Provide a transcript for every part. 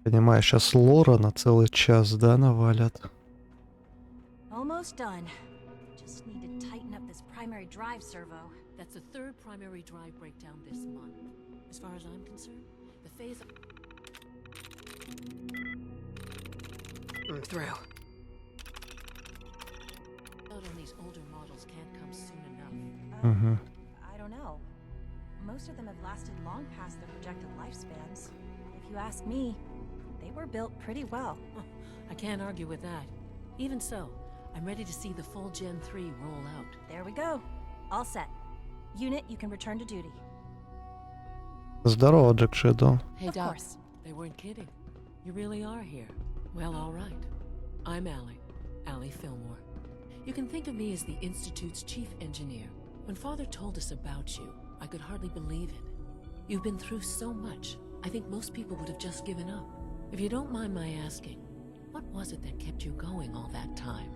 Понимаю, сейчас лора на целый час, да, навалят? Almost done. Just need to tighten up this primary drive servo. That's the third primary drive breakdown this month. As far as I'm concerned, the phase Through. out on these older models can't come soon enough. Угу. I don't know. Most of them have lasted long past their projected lifespans. If you ask me, they were built pretty well. I can't argue with that. Even so, I'm ready to see the full Gen 3 roll out. There we go. All set. Unit, you can return to duty. Здорово, Джек Шэдоу. Hey, Of Doc, course. they weren't kidding. You really are here. Well, all right. I'm Allie Fillmore. You can think of me as the Institute's chief engineer. When Father told us about you, I could hardly believe it. You've been through so much, I think most people would have just given up. If you don't mind my asking, what was it that kept you going all that time?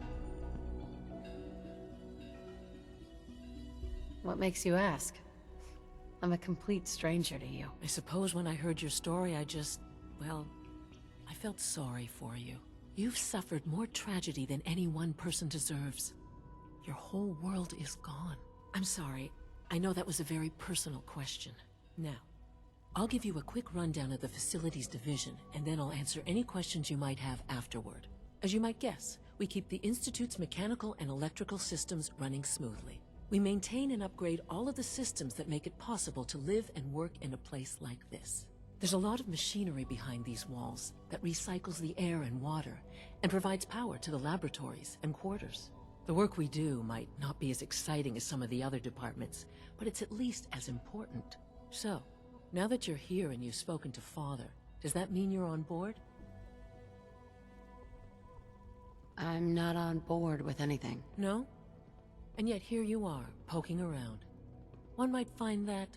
What makes you ask? I'm a complete stranger to you. I suppose when I heard your story, well, I felt sorry for you. You've suffered more tragedy than any one person deserves. Your whole world is gone. I'm sorry. I know that was a very personal question. Now, I'll give you a quick rundown of the facilities division, and then I'll answer any questions you might have afterward. As you might guess, we keep the Institute's mechanical and electrical systems running smoothly. We maintain and upgrade all of the systems that make it possible to live and work in a place like this. There's a lot of machinery behind these walls that recycles the air and water and provides power to the laboratories and quarters. The work we do might not be as exciting as some of the other departments, but it's at least as important. So, now that you're here and you've spoken to Father, does that mean you're on board? I'm not on board with anything. No? And yet here you are, poking around. One might find that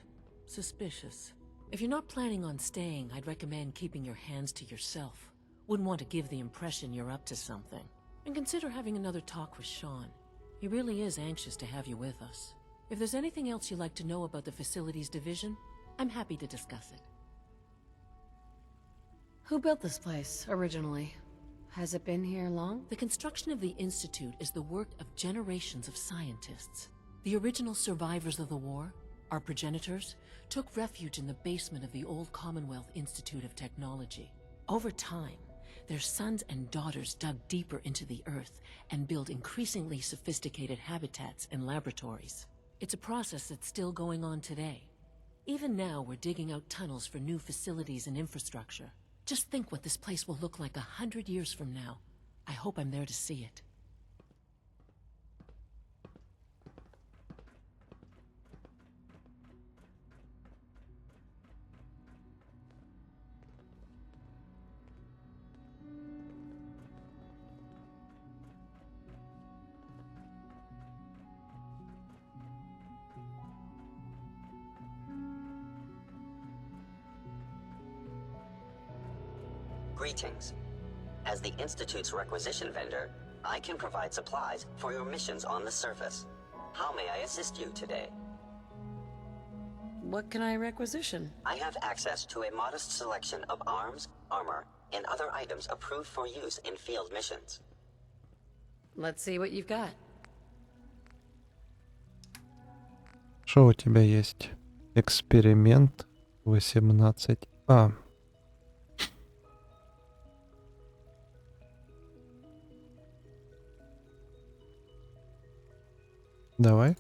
suspicious. If you're not planning on staying, I'd recommend keeping your hands to yourself. Wouldn't want to give the impression you're up to something. And consider having another talk with Sean. He really is anxious to have you with us. If there's anything else you'd like to know about the facilities division, I'm happy to discuss it. Who built this place, originally? Has it been here long? The construction of the Institute is the work of generations of scientists. The original survivors of the war, our progenitors, took refuge in the basement of the old Commonwealth Institute of Technology. Over time, their sons and daughters dug deeper into the earth and built increasingly sophisticated habitats and laboratories. It's a process that's still going on today. Even now, we're digging out tunnels for new facilities and infrastructure. Just think what this place will look like 100 years from now. I hope I'm there to see it. Greetings. As the Institute's requisition vendor, I can provide supplies for your missions on the surface. How may I assist you today? What can I requisition? I have access to a modest selection of arms, armor, and other items approved for use in field missions. Let's see what you've got. Что у тебя есть? Эксперимент 18А. Давай.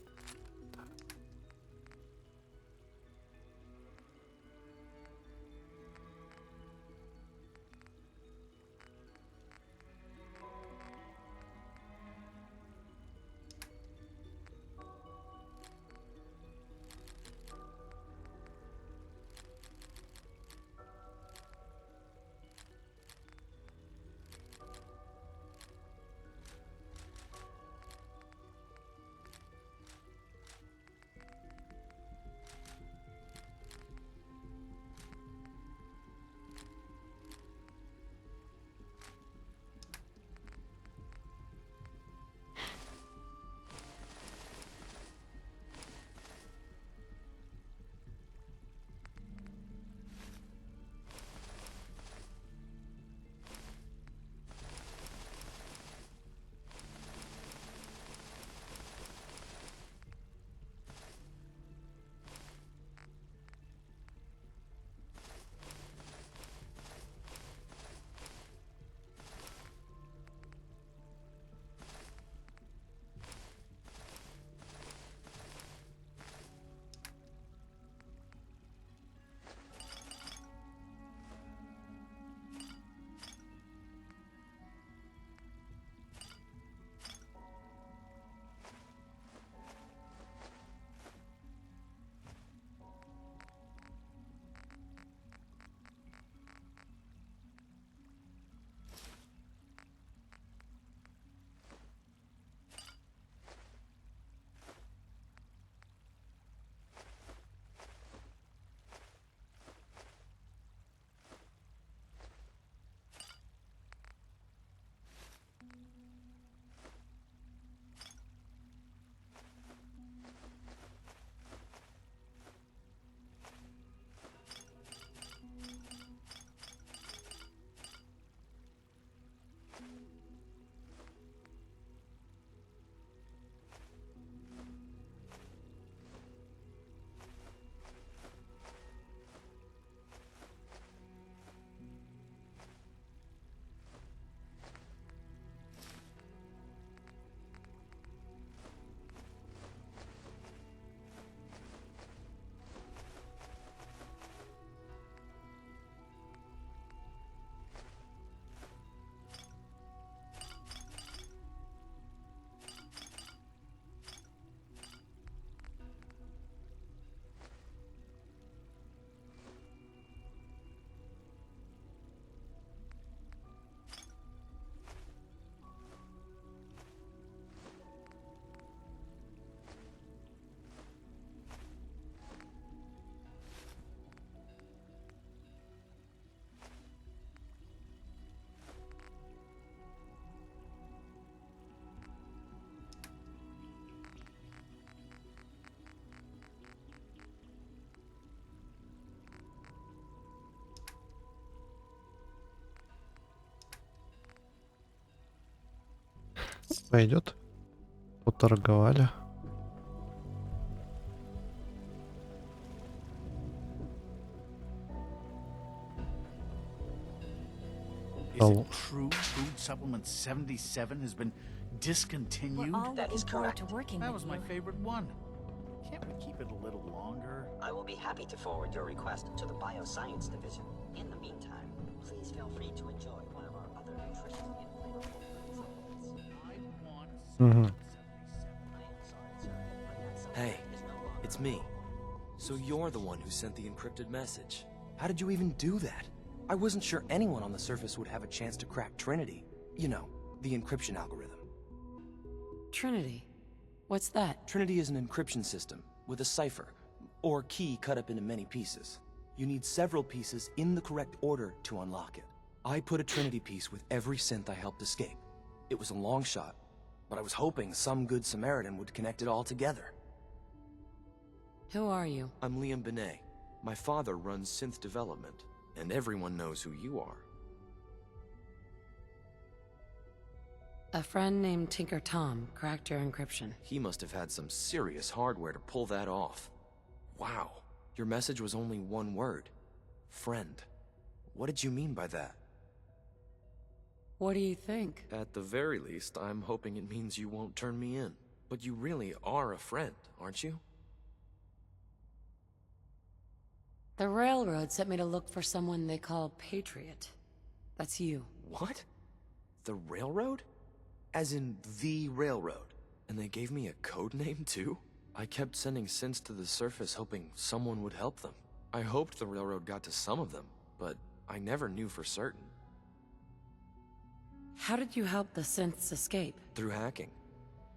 Пойдет. Поторговали. Is Oh. it true food supplement 77 has been discontinued? We're all That looking is forward to correct. working That with was my you. favorite one. Can't we keep it a little longer? I will be happy to forward your request to the Bioscience Division. In the meantime, please feel free to enjoy one of our other nutritious and flavorful food supplements. I want Mhm. 77. I am sorry, sir, but that supplement Hey, is no longer it's me. So you're the one who sent the encrypted message. How did you even do that? I wasn't sure anyone on the surface would have a chance to crack Trinity. You know, the encryption algorithm. Trinity. What's that? Trinity is an encryption system with a cipher, or key cut up into many pieces. You need several pieces in the correct order to unlock it. I put a Trinity piece with every synth I helped escape. It was a long shot, but I was hoping some good Samaritan would connect it all together. Who are you? I'm Liam Benet. My father runs synth development, and everyone knows who you are. A friend named Tinker Tom cracked your encryption. He must have had some serious hardware to pull that off. Wow, your message was only one word. Friend. What did you mean by that? What do you think? At the very least, I'm hoping it means you won't turn me in. But you really are a friend, aren't you? The railroad sent me to look for someone they call Patriot. That's you. What? The railroad? As in the railroad. And they gave me a code name too? I kept sending synths to the surface hoping someone would help them. I hoped the railroad got to some of them, but I never knew for certain. How did you help the synths escape? Through hacking.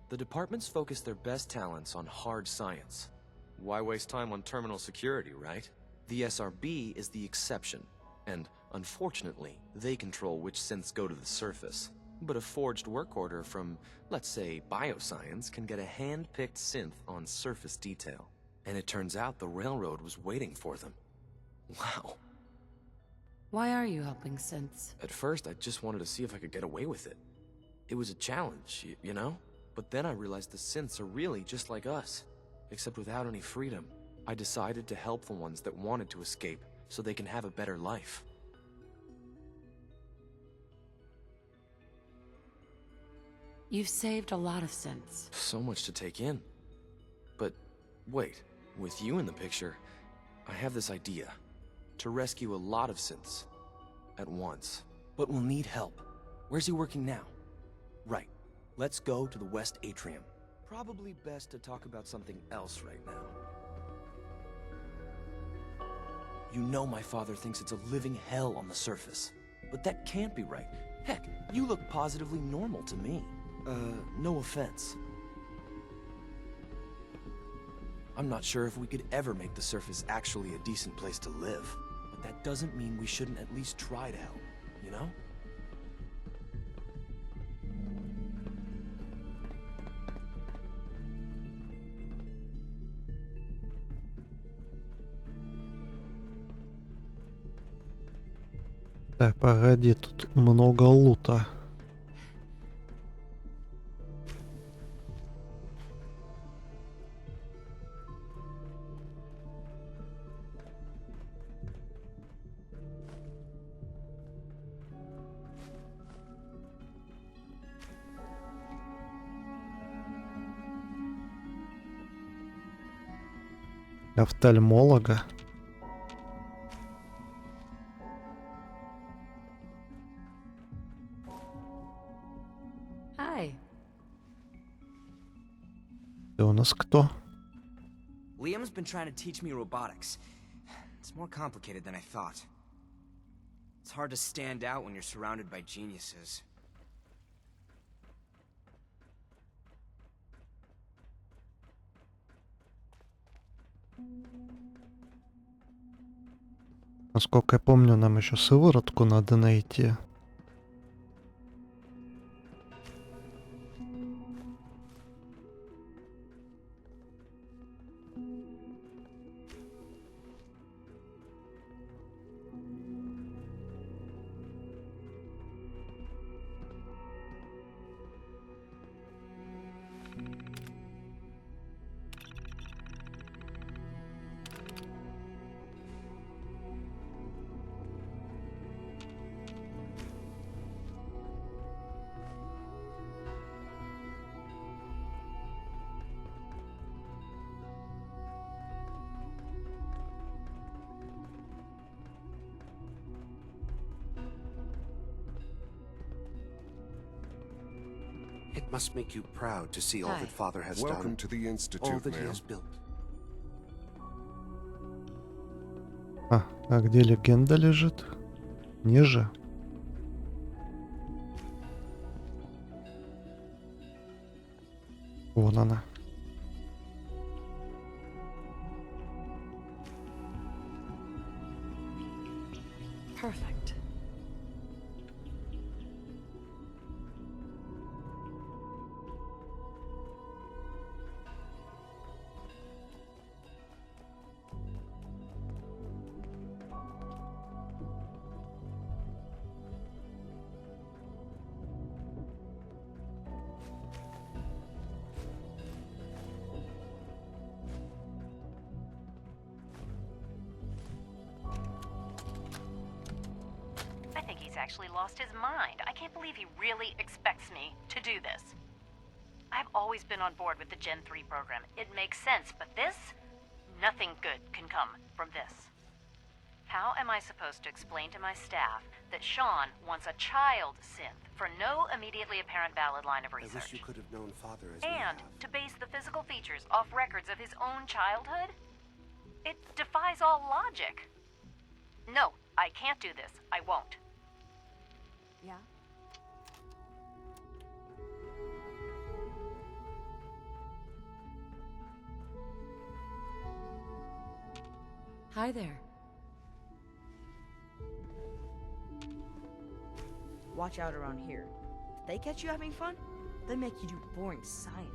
The departments focus their best talents on hard science. Why waste time on terminal security, right? The SRB is the exception, and unfortunately, they control which synths go to the surface. But a forged work order from, let's say, Bioscience can get a hand-picked synth on surface detail. And it turns out the railroad was waiting for them. Wow. Why are you helping synths? At first, I just wanted to see if I could get away with it. It was a challenge, you know? But then I realized the synths are really just like us, except without any freedom. I decided to help the ones that wanted to escape so they can have a better life. You've saved a lot of synths. So much to take in. But wait, with you in the picture, I have this idea. To rescue a lot of synths at once. But we'll need help. Where's he working now? Right. Let's go to the West Atrium. Probably best to talk about something else right now. You know my father thinks it's a living hell on the surface. But that can't be right. Heck, you look positively normal to me. No offense. I'm not sure if we could ever make the surface actually a decent place to live. But that doesn't mean we shouldn't at least try to help, you know? Так, погоди, тут много лута. Офтальмолога. Hi. Ты у нас кто? Liam's been trying to teach me robotics. It's more complicated than I thought. It's hard to stand out when you're surrounded by geniuses. Насколько я помню, нам еще сыворотку надо найти. It must make you proud to see all Hi. that Father has Welcome done. to the All Institute, that he ma'am. has built. А где легенда лежит? Ниже. Вон она. Perfect. I think he's actually lost his mind. I can't believe he really expects me to do this. I've always been on board with the Gen 3 program. It makes sense, but this? Nothing good can come from this. How am I supposed to explain to my staff that Sean wants a child synth for no immediately apparent valid line of I wish research? you could have known Father as we And have. to base the physical features off records of his own childhood? It defies all logic. No, I can't do this. I won't. Yeah? Hi there. Watch out around here. If they catch you having fun, they make you do boring science.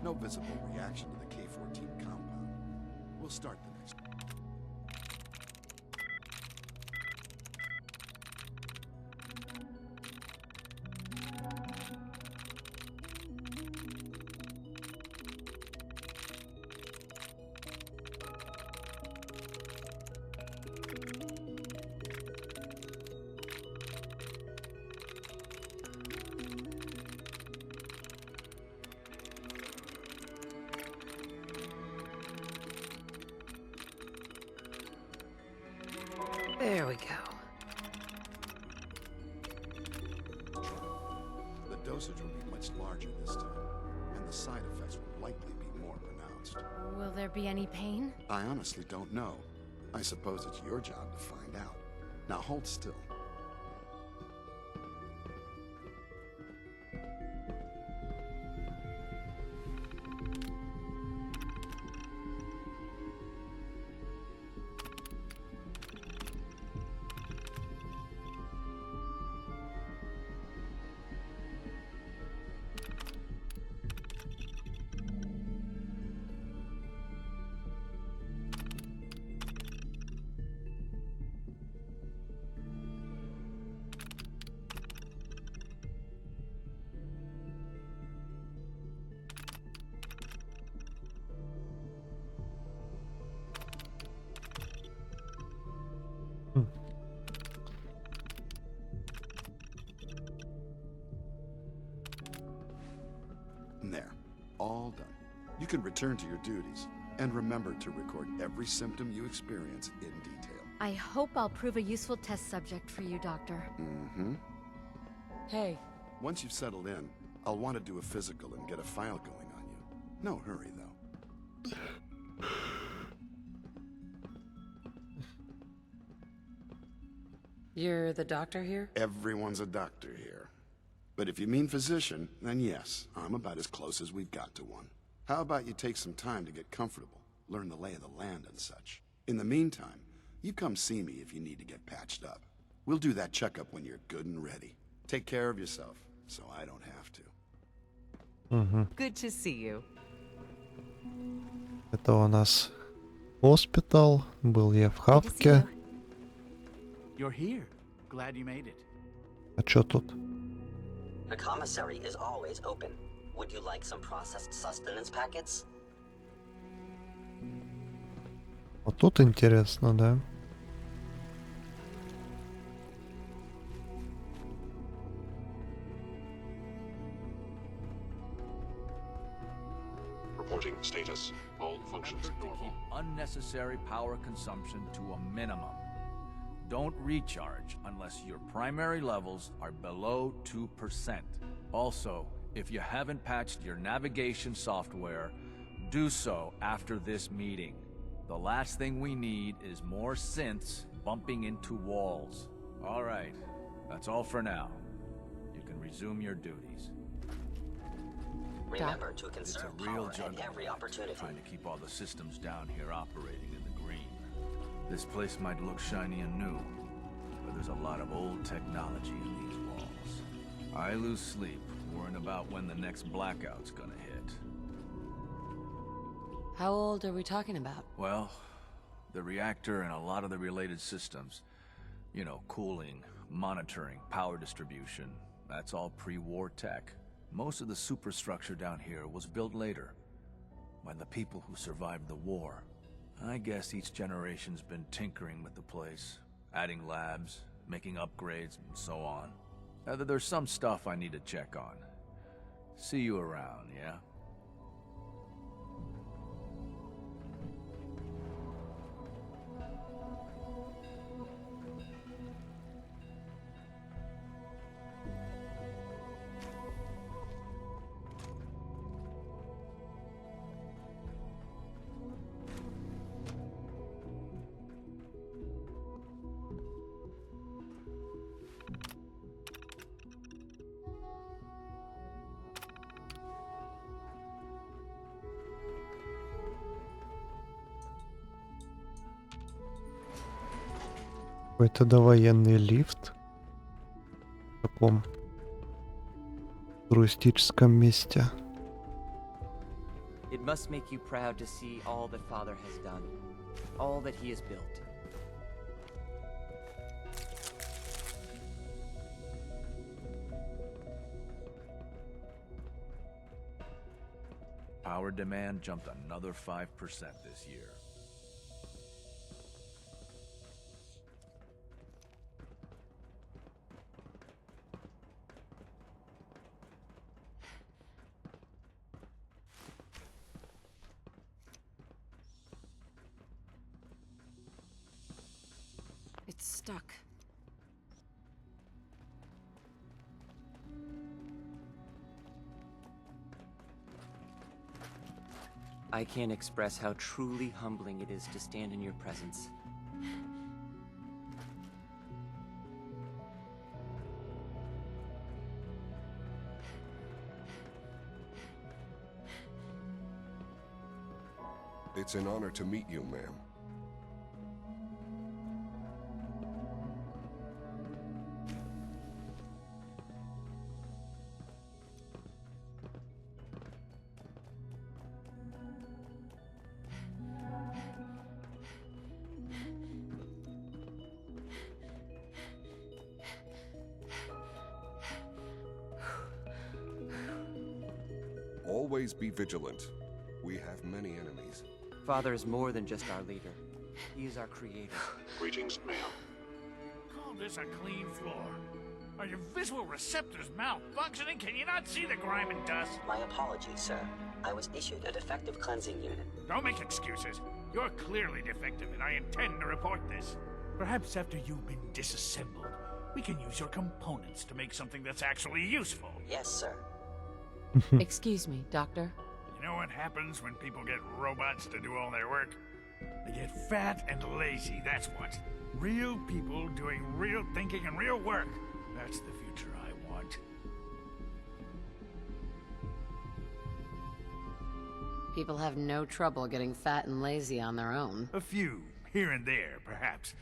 No visible reaction to the K-14 compound. We'll start the next. There we go. The dosage will be much larger this time, and the side effects will likely be more pronounced. Will there be any pain? I honestly don't know. I suppose it's your job to find out. Now hold still. There. All done. You can return to your duties. And remember to record every symptom you experience in detail. I hope I'll prove a useful test subject for you, Doctor. Mm-hmm. Hey, Once you've settled in, I'll want to do a physical and get a file going on you. No hurry, though. You're the doctor here? Everyone's a doctor here. But if you mean physician, then yes, I'm about as close as we've got to one. How about you take some time to get comfortable, learn the lay of the land and such. In the meantime, you come see me if you need to get patched up. We'll do that checkup when you're good and ready. Take care of yourself, so I don't have to. Good to see you. Это у нас госпитал. Был я в хавке. You're here. Glad you made it. А чё тут? The commissary is always open. Would you like some processed sustenance packets? Вот тут интересно, да? Reporting status. All functions Remember to normal. keep unnecessary power consumption to a minimum. Don't recharge unless your primary levels are below 2%. Also, if you haven't patched your navigation software, do so after this meeting. The last thing we need is more synths bumping into walls. All right, that's all for now. You can resume your duties. Remember to It's conserve a real power at juggle every opportunity. trying to keep all the systems down here operating in the green. This place might look shiny and new, but there's a lot of old technology in these walls. I lose sleep worrying about when the next blackout's gonna hit. How old are we talking about? Well, the reactor and a lot of the related systems, you know, cooling, monitoring, power distribution, that's all pre-war tech. Most of the superstructure down here was built later, by the people who survived the war. I guess each generation's been tinkering with the place, adding labs, making upgrades, and so on. There's some stuff I need to check on. See you around, yeah? Какой-то довоенный лифт. В таком туристическом месте. It must make you proud to see all that Father has done, all that he has built. Power demand jumped another 5% this year. It's stuck. I can't express how truly humbling it is to stand in your presence. It's an honor to meet you, ma'am. Always be vigilant. We have many enemies. Father is more than just our leader. He is our creator. Greetings, ma'am. Call this a clean floor. Are your visual receptors malfunctioning? Can you not see the grime and dust? My apologies, sir. I was issued a defective cleansing unit. Don't make excuses. You're clearly defective, and I intend to report this. Perhaps after you've been disassembled, we can use your components to make something that's actually useful. Yes, sir. Excuse me, Doctor. You know what happens when people get robots to do all their work? They get fat and lazy, that's what. Real people doing real thinking and real work. That's the future I want. People have no trouble getting fat and lazy on their own. A few, here and there, perhaps.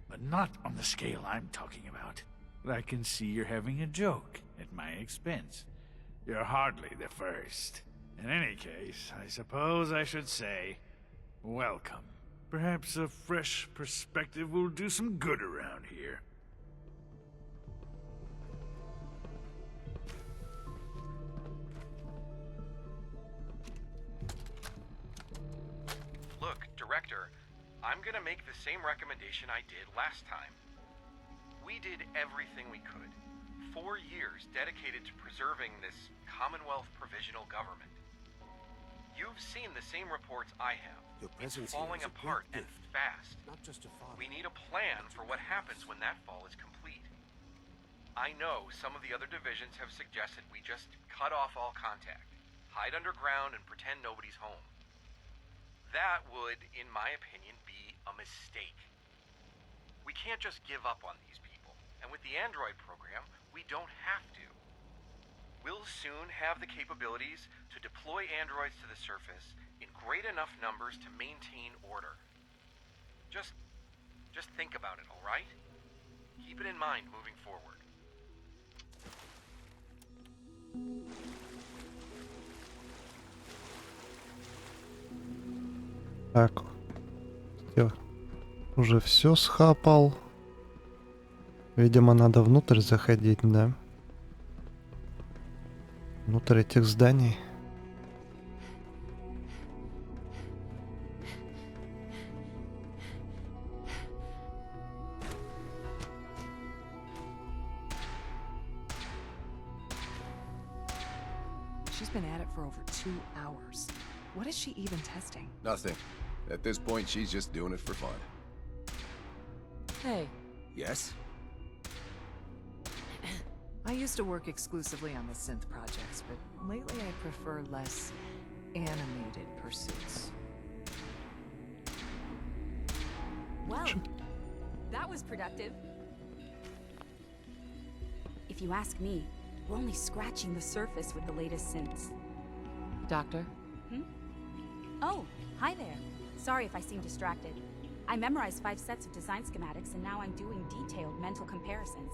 But not on the scale I'm talking about. I can see you're having a joke at my expense. You're hardly the first. In any case, I suppose I should say, welcome. Perhaps a fresh perspective will do some good around here. Look, Director, I'm gonna make the same recommendation I did last time. We did everything we could. 4 years dedicated to preserving this Commonwealth Provisional Government. You've seen the same reports I have. Your It's presence falling here is a apart great and gift. fast. Not just a father. We need a plan for what happens when that fall is complete. I know some of the other divisions have suggested we just cut off all contact, hide underground and pretend nobody's home. That would, in my opinion, be a mistake. We can't just give up on these people, and with the Android program, we don't have to. We'll soon have the capabilities to deploy androids to the surface in great enough numbers to maintain order. Just think about it, all right? Keep it in mind moving forward. Так. Я уже все схапал. Видимо, надо внутрь заходить, да? Внутрь этих зданий. She's been at it for over 2 hours. What is she even testing? Nothing. At this point, she's just doing it for fun. Hey, Yes? I used to work exclusively on the synth projects, but lately I prefer less animated pursuits. Well, that was productive. If you ask me, we're only scratching the surface with the latest synths. Doctor? Oh, hi there. Sorry if I seem distracted. I memorized 5 sets of design schematics and now I'm doing detailed mental comparisons.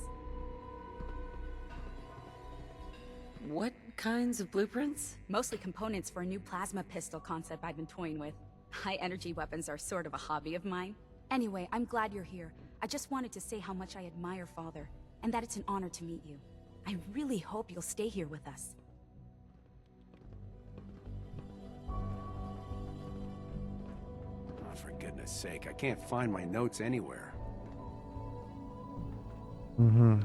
What kinds of blueprints? Mostly components for a new plasma pistol concept I've been toying with. High-energy weapons are sort of a hobby of mine. Anyway, I'm glad you're here. I just wanted to say how much I admire Father, and that it's an honor to meet you. I really hope you'll stay here with us. Oh, for goodness sake, I can't find my notes anywhere. Угу.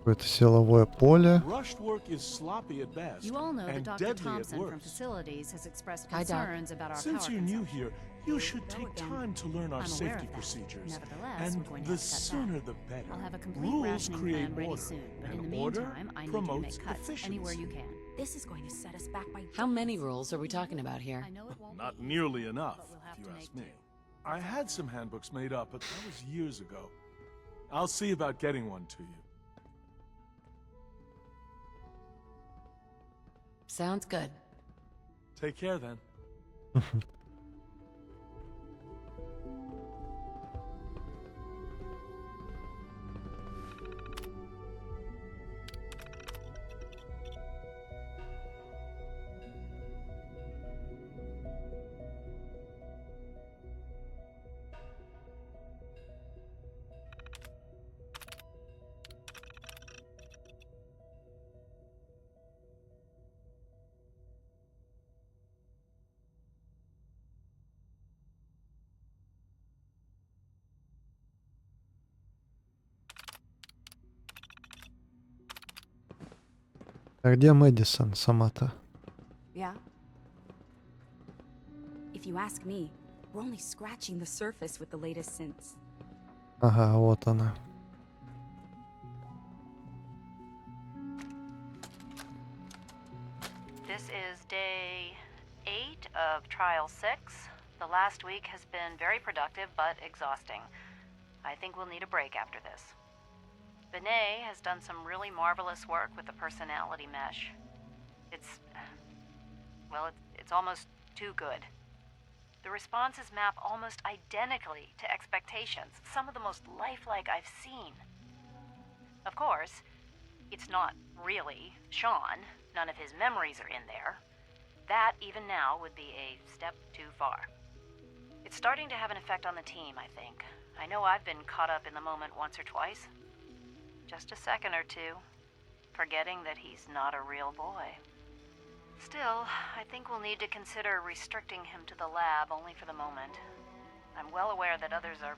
Какое-то силовое поле. Rushed work is sloppy at best. You all know that and Dr. deadly Thompson at from worst. Facilities has expressed Hi, Doc. concerns about our Since power you're new consumption. here, you should take time to learn our I'm aware safety of that. procedures. Nevertheless, And we're going to the have to cut sooner back. the better. I'll have a complete Rules rationing create plan ready order, soon, but and in the order meantime, I need you to promotes make cuts anywhere you efficiency. can. This is going to set us back by How many rules are we talking about here? I know it won't Not be nearly easy, enough, but we'll have if you to ask make me. do. I had some handbooks made up, but that was years ago. I'll see about getting one to you. Sounds good. Take care then. А где Мэдисон сама-то? Yeah? If you ask me, we're only scratching the surface with the latest synths. Ага, вот она. This is day 8 of Trial 6. The last week has been very productive, but exhausting. I think we'll need a break after this. Benet has done some really marvelous work with the personality mesh. It's almost too good. The responses map almost identically to expectations, some of the most lifelike I've seen. Of course, it's not really Sean. None of his memories are in there. That, even now, would be a step too far. It's starting to have an effect on the team, I think. I know I've been caught up in the moment once or twice. Just a second or two, forgetting that he's not a real boy. Still, I think we'll need to consider restricting him to the lab only for the moment. I'm well aware that others are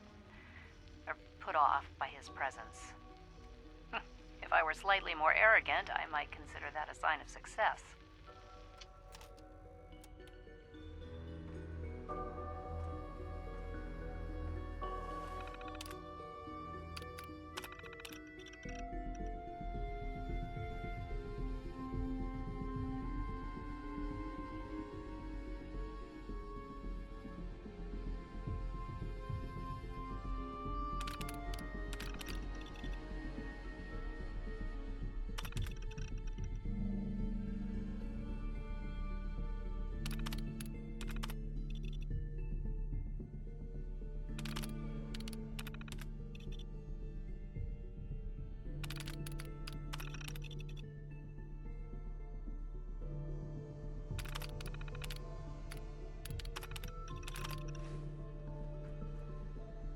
put off by his presence. If I were slightly more arrogant, I might consider that a sign of success.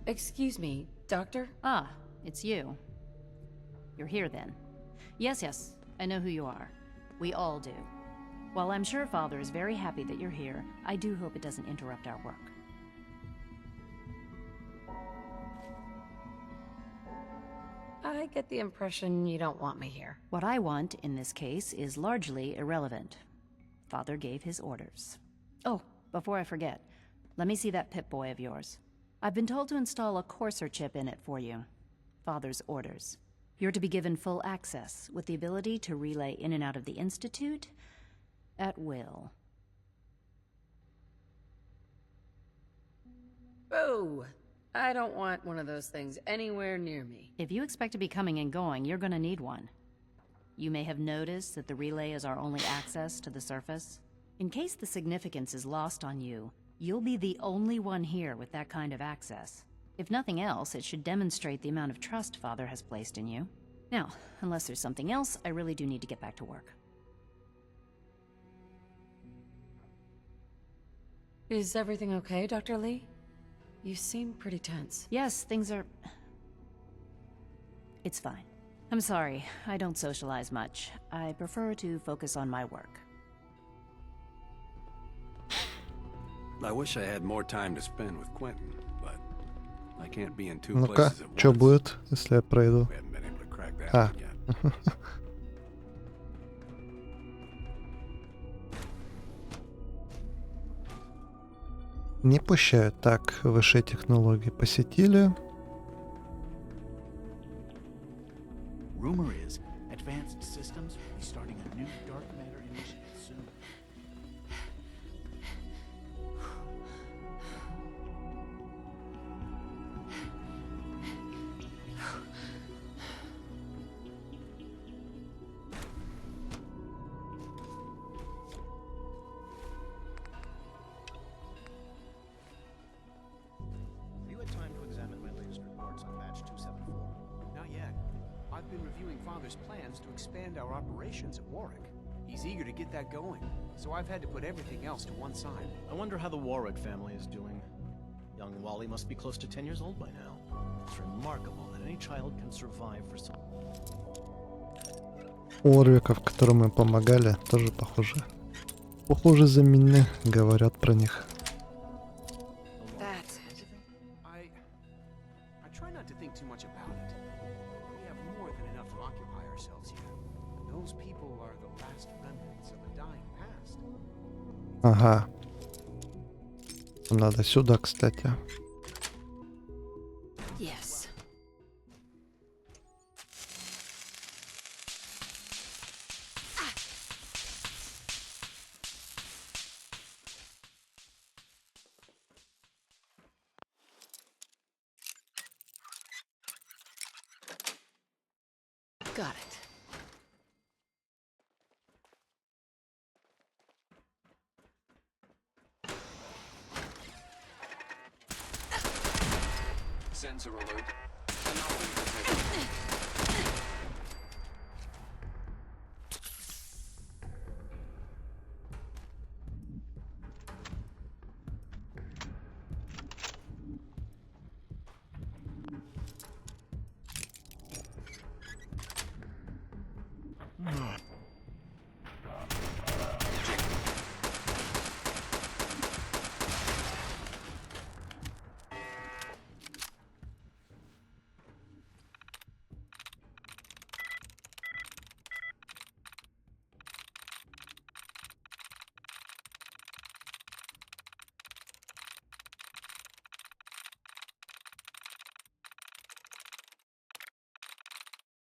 Excuse me, Doctor? Ah, it's you. You're here then. Yes, I know who you are. We all do. While I'm sure Father is very happy that you're here, I do hope it doesn't interrupt our work. I get the impression you don't want me here. What I want, in this case, is largely irrelevant. Father gave his orders. Oh, before I forget, let me see that Pip-Boy of yours. I've been told to install a Courser chip in it for you. Father's orders. You're to be given full access, with the ability to relay in and out of the Institute at will. Oh, I don't want one of those things anywhere near me. If you expect to be coming and going, you're gonna need one. You may have noticed that the relay is our only access to the surface. In case the significance is lost on you, you'll be the only one here with that kind of access. If nothing else, it should demonstrate the amount of trust Father has placed in you. Now, unless there's something else, I really do need to get back to work. Is everything okay, Dr. Lee? You seem pretty tense. Yes, things are... It's fine. I'm sorry, I don't socialize much. I prefer to focus on my work. I wish I had more time to spend with Quentin, but I can't be in two Ну-ка, places at что once. будет, если я пройду? We haven't been able to crack that А. one yet. Не пущают. Так, высшие технологии посетили. Rumor is, Advanced Systems will be starting a new dark matter initiative soon. Have you had time to examine my latest reports on batch 274? Not yet. I've been reviewing Father's plans to expand our operations at Warwick. He's eager to get that going, so I've had to put everything else to one side. I wonder how the Warwick family is doing. Young Wally must be close to 10 years old by now. It's remarkable that any child can survive for so... Орвиков, которым мы помогали, тоже похоже. Похоже за меня, говорят про них. That's it. I try not to think too much about it. We have more than enough to occupy ourselves here. Those people are the last remnants of a dying past. Ага. Надо сюда, кстати. Yes. Got it. Sensor alert. Anomaly detected.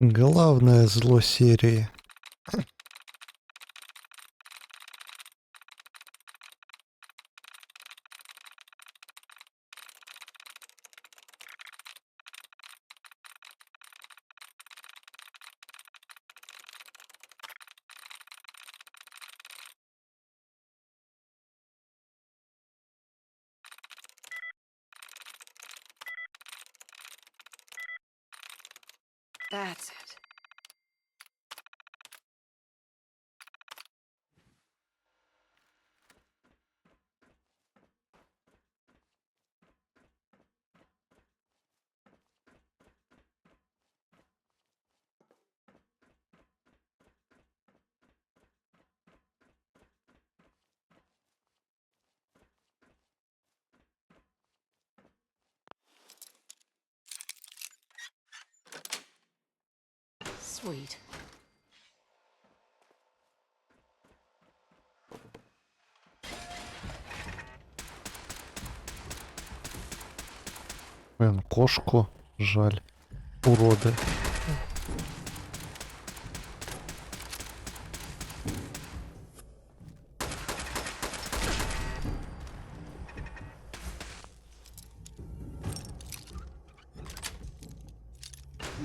Главное зло серии. That's it. Sweet. Блин, кошку жаль. Уроды.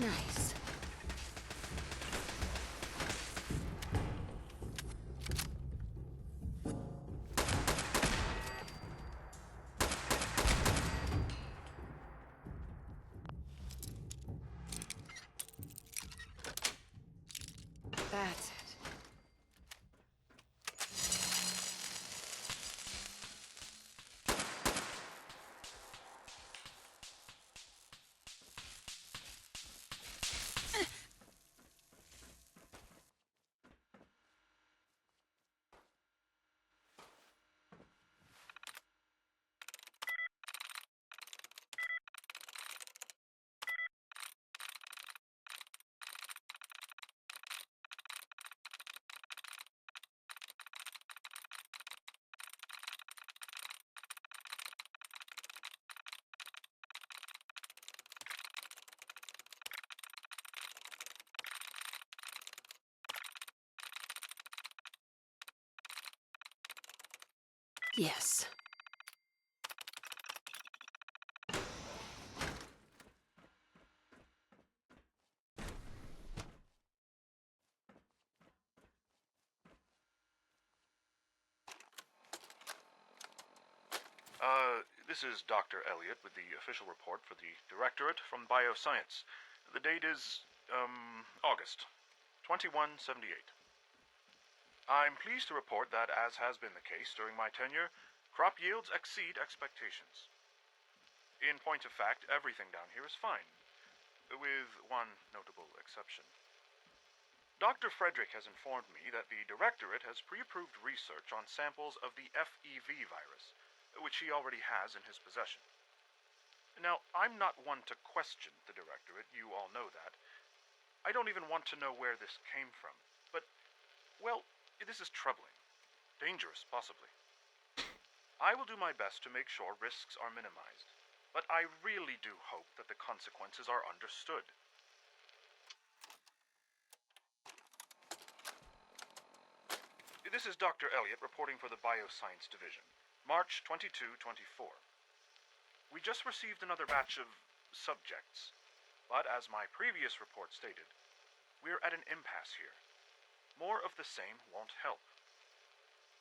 Nice. That's it. Yes. This is Dr. Elliot with the official report for the Directorate from Bioscience. The date is, August 2178. I'm pleased to report that, as has been the case during my tenure, crop yields exceed expectations. In point of fact, everything down here is fine, with one notable exception. Dr. Frederick has informed me that the Directorate has pre-approved research on samples of the FEV virus, which he already has in his possession. Now, I'm not one to question the Directorate, you all know that. I don't even want to know where this came from, but, well, this is troubling. Dangerous, possibly. I will do my best to make sure risks are minimized, but I really do hope that the consequences are understood. This is Dr. Elliot reporting for the Bioscience Division, March 22-24. We just received another batch of subjects, but as my previous report stated, We're at an impasse here. More of the same won't help.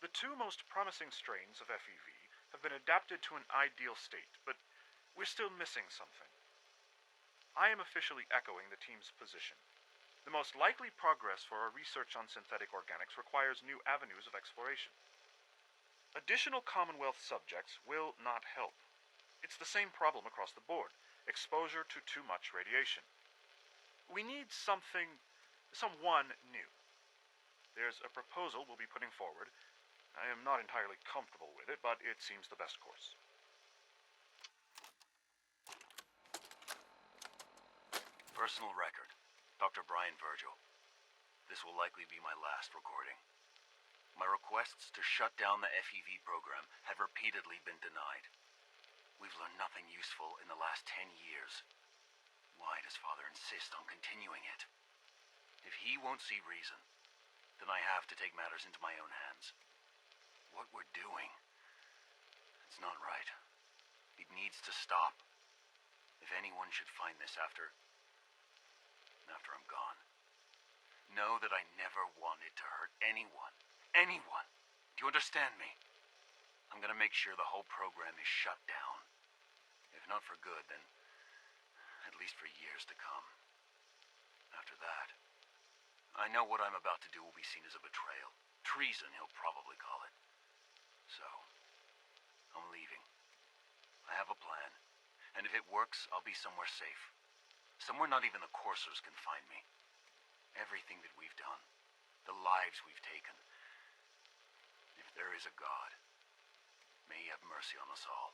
The two most promising strains of FEV have been adapted to an ideal state, but we're still missing something. I am officially echoing the team's position. The most likely progress for our research on synthetic organics requires new avenues of exploration. Additional Commonwealth subjects will not help. It's the same problem across the board: exposure to too much radiation. We need someone new. There's a proposal we'll be putting forward. I am not entirely comfortable with it, but it seems the best course. Personal record. Dr. Brian Virgil. This will likely be my last recording. My requests to shut down the FEV program have repeatedly been denied. We've learned nothing useful in the last 10 years. Why does Father insist on continuing it? If he won't see reason, then I have to take matters into my own hands. What we're doing, it's not right. It needs to stop. If anyone should find this after I'm gone, know that I never wanted to hurt anyone. Anyone! Do you understand me? I'm gonna make sure the whole program is shut down. If not for good, then at least for years to come. After that, I know what I'm about to do will be seen as a betrayal. Treason, he'll probably call it. So, I'm leaving. I have a plan, and if it works, I'll be somewhere safe. Somewhere not even the coursers can find me. Everything that we've done, the lives we've taken. If there is a God, may he have mercy on us all.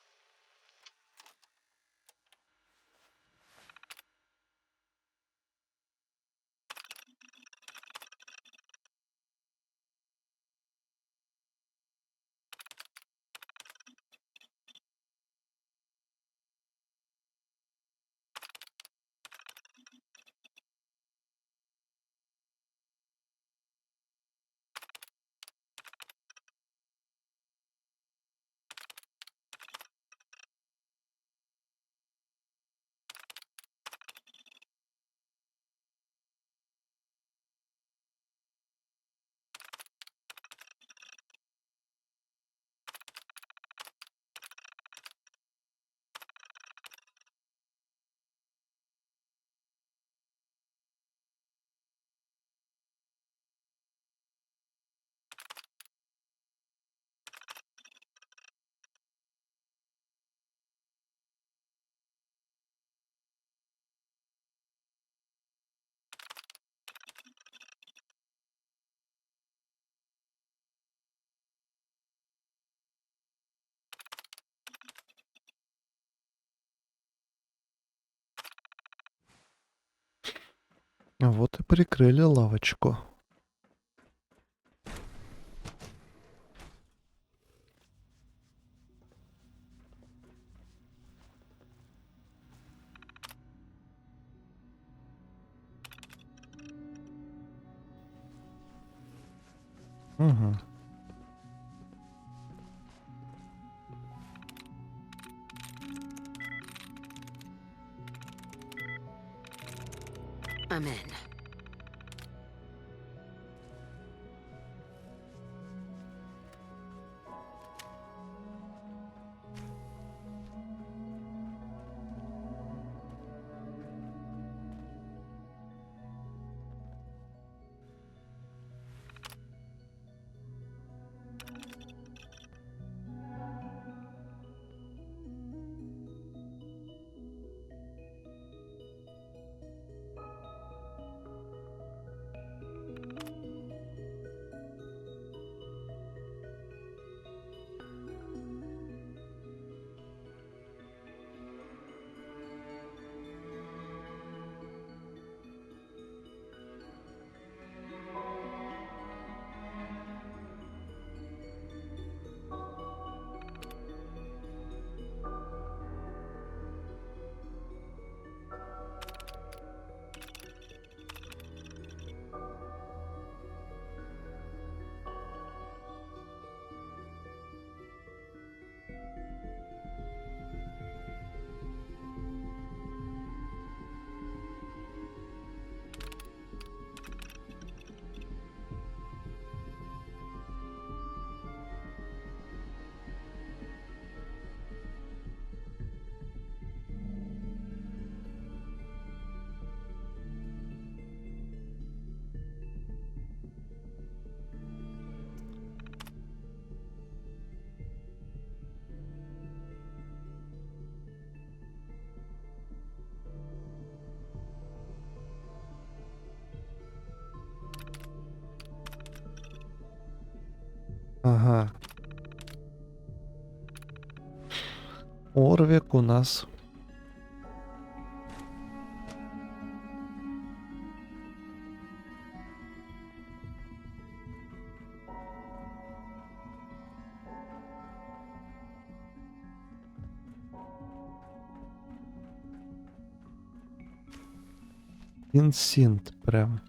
Вот и прикрыли лавочку. Угу. I'm in. Ага. Орвик у нас. Инсинт прям.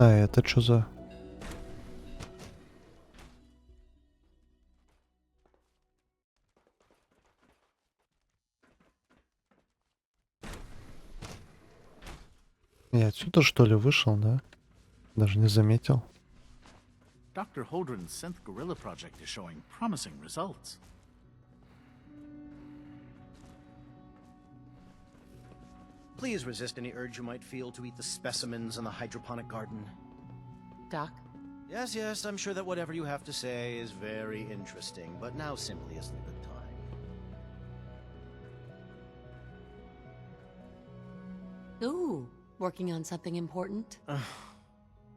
А это что за... Я отсюда что ли вышел, да? Даже не заметил. Dr. Holdren's synth gorilla project is showing promising results. Please resist any urge you might feel to eat the specimens in the hydroponic garden. Doc? Yes, yes, I'm sure that whatever you have to say is very interesting, but now simply isn't a good time. Ooh, working on something important?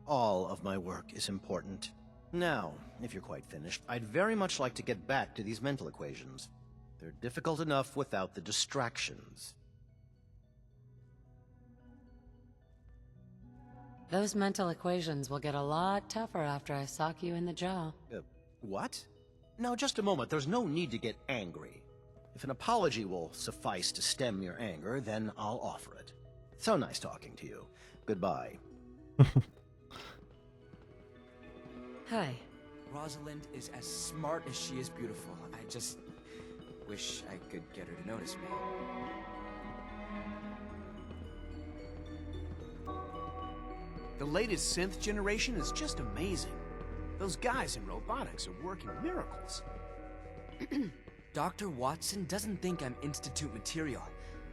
All of my work is important. Now, if you're quite finished, I'd very much like to get back to these mental equations. They're difficult enough without the distractions. Those mental equations will get a lot tougher after I sock you in the jaw. What? Now, just a moment. There's no need to get angry. If an apology will suffice to stem your anger, then I'll offer it. So nice talking to you. Goodbye. Hi. Rosalind is as smart as she is beautiful. I just wish I could get her to notice me. The latest synth generation is just amazing. Those guys in robotics are working miracles. Dr. Watson doesn't think I'm Institute material.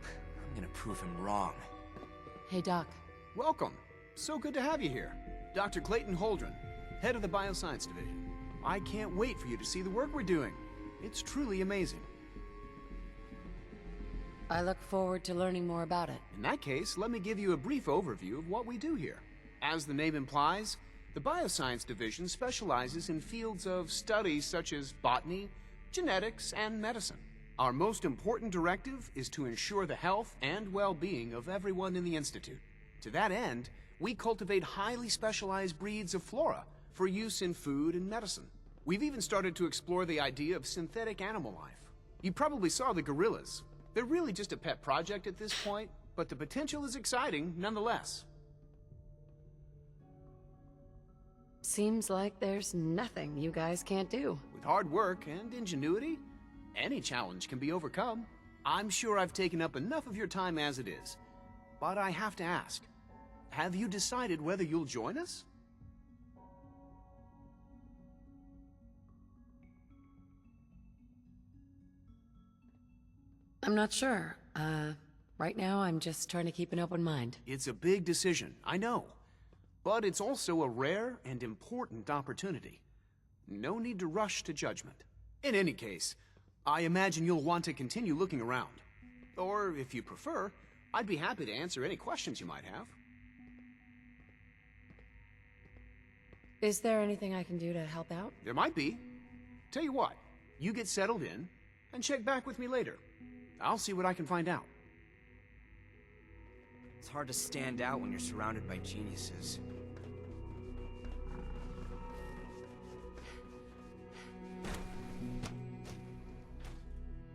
I'm gonna prove him wrong. Hey, Doc. Welcome. So good to have you here. Dr. Clayton Holdren, head of the Bioscience Division. I can't wait for you to see the work we're doing. It's truly amazing. I look forward to learning more about it. In that case, let me give you a brief overview of what we do here. As the name implies, the Bioscience Division specializes in fields of study such as botany, genetics, and medicine. Our most important directive is to ensure the health and well-being of everyone in the Institute. To that end, we cultivate highly specialized breeds of flora for use in food and medicine. We've even started to explore the idea of synthetic animal life. You probably saw the gorillas. They're really just a pet project at this point, but the potential is exciting nonetheless. Seems like there's nothing you guys can't do. With hard work and ingenuity, any challenge can be overcome. I'm sure I've taken up enough of your time as it is. But I have to ask, have you decided whether you'll join us? I'm not sure. Right now I'm just trying to keep an open mind. It's a big decision, I know. But it's also a rare and important opportunity. No need to rush to judgment. In any case, I imagine you'll want to continue looking around. Or, if you prefer, I'd be happy to answer any questions you might have. Is there anything I can do to help out? There might be. Tell you what, you get settled in, and check back with me later. I'll see what I can find out. It's hard to stand out when you're surrounded by geniuses.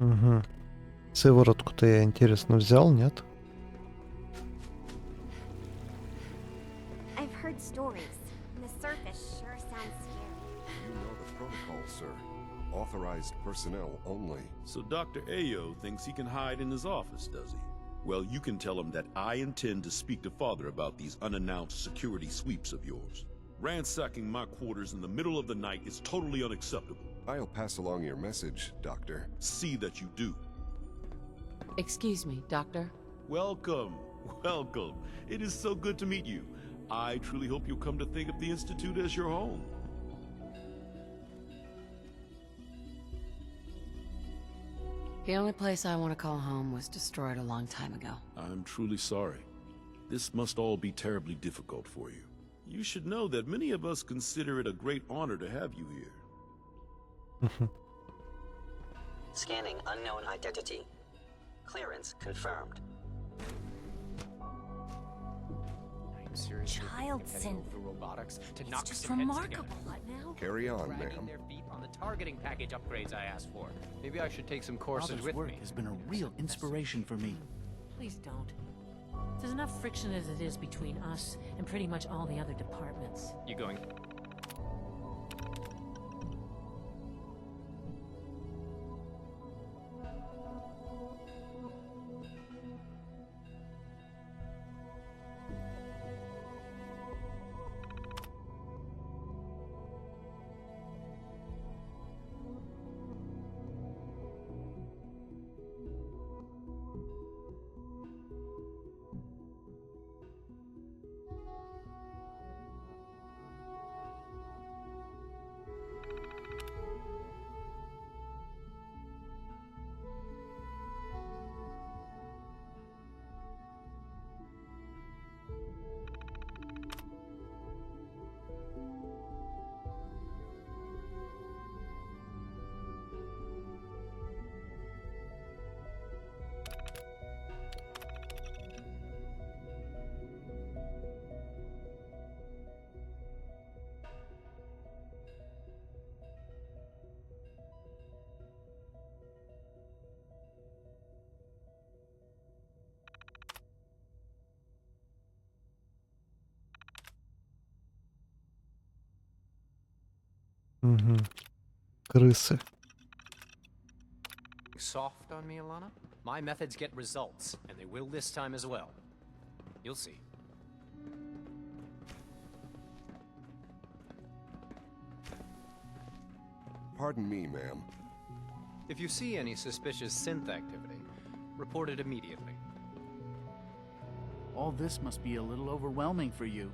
Угу. Сыворотку-то я, интересно, взял, нет? I've heard stories. The surface sure sounds scary. You know the protocol, sir. Authorized personnel only. So Dr. Ayo thinks he can hide in his office, does he? Well, you can tell him that I intend to speak to Father about these unannounced security sweeps of yours. Ransacking my quarters in the middle of the night is totally unacceptable. I'll pass along your message, Doctor. See that you do. Excuse me, Doctor. Welcome, welcome. It is so good to meet you. I truly hope you'll come to think of the Institute as your home. The only place I want to call home was destroyed a long time ago. I'm truly sorry. This must all be terribly difficult for you. You should know that many of us consider it a great honor to have you here. Scanning unknown identity. Clearance confirmed. Child synth. Robotics to It's knock just some heads remarkable. together. What now? Carry on, Dragging ma'am. their feet on the targeting package upgrades I asked for. Maybe I should take some courses Father's with work me. has been a real inspiration for me. Please don't. There's enough friction as it is between us and pretty much all the other departments. You going? Угу. Крысы. Soft on me, Alana? My methods get results, and they will this time as well. You'll see. Pardon me, ma'am. If you see any suspicious synth activity, report it immediately. All this must be a little overwhelming for you.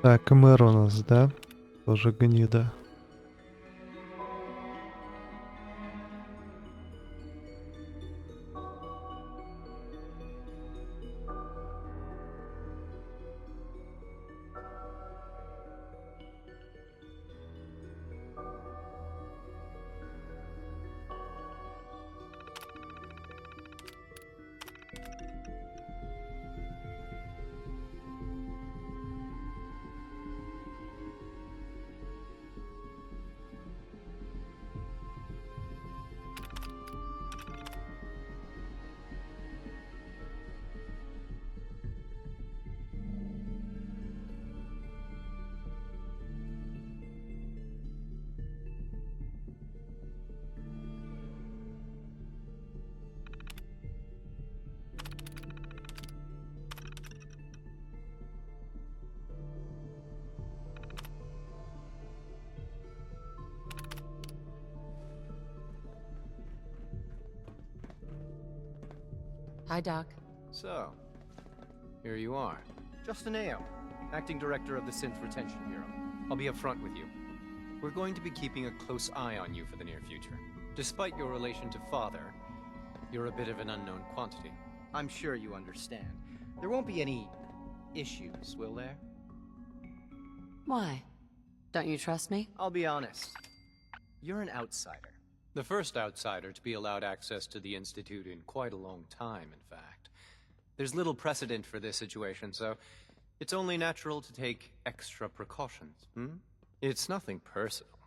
Так, мэр у нас, да? Тоже гнида. Hi, Doc. So, here you are. Justin Ao, acting director of the Synth Retention Bureau. I'll be upfront with you. We're going to be keeping a close eye on you for the near future. Despite your relation to Father, you're a bit of an unknown quantity. I'm sure you understand. There won't be any issues, will there? Why? Don't you trust me? I'll be honest. You're an outsider. The first outsider to be allowed access to the Institute in quite a long time, in fact. There's little precedent for this situation, so it's only natural to take extra precautions, It's nothing personal,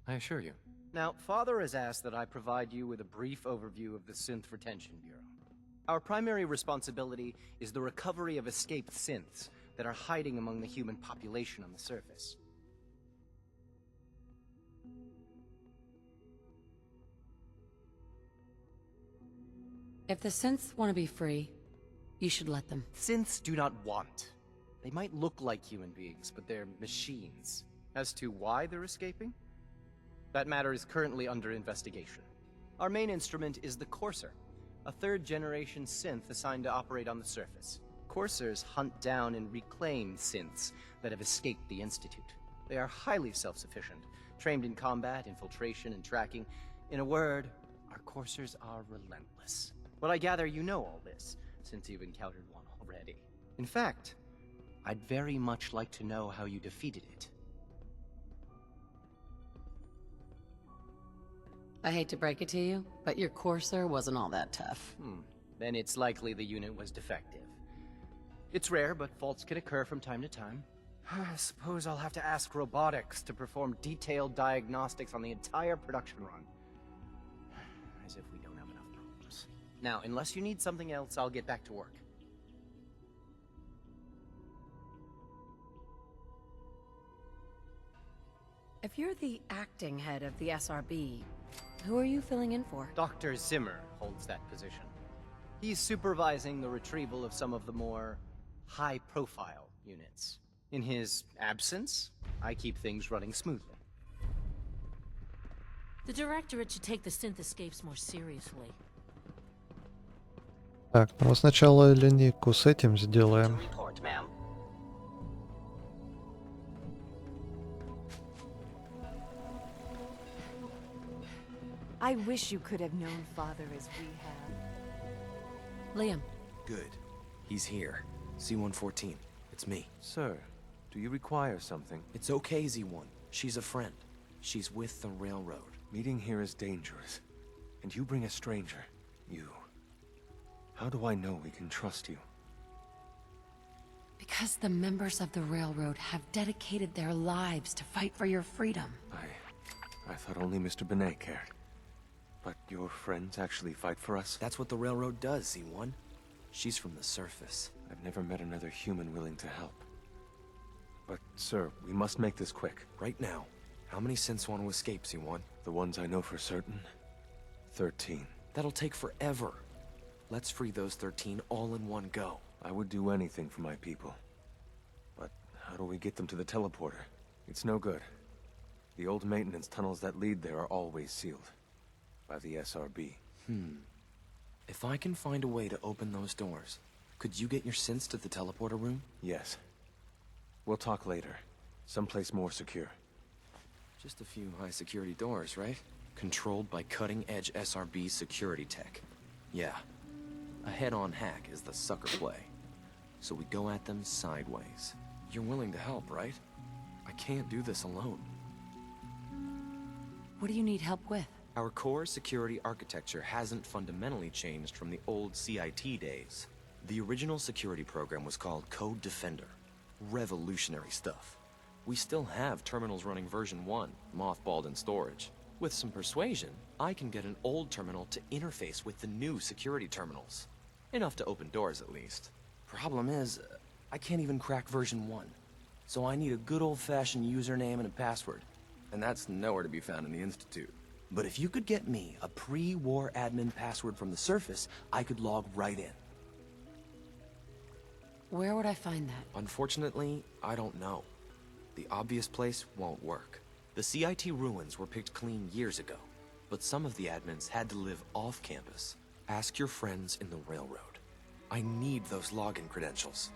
I assure you. Now, Father has asked that I provide you with a brief overview of the Synth Retention Bureau. Our primary responsibility is the recovery of escaped synths that are hiding among the human population on the surface. If the synths want to be free, you should let them. Synths do not want. They might look like human beings, but they're machines. As to why they're escaping? That matter is currently under investigation. Our main instrument is the Courser, a third-generation synth assigned to operate on the surface. Coursers hunt down and reclaim synths that have escaped the Institute. They are highly self-sufficient, trained in combat, infiltration, and tracking. In a word, our Coursers are relentless. But I gather you know all this, since you've encountered one already. In fact, I'd very much like to know how you defeated it. I hate to break it to you, but your Courser wasn't all that tough. Then it's likely the unit was defective. It's rare, but faults can occur from time to time. I suppose I'll have to ask robotics to perform detailed diagnostics on the entire production run. As if we don't have enough problems. Now, unless you need something else, I'll get back to work. If you're the acting head of the SRB, who are you filling in for? Dr. Zimmer holds that position. He's supervising the retrieval of some of the more high-profile units. In his absence, I keep things running smoothly. The Directorate should take the synth escapes more seriously. Так, ну сначала линейку с этим сделаем. Report, ma'am. I wish you could have known Father as we have. Liam. Good. He's here. C-114. It's me. Sir, do you require something? It's okay, Z-1. She's a friend. She's with the Railroad. Meeting here is dangerous. And you bring a stranger. You. How do I know we can trust you? Because the members of the Railroad have dedicated their lives to fight for your freedom. I thought only Mr. Benet cared. But your friends actually fight for us? That's what the Railroad does, Z-1. She's from the surface. I've never met another human willing to help. But, sir, we must make this quick. Right now. How many synths want to escape, Z-1? The ones I know for certain? 13. That'll take forever. Let's free those 13 all in one go. I would do anything for my people. But how do we get them to the teleporter? It's no good. The old maintenance tunnels that lead there are always sealed. By the SRB. If I can find a way to open those doors, could you get your synths to the teleporter room? Yes. We'll talk later. Someplace more secure. Just a few high-security doors, right? Controlled by cutting-edge SRB security tech. Yeah. A head-on hack is the sucker play. So we go at them sideways. You're willing to help, right? I can't do this alone. What do you need help with? Our core security architecture hasn't fundamentally changed from the old CIT days. The original security program was called Code Defender. Revolutionary stuff. We still have terminals running version 1, mothballed in storage. With some persuasion, I can get an old terminal to interface with the new security terminals. Enough to open doors, at least. Problem is, I can't even crack version 1. So I need a good old-fashioned username and a password. And that's nowhere to be found in the Institute. But if you could get me a pre-war admin password from the surface, I could log right in. Where would I find that? Unfortunately, I don't know. The obvious place won't work. The CIT ruins were picked clean years ago, but some of the admins had to live off campus. Ask your friends in the Railroad. I need those login credentials.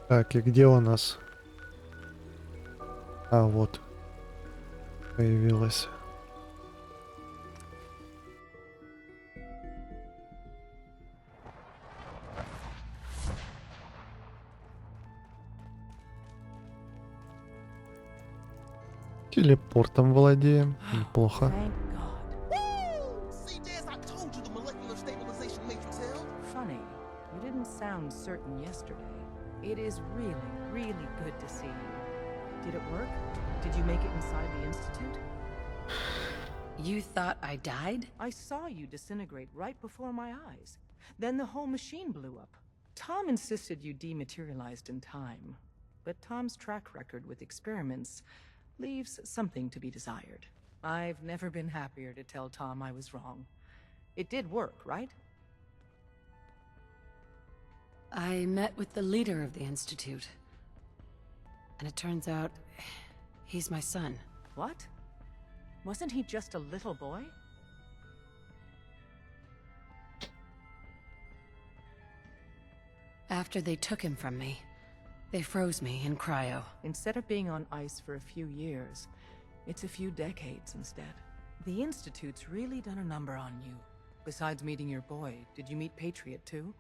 Так, и где у нас? А, вот. Появилась. Телепортом владеем. Неплохо. Funny, you didn't sound certain yesterday. It is really, really good to see you. Did it work? Did you make it inside the Institute? You thought I died? I saw you disintegrate right before my eyes. Then the whole machine blew up. Tom insisted you dematerialized in time. But Tom's track record with experiments leaves something to be desired. I've never been happier to tell Tom I was wrong. It did work, right? I met with the leader of the Institute. And it turns out, he's my son. What? Wasn't he just a little boy? After they took him from me, they froze me in cryo. Instead of being on ice for a few years, it's a few decades instead. The Institute's really done a number on you. Besides meeting your boy, did you meet Patriot too?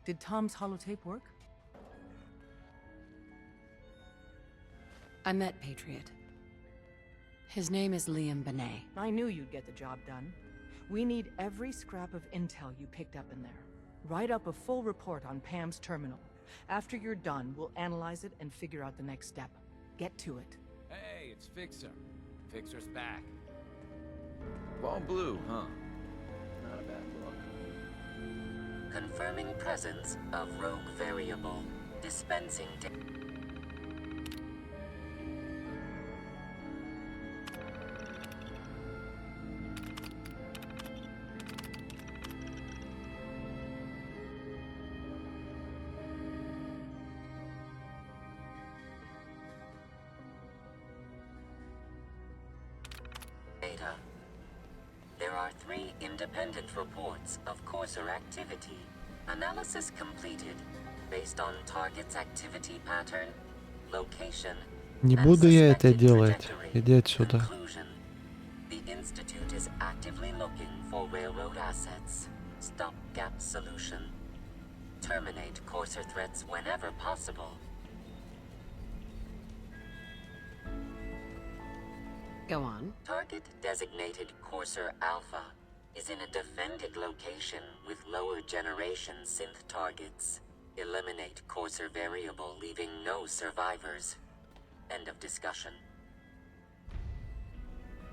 Did Tom's holotape work? I met Patriot. His name is Liam Benet. I knew you'd get the job done. We need every scrap of intel you picked up in there. Write up a full report on Pam's terminal. After you're done, we'll analyze it and figure out the next step. Get to it. Hey, it's Fixer. Fixer's back. All blue, huh? Not a bad look. Confirming presence of rogue variable. Dispensing data. There are 3 independent reports of Courser activity. Analysis completed based on target's activity pattern, location, Не and буду я это suspected делать. trajectory. Иди отсюда. Conclusion. The Institute is actively looking for railroad assets. Stopgap solution. Terminate Courser threats whenever possible. Go on. Target designated Courser Alpha is in a defended location with lower generation synth targets. Eliminate Courser variable, leaving no survivors. End of discussion.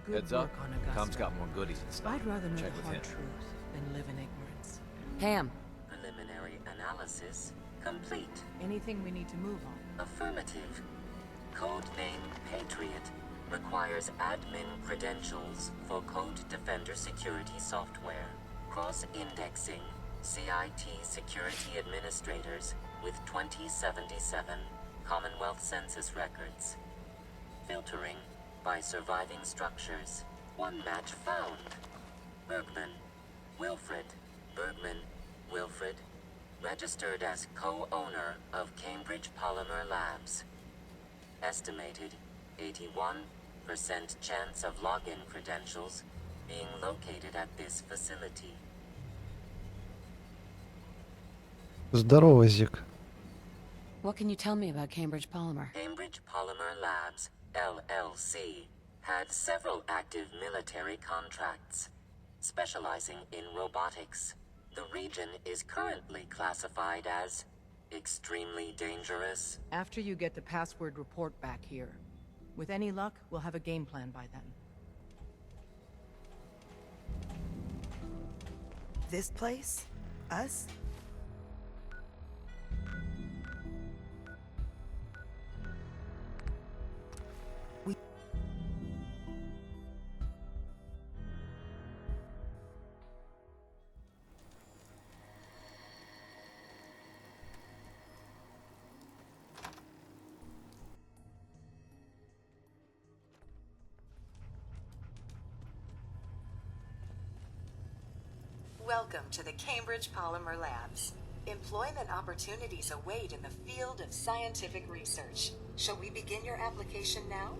Good Heads up, work on Augusta. Tom's got more goodies in stock. I'd rather know Check the with hard him. truth than live in ignorance. Pam. Preliminary analysis complete. Anything we need to move on? Affirmative. Codename Patriot requires admin credentials for Code Defender security software. Cross-indexing CIT security administrators with 2077 Commonwealth Census records. Filtering by surviving structures. One match found. Bergman. Wilfred. Bergman. Wilfred. Registered as co-owner of Cambridge Polymer Labs. Estimated 81% chance of login credentials being located at this facility. Здорово, Зик. What can you tell me about Cambridge Polymer? Cambridge Polymer Labs, LLC, had several active military contracts, specializing in robotics. The region is currently classified as extremely dangerous. After you get the password report back here. With any luck, we'll have a game plan by then. This place? Us? Welcome to the Cambridge Polymer Labs. Employment opportunities await in the field of scientific research. Shall we begin your application now?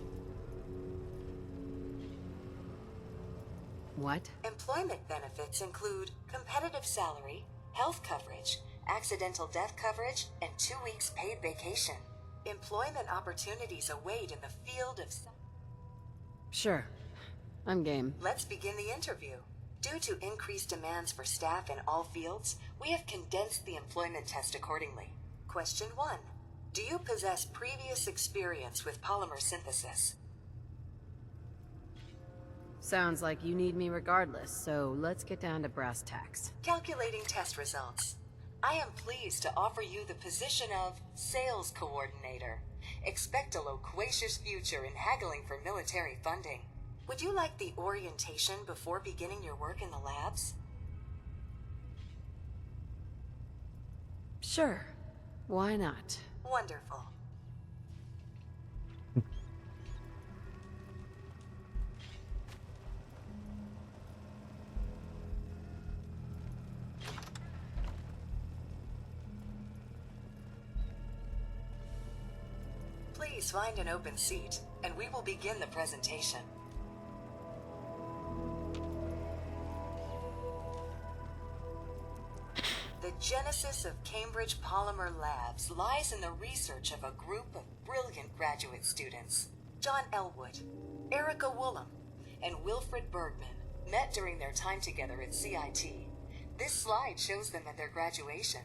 What? Employment benefits include competitive salary, health coverage, accidental death coverage, and 2 weeks paid vacation. Employment opportunities await in the field of... Sure. I'm game. Let's begin the interview. Due to increased demands for staff in all fields, we have condensed the employment test accordingly. Question 1. Do you possess previous experience with polymer synthesis? Sounds like you need me regardless, so let's get down to brass tacks. Calculating test results. I am pleased to offer you the position of Sales Coordinator. Expect a loquacious future in haggling for military funding. Would you like the orientation before beginning your work in the labs? Sure. Why not? Wonderful. Please find an open seat, and we will begin the presentation. The genesis of Cambridge Polymer Labs lies in the research of a group of brilliant graduate students. John Elwood, Erica Woolham, and Wilfred Bergman met during their time together at CIT. This slide shows them at their graduation.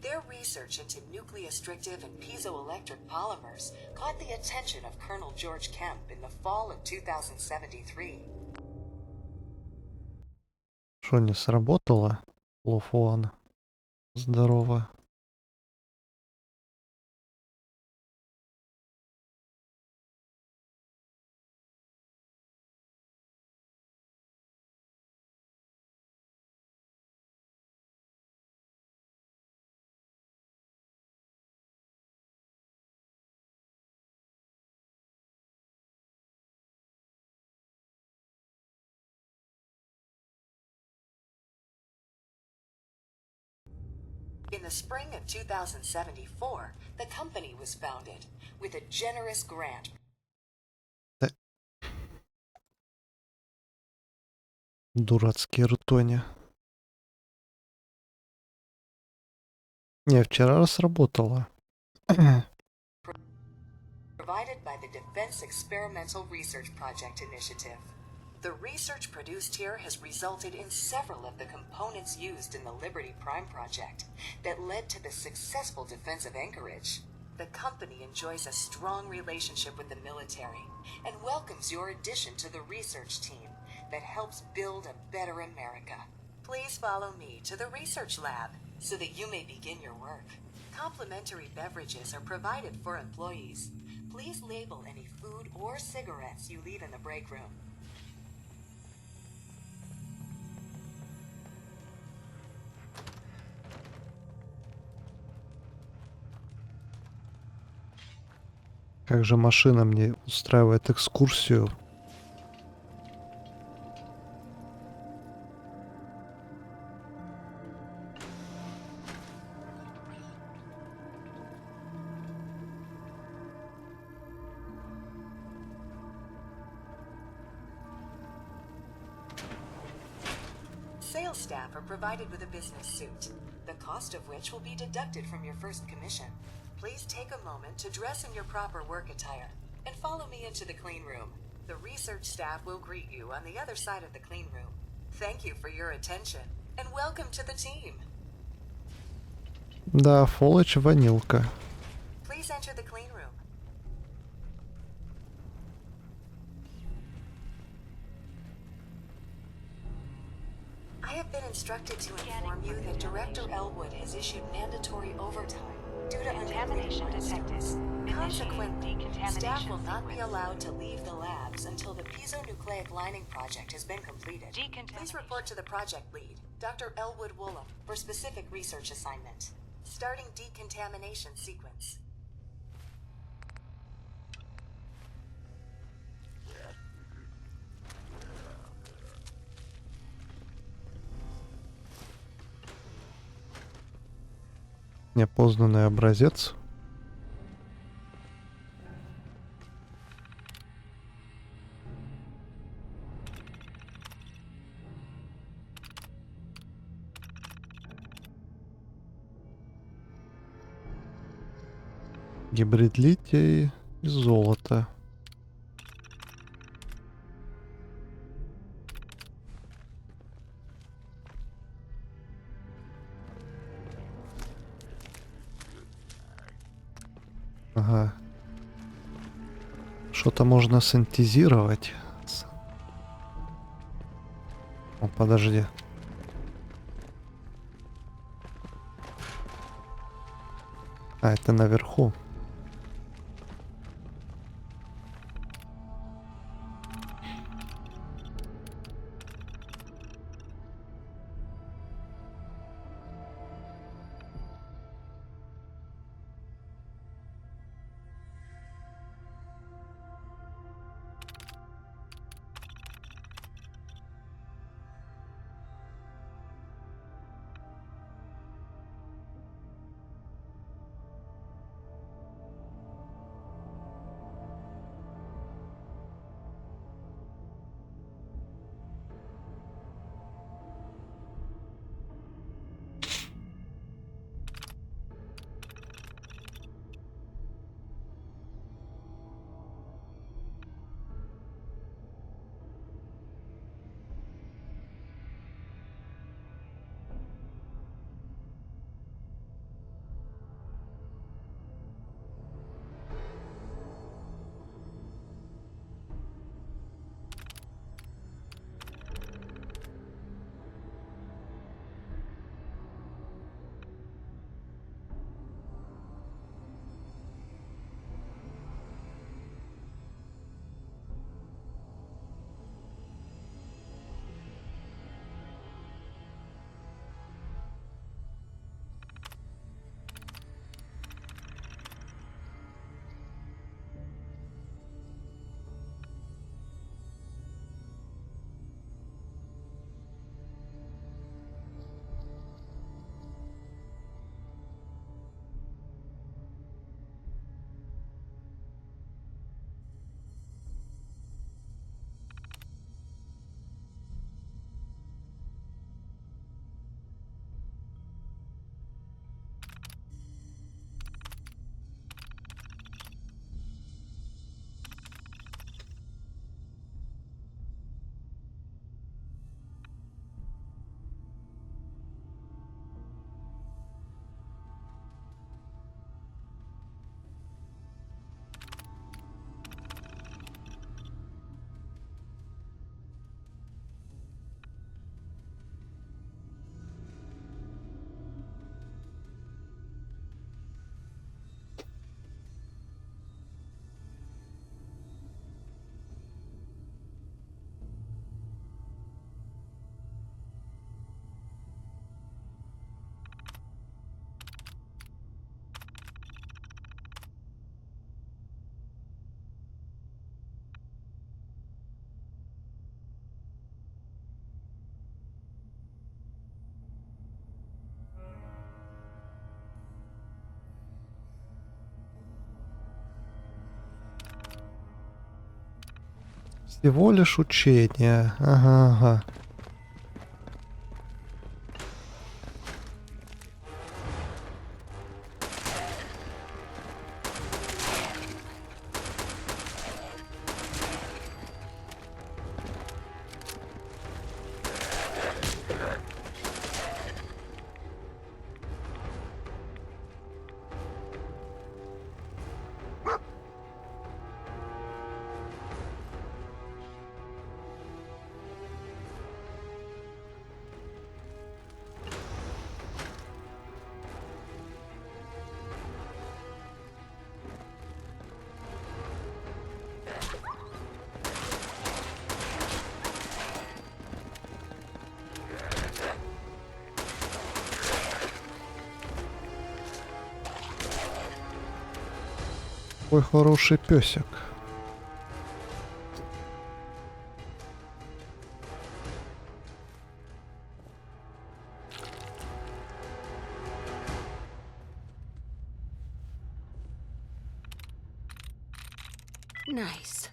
Their research into nucleostrictive and piezoelectric polymers caught the attention of Colonel George Kemp in the fall of 2073. Что, не сработало? Лофуан. Здорово. In the spring of 2074, the company was founded with a generous grant. Дурацкие рутони. Не, вчера сработало. Provided by the Defense Experimental Research Project Initiative. The research produced here has resulted in several of the components used in the Liberty Prime project that led to the successful defense of Anchorage. The company enjoys a strong relationship with the military and welcomes your addition to the research team that helps build a better America. Please follow me to the research lab so that you may begin your work. Complimentary beverages are provided for employees. Please label any food or cigarettes you leave in the break room. Как же машина мне устраивает экскурсию. Sales staff are provided with a business suit, the cost of which will be deducted from your first commission. Please take a moment to dress in your proper work attire and follow me into the clean room. The research staff will greet you on the other side of the clean room. Thank you for your attention and welcome to the team. Да, Фолыч ванилка. Please enter the clean room. I have been instructed to inform you that Director Elwood has issued mandatory overtime due to contamination detected. Consequently, staff will not be allowed to leave the labs until the piezonucleic lining project has been completed. Please report to the project lead, Dr. Elwood Woolham, for specific research assignment. Starting decontamination sequence. Неопознанный образец. Гибрид лития и золота. Ага. Что-то можно синтезировать. О, подожди. А, это наверху. Всего лишь учение. Ага, ага. Какой хороший песик. Nice.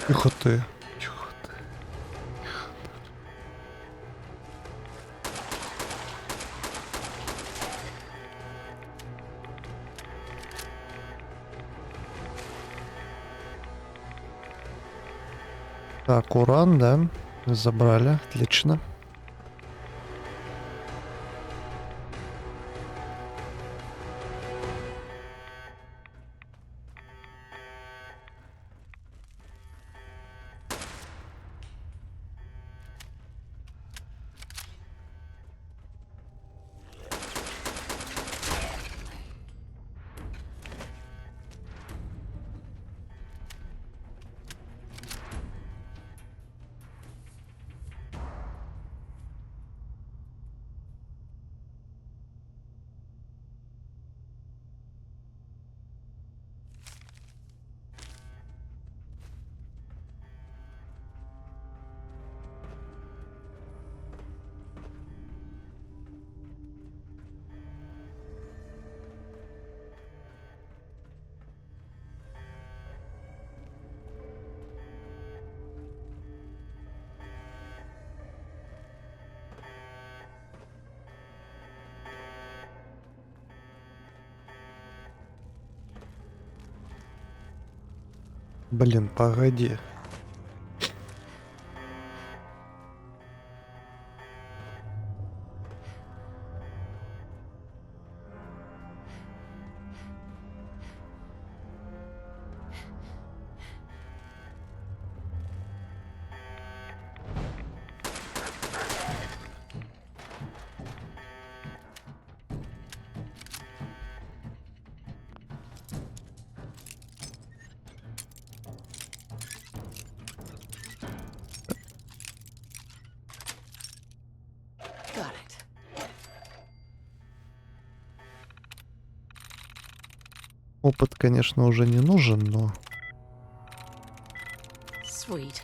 Тихо ты. Так, уран, да, забрали, отлично. Блин, погоди. Got it. Опыт, конечно, уже не нужен, но... Sweet.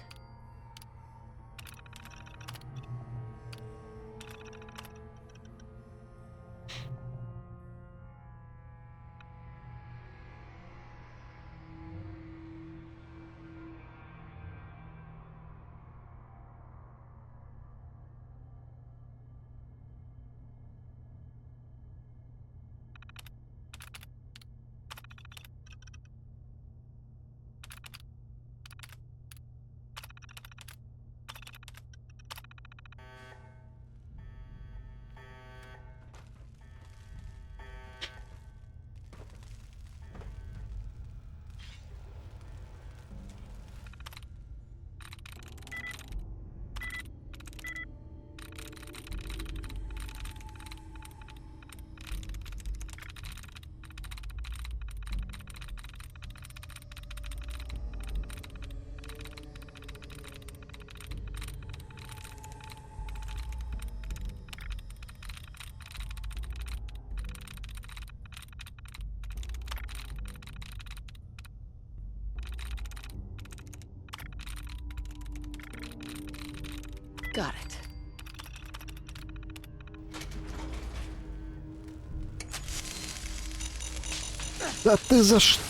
Got it. Да ты за что?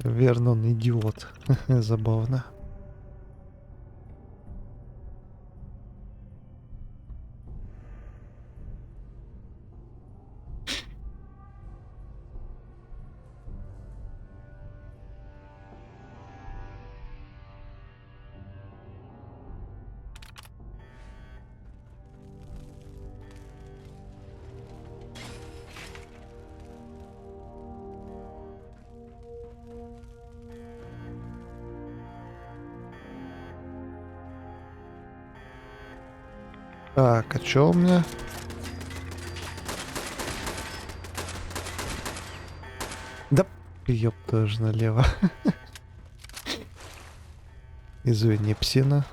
Верно, он идиот. Забавно. Так, а чё у меня? Да, ёпта ж налево. Извини, псина.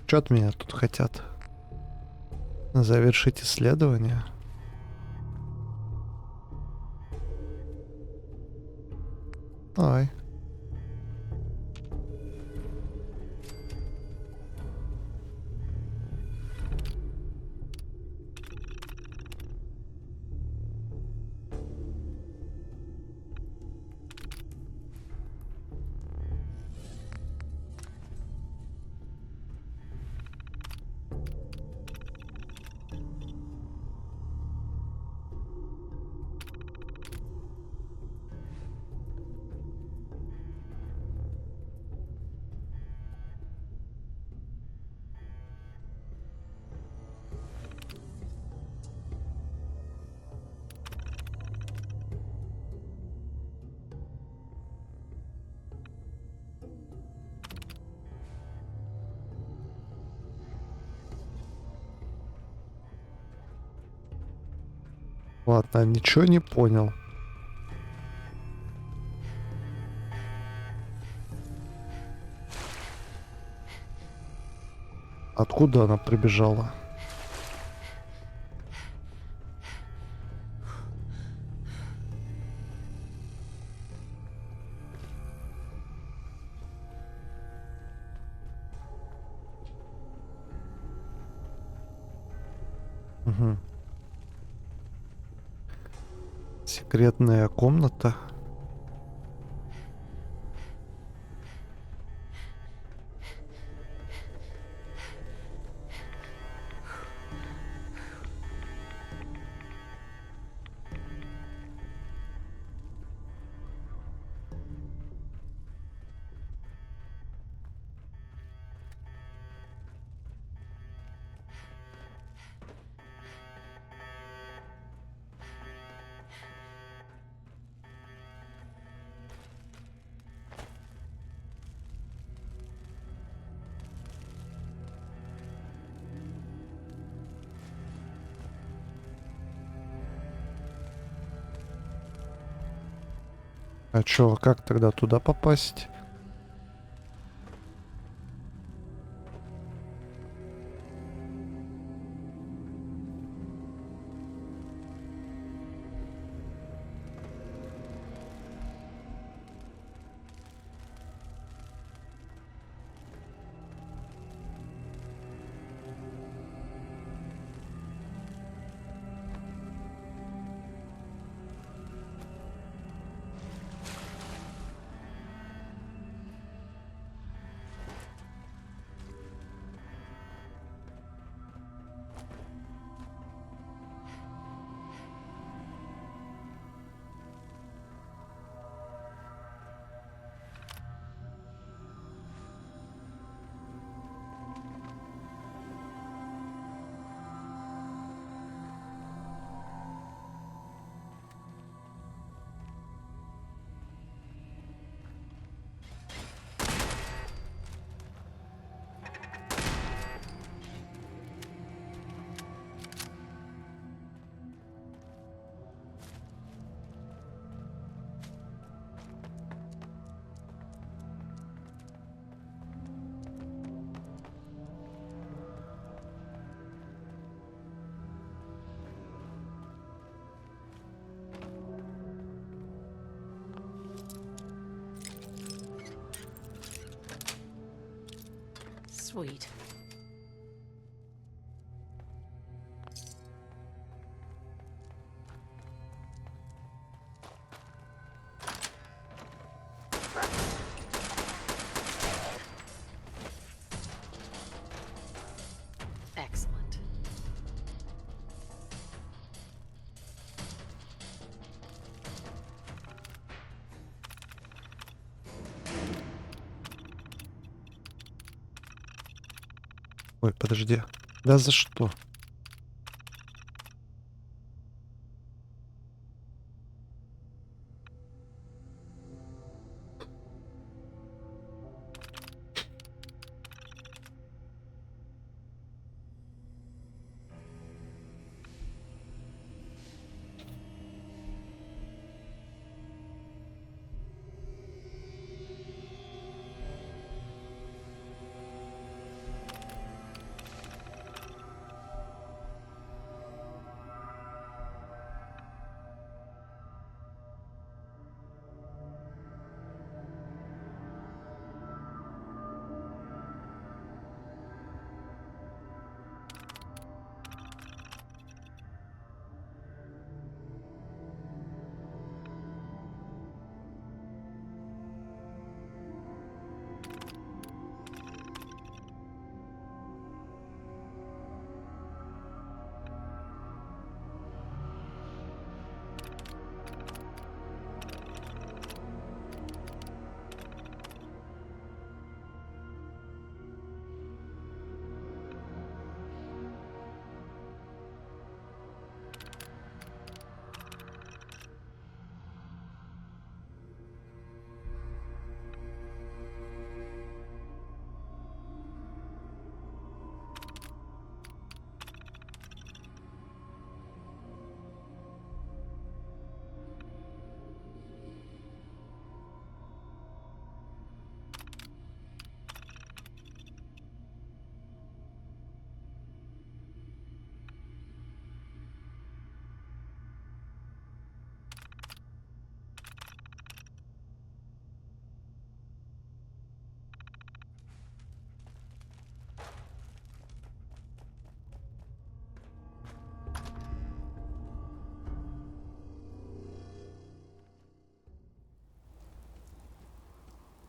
Чё от меня тут хотят? Завершить исследование? Ай. Ладно, ничего не понял. Откуда она прибежала? Угу. Секретная комната. А чё, как тогда туда попасть? Sweet. Excellent. Ой, подожди. Да за что?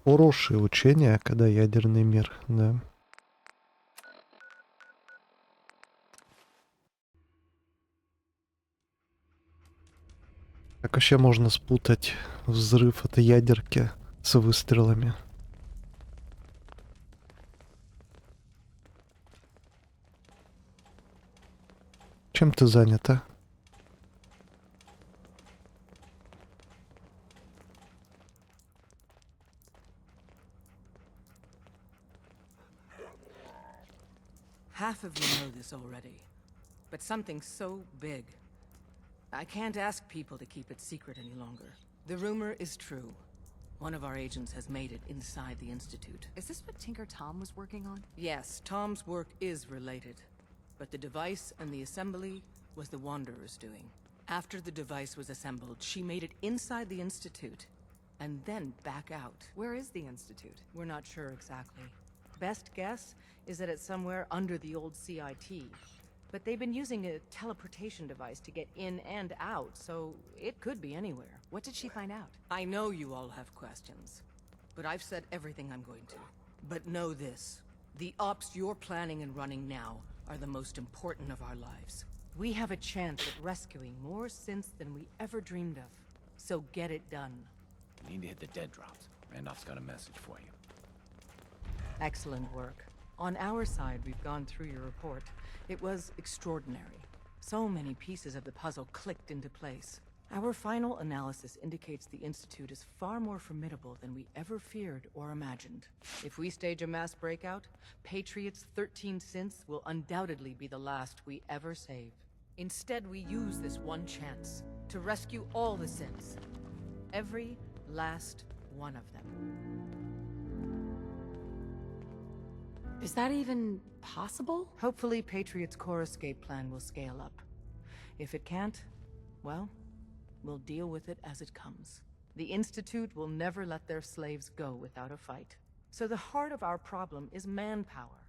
Хорошие учения, когда ядерный мир, да. Как вообще можно спутать взрыв от ядерки с выстрелами? Чем ты занята? Half of you know this already, but something so big. I can't ask people to keep it secret any longer. The rumor is true. One of our agents has made it inside the Institute. Is this what Tinker Tom was working on? Yes, Tom's work is related. But the device and the assembly was the Wanderer's doing. After the device was assembled, she made it inside the Institute, and then back out. Where is the Institute? We're not sure exactly. Best guess is that it's somewhere under the old CIT. But they've been using a teleportation device to get in and out, so it could be anywhere. What did she find out? I know you all have questions, but I've said everything I'm going to. But know this, the ops you're planning and running now are the most important of our lives. We have a chance at rescuing more synths than we ever dreamed of. So get it done. You need to hit the dead drops. Randolph's got a message for you. Excellent work. On our side, we've gone through your report. It was extraordinary. So many pieces of the puzzle clicked into place. Our final analysis indicates the Institute is far more formidable than we ever feared or imagined. If we stage a mass breakout, Patriot's 13 synths will undoubtedly be the last we ever save. Instead, we use this one chance to rescue all the synths. Every last one of them. Is that even possible? Hopefully, Patriot's core escape plan will scale up. If it can't, well, we'll deal with it as it comes. The Institute will never let their slaves go without a fight. So the heart of our problem is manpower.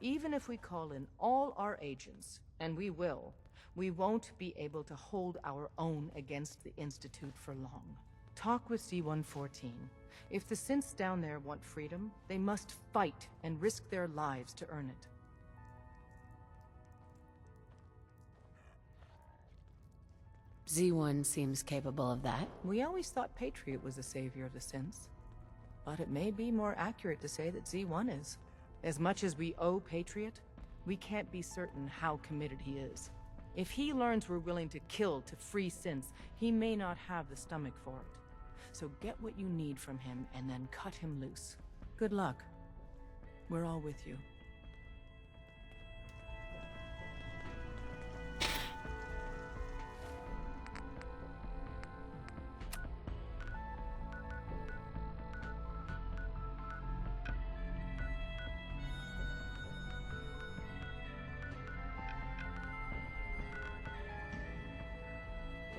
Even if we call in all our agents, and we will, we won't be able to hold our own against the Institute for long. Talk with C-114. If the synths down there want freedom, they must fight and risk their lives to earn it. Z1 seems capable of that. We always thought Patriot was the savior of the synths. But it may be more accurate to say that Z1 is. As much as we owe Patriot, we can't be certain how committed he is. If he learns we're willing to kill to free synths, he may not have the stomach for it. So get what you need from him and then cut him loose. Good luck. We're all with you.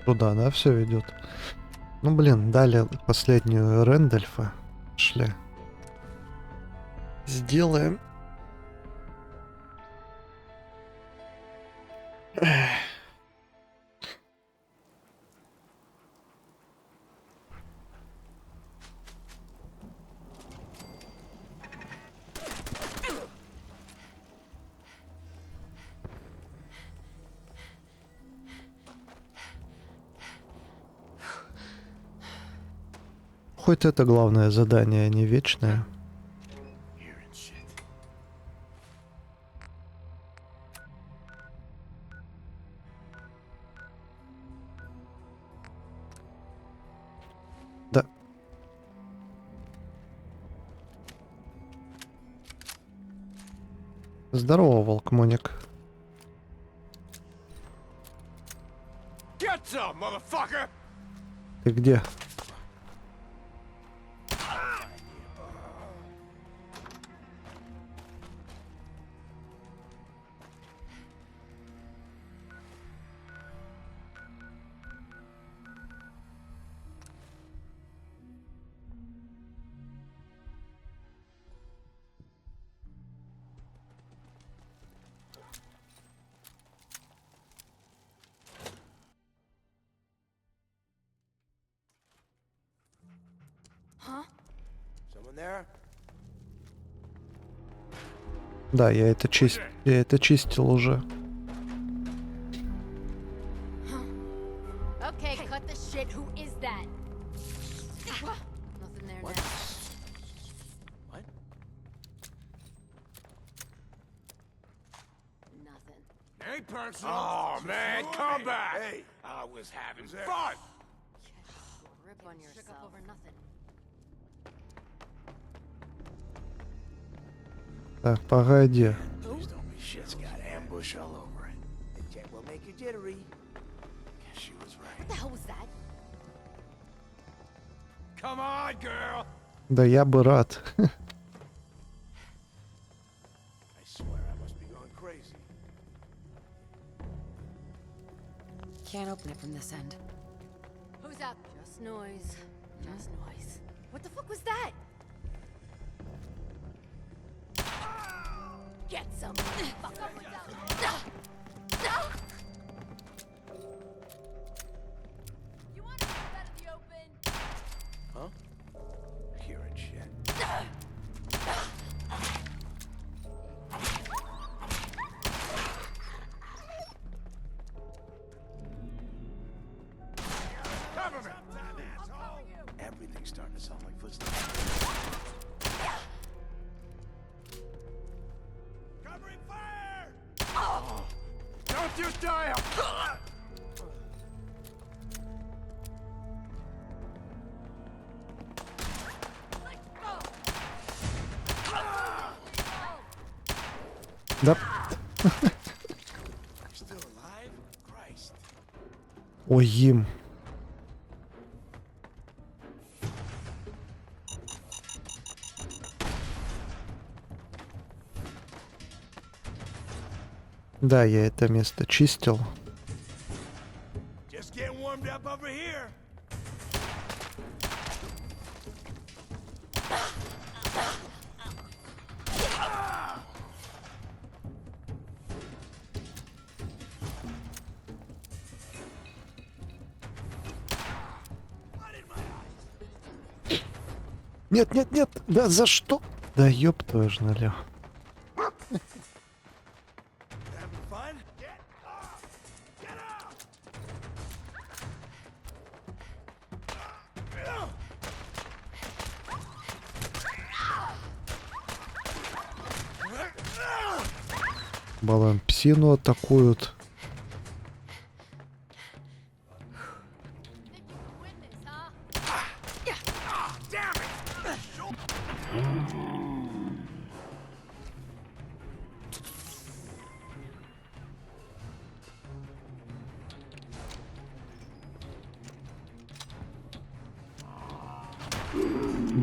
Туда, да, все ведет. Ну блин, дали последнюю Рэндольфа. Шли. Сделаем. Хоть это главное задание, а не вечное. Да. Здорово, волкмоник. Ты где? Да, я это чистил уже. Okay, cut the shit. Who is that? Nothing there now. What? Nothing. Hey, person. Oh, man, come back. Hey, I was having fun. Rip on yourself over nothing. Так, погоди. Shit's got ambush all over it. The jet will make you jittery. Guess she was right. What the hell was that? Come on, girl. Да я бы рад. I swear I must be going crazy. Can't open it from this end. Who's up? Just noise. Just noise. What the fuck was that? Get some. Fuck up with that. You want to get out of the open? Huh? Hearing shit. Cover me! Everything's starting to sound like footsteps. Covering fire! Oh. Don't you die! Да. Still alive? Christ. Ой, им. Да, я это место чистил. Just getting warmed up over here. Нет, нет, нет! Да за что? Да ёб твою ж налево. Баллы псину атакуют.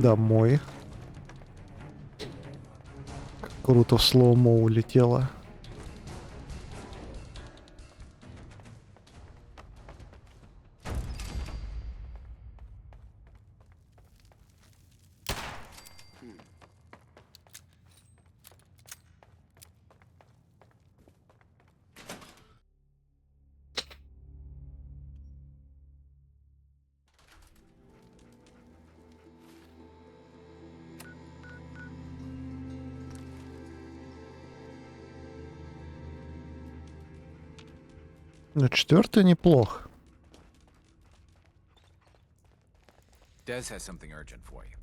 Домой. Круто в слоумо улетело. Ну, 4 неплохо. Des has something urgent for you.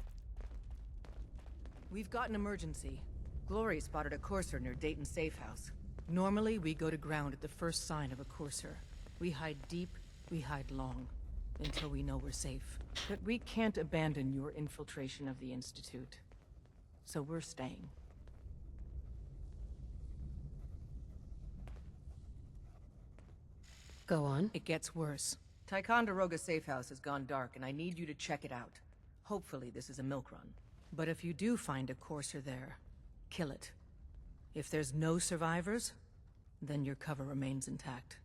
We've got an emergency. Glory spotted a courser near Dayton's safe house. Normally, we go to ground at the first sign of a courser. We hide deep, we hide long, until we know we're safe. But we can't abandon your infiltration of the Institute. So we're staying. Go on. It gets worse. Ticonderoga safe house has gone dark, and I need you to check it out. Hopefully this is a milk run. But if you do find a courser there, kill it. If there's no survivors, then your cover remains intact.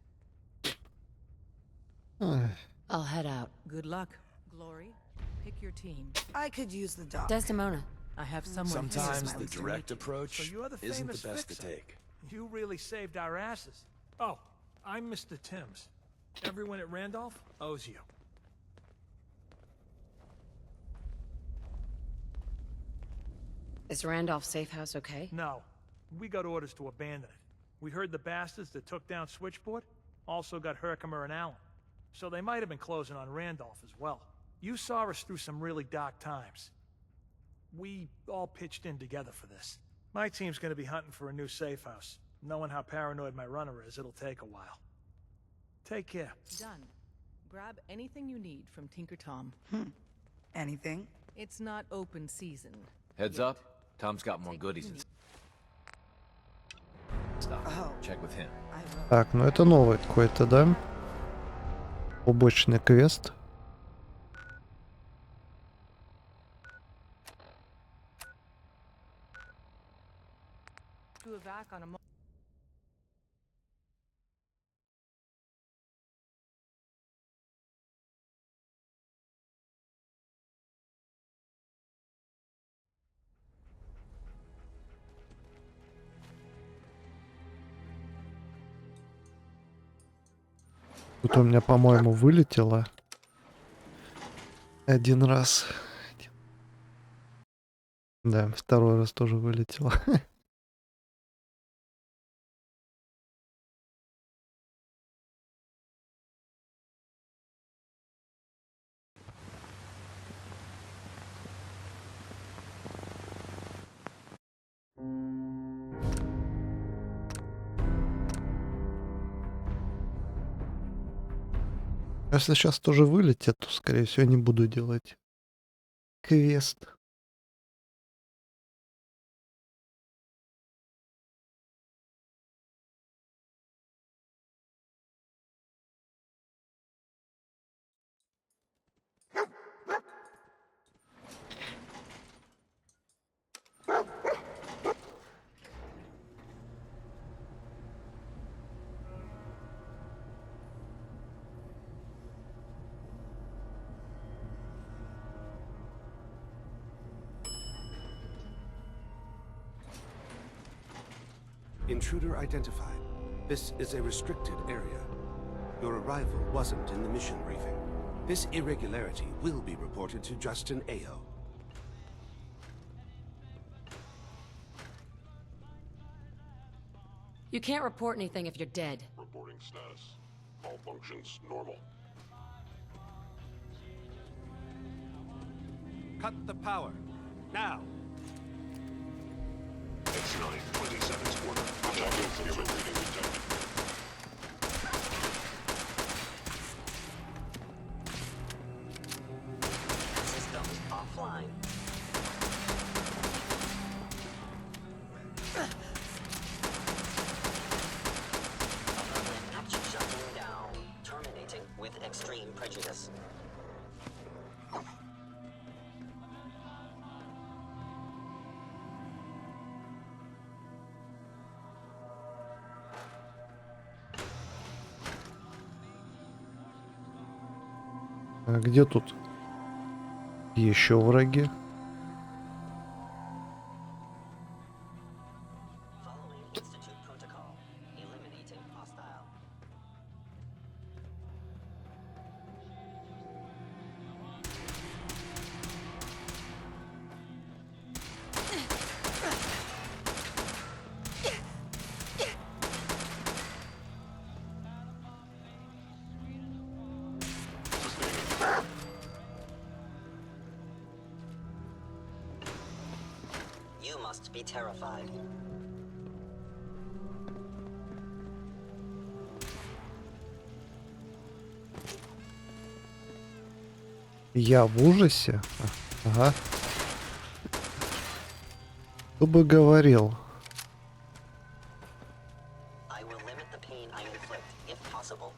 I'll head out. Good luck. Glory, pick your team. I could use the doc. Desdemona. I have someone. Sometimes who the is direct approach So you're the isn't the famous best to fixer. take. You really saved our asses. Oh, I'm Mr. Timms. Everyone at Randolph owes you. Is Randolph's safe house okay? No. We got orders to abandon it. We heard the bastards that took down Switchboard also got Herkimer and Allen. So they might have been closing on Randolph as well. You saw us through some really dark times. We all pitched in together for this. My team's gonna be hunting for a new safe house. Knowing how paranoid my runner is, it'll take a while. Take care. Done. Grab anything you need from Tinker Tom. Anything? It's not open season. Heads up, Tom's got more goodies and stuff. Check with him. Так, ну это новый какой-то, да? Побочный квест. To evac on a Тут у меня, по-моему, вылетело. Один раз. Да, второй раз тоже вылетело. Если сейчас тоже вылетит, то, скорее всего, не буду делать квест. Intruder identified. This is a restricted area. Your arrival wasn't in the mission briefing. This irregularity will be reported to Justin Ayo. You can't report anything if you're dead. Reporting status. All functions normal. Cut the power. Now. X9, 27's order. Attacking human reading detected. Systems offline. Shutting down. Terminating with extreme prejudice. А где тут еще враги? You must be terrified. Я в ужасе? Ага. Кто бы говорил? I will limit the pain I inflict, if possible.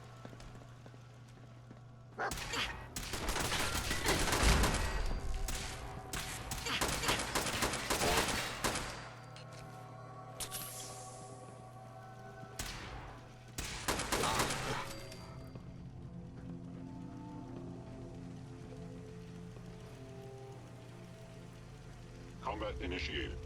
Combat initiated.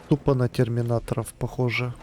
Тупо на терминаторов похоже.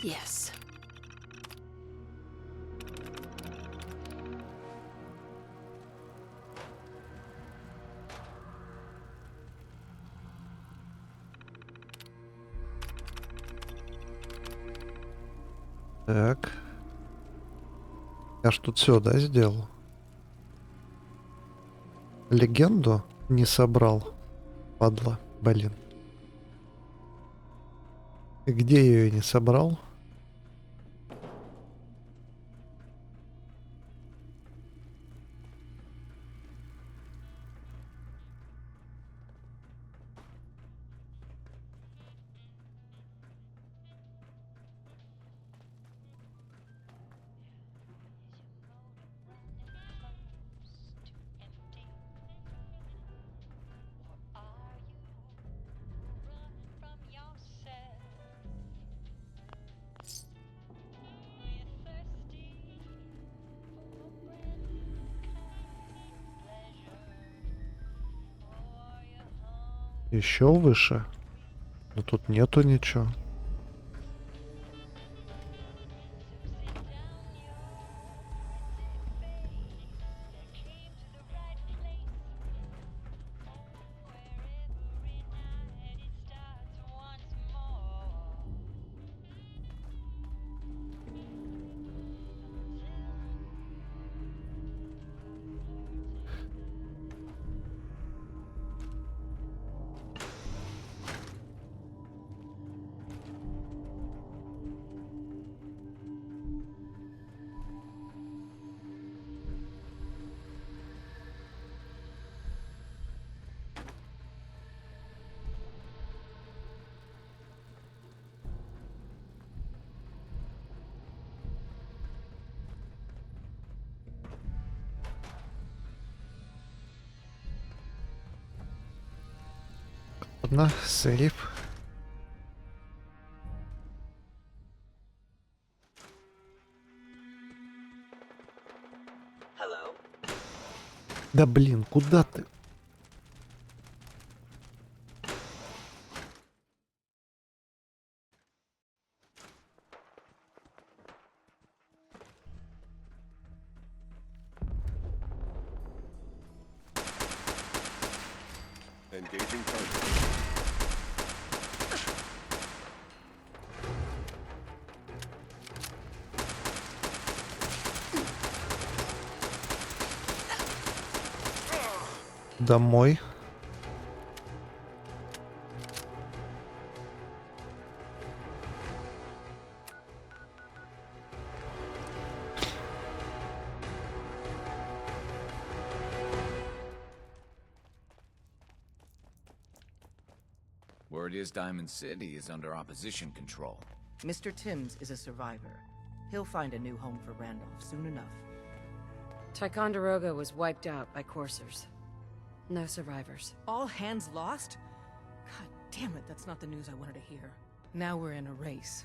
Yes. Так. Я ж тут все, да, сделал? Легенду не собрал. Падла, блин. Где я ее не собрал? Еще выше? Но тут нету ничего. Ладно, сейф. Hello? Да блин, куда ты? Engaging target. Домой. Word is Diamond City is under opposition control. Mr. Timms is a survivor. He'll find a new home for Randolph soon enough. Ticonderoga was wiped out by coursers. No survivors. All hands lost? God damn it, that's not the news I wanted to hear. Now we're in a race.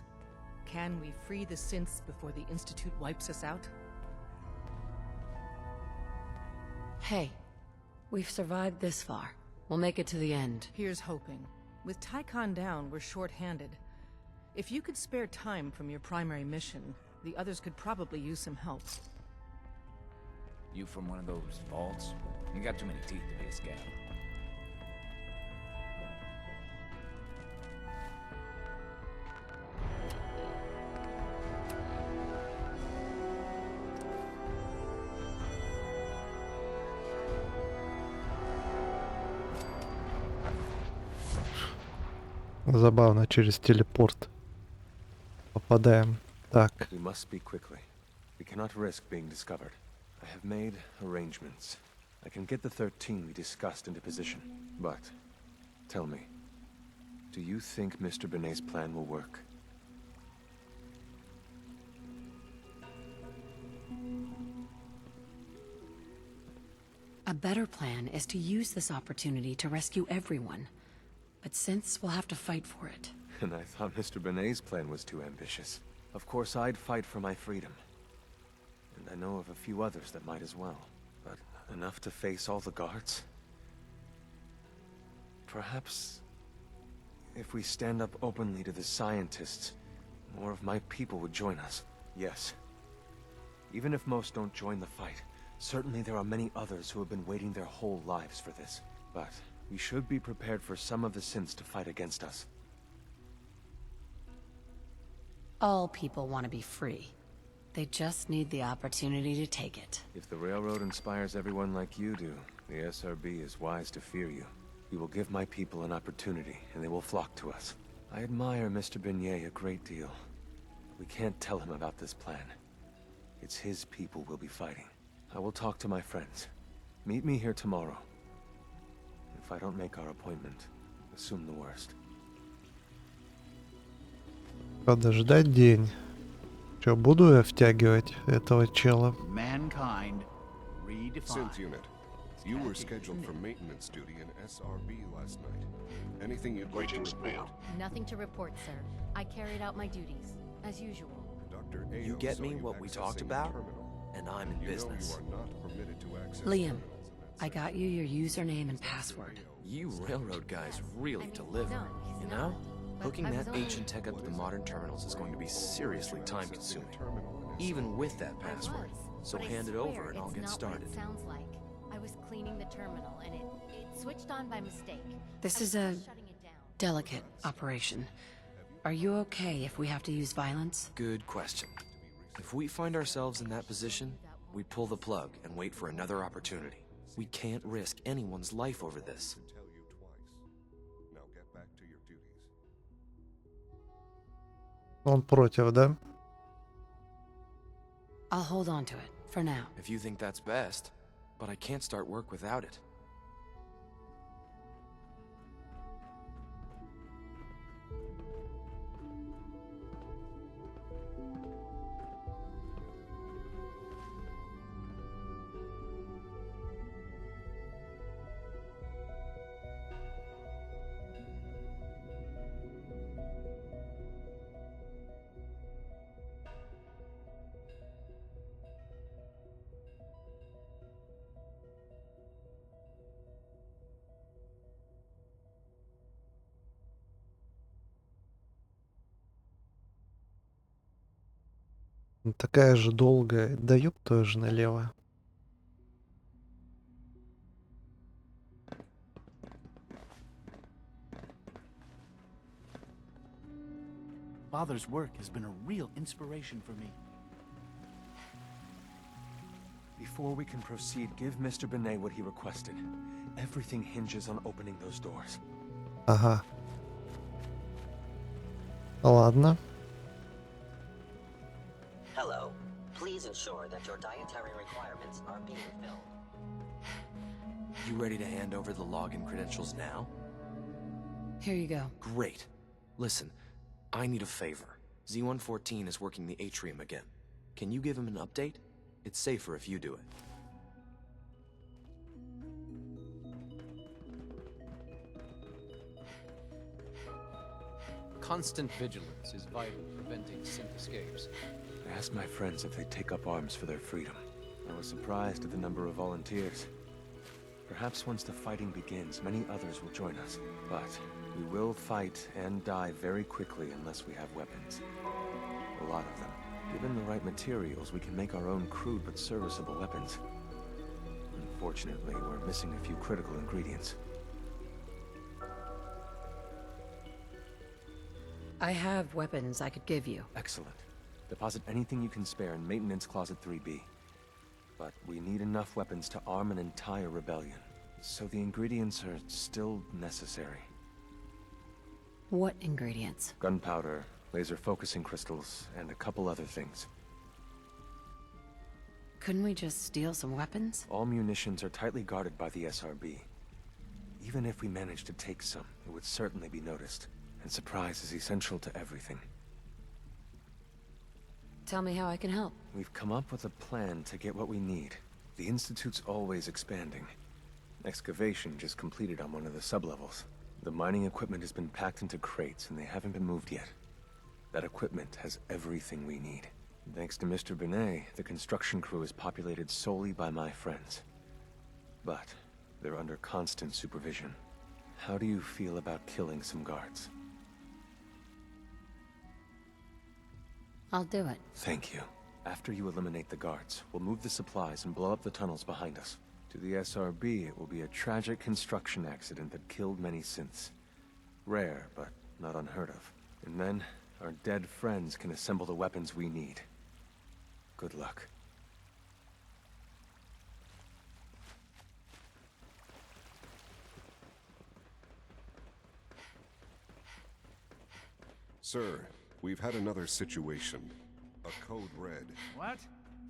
Can we free the synths before the Institute wipes us out? Hey, we've survived this far. We'll make it to the end. Here's hoping. With Tycon down, we're short-handed. If you could spare time from your primary mission, the others could probably use some help. You from one of those vaults? You got too many teeth to be a scout. Забавно, через телепорт попадаем. Так. We must speak quickly. We cannot risk being discovered. I have made arrangements. I can get the 13 we discussed into position. But, tell me, do you think Mr. Benet's plan will work? A better plan is to use this opportunity to rescue everyone. But synths will have to fight for it. And I thought Mr. Benet's plan was too ambitious. Of course, I'd fight for my freedom. And I know of a few others that might as well. But enough to face all the guards? Perhaps if we stand up openly to the scientists, more of my people would join us. Yes. Even if most don't join the fight, certainly there are many others who have been waiting their whole lives for this. But we should be prepared for some of the synths to fight against us. All people want to be free. They just need the opportunity to take it. If the Railroad inspires everyone like you do, the SRB is wise to fear you. We will give my people an opportunity, and they will flock to us. I admire Mr. Benet a great deal. We can't tell him about this plan. It's his people we'll be fighting. I will talk to my friends. Meet me here tomorrow. If I don't make our appointment, assume the worst. Подождать день. Че, буду я втягивать этого чела? Mankind redefined. Synth unit, you were scheduled for maintenance duty in SRB last night. Anything you'd like to report? Nothing to report, sir. I carried out my duties, as usual. Dr. You get me what we talked about? And I'm in business. Liam, I got you your username and password. You railroad guys really deliver, you know? Hooking that ancient tech up to the modern terminals is going to be seriously time-consuming, even with that password. So hand it over and I'll get started. Sounds like I was cleaning the terminal and it switched on by mistake. This is a delicate operation. Are you okay if we have to use violence? Good question. If we find ourselves in that position, we pull the plug and wait for another opportunity. We can't risk anyone's life over this. Он против, да? I'll hold on to it, for now. If you think that's best, but I can't start work without it. Такая же долгая. Да ёб твою же налево. Father's work has been a real inspiration for me. Before we can proceed, give Mr. Benet what he requested. Everything hinges on opening those doors. Ага. Ладно. Hello. Please ensure that your dietary requirements are being filled. You ready to hand over the login credentials now? Here you go. Great. Listen, I need a favor. Z-114 is working the atrium again. Can you give him an update? It's safer if you do it. Constant vigilance is vital to preventing synth escapes. I asked my friends if they'd take up arms for their freedom. I was surprised at the number of volunteers. Perhaps once the fighting begins, many others will join us. But we will fight and die very quickly unless we have weapons. A lot of them. Given the right materials, we can make our own crude but serviceable weapons. Unfortunately, we're missing a few critical ingredients. I have weapons I could give you. Excellent. Deposit anything you can spare in Maintenance Closet 3B. But we need enough weapons to arm an entire rebellion. So the ingredients are still necessary. What ingredients? Gunpowder, laser focusing crystals, and a couple other things. Couldn't we just steal some weapons? All munitions are tightly guarded by the SRB. Even if we managed to take some, it would certainly be noticed. And surprise is essential to everything. Tell me how I can help. We've come up with a plan to get what we need. The Institute's always expanding. Excavation just completed on one of the sublevels. The mining equipment has been packed into crates and they haven't been moved yet. That equipment has everything we need. Thanks to Mr. Benet, the construction crew is populated solely by my friends. But they're under constant supervision. How do you feel about killing some guards? I'll do it. Thank you. After you eliminate the guards, we'll move the supplies and blow up the tunnels behind us. To the SRB, it will be a tragic construction accident that killed many synths. Rare, but not unheard of. And then, our dead friends can assemble the weapons we need. Good luck. Sir, we've had another situation. A code red. What?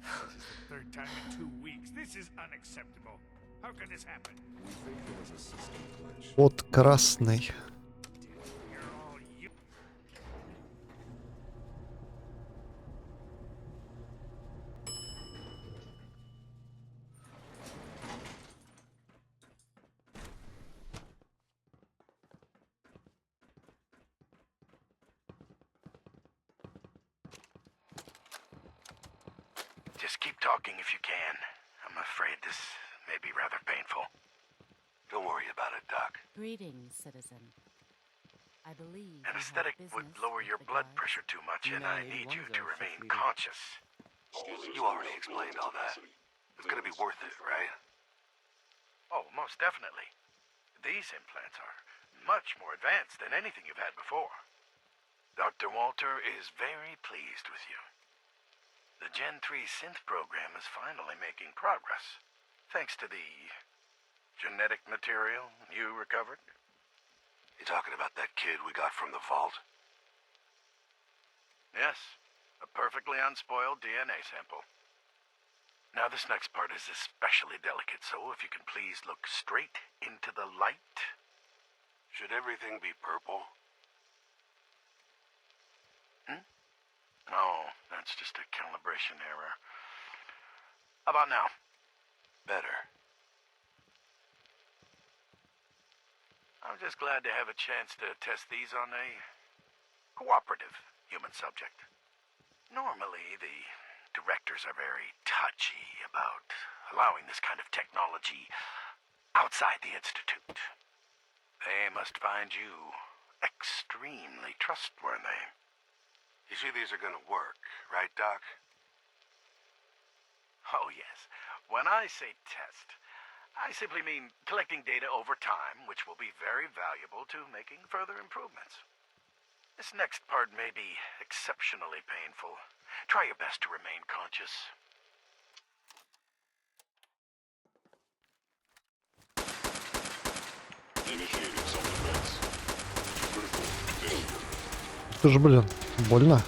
This is the third time in 2 weeks. This is unacceptable. How can this happen? We think there was a system glitch. Вот красный. Just keep talking if you can. I'm afraid this may be rather painful. Don't worry about it, Doc. Greetings, citizen. I believe Anesthetic would lower your blood pressure too much, and I need you to remain conscious. You already explained all that. It's gonna be worth it, right? Oh, most definitely. These implants are much more advanced than anything you've had before. Dr. Walter is very pleased with you. The Gen 3 synth program is finally making progress, thanks to the genetic material you recovered. You talking about that kid we got from the vault? Yes, a perfectly unspoiled DNA sample. Now this next part is especially delicate, so if you can please look straight into the light. Should everything be purple? Oh, that's just a calibration error. How about now? Better. I'm just glad to have a chance to test these on a cooperative human subject. Normally, the directors are very touchy about allowing this kind of technology outside the Institute. They must find you extremely trustworthy. You see, these are gonna work, right, Doc? Oh, yes. When I say test, I simply mean collecting data over time, which will be very valuable to making further improvements. This next part may be exceptionally painful. Try your best to remain conscious. Ты же, блин, больно.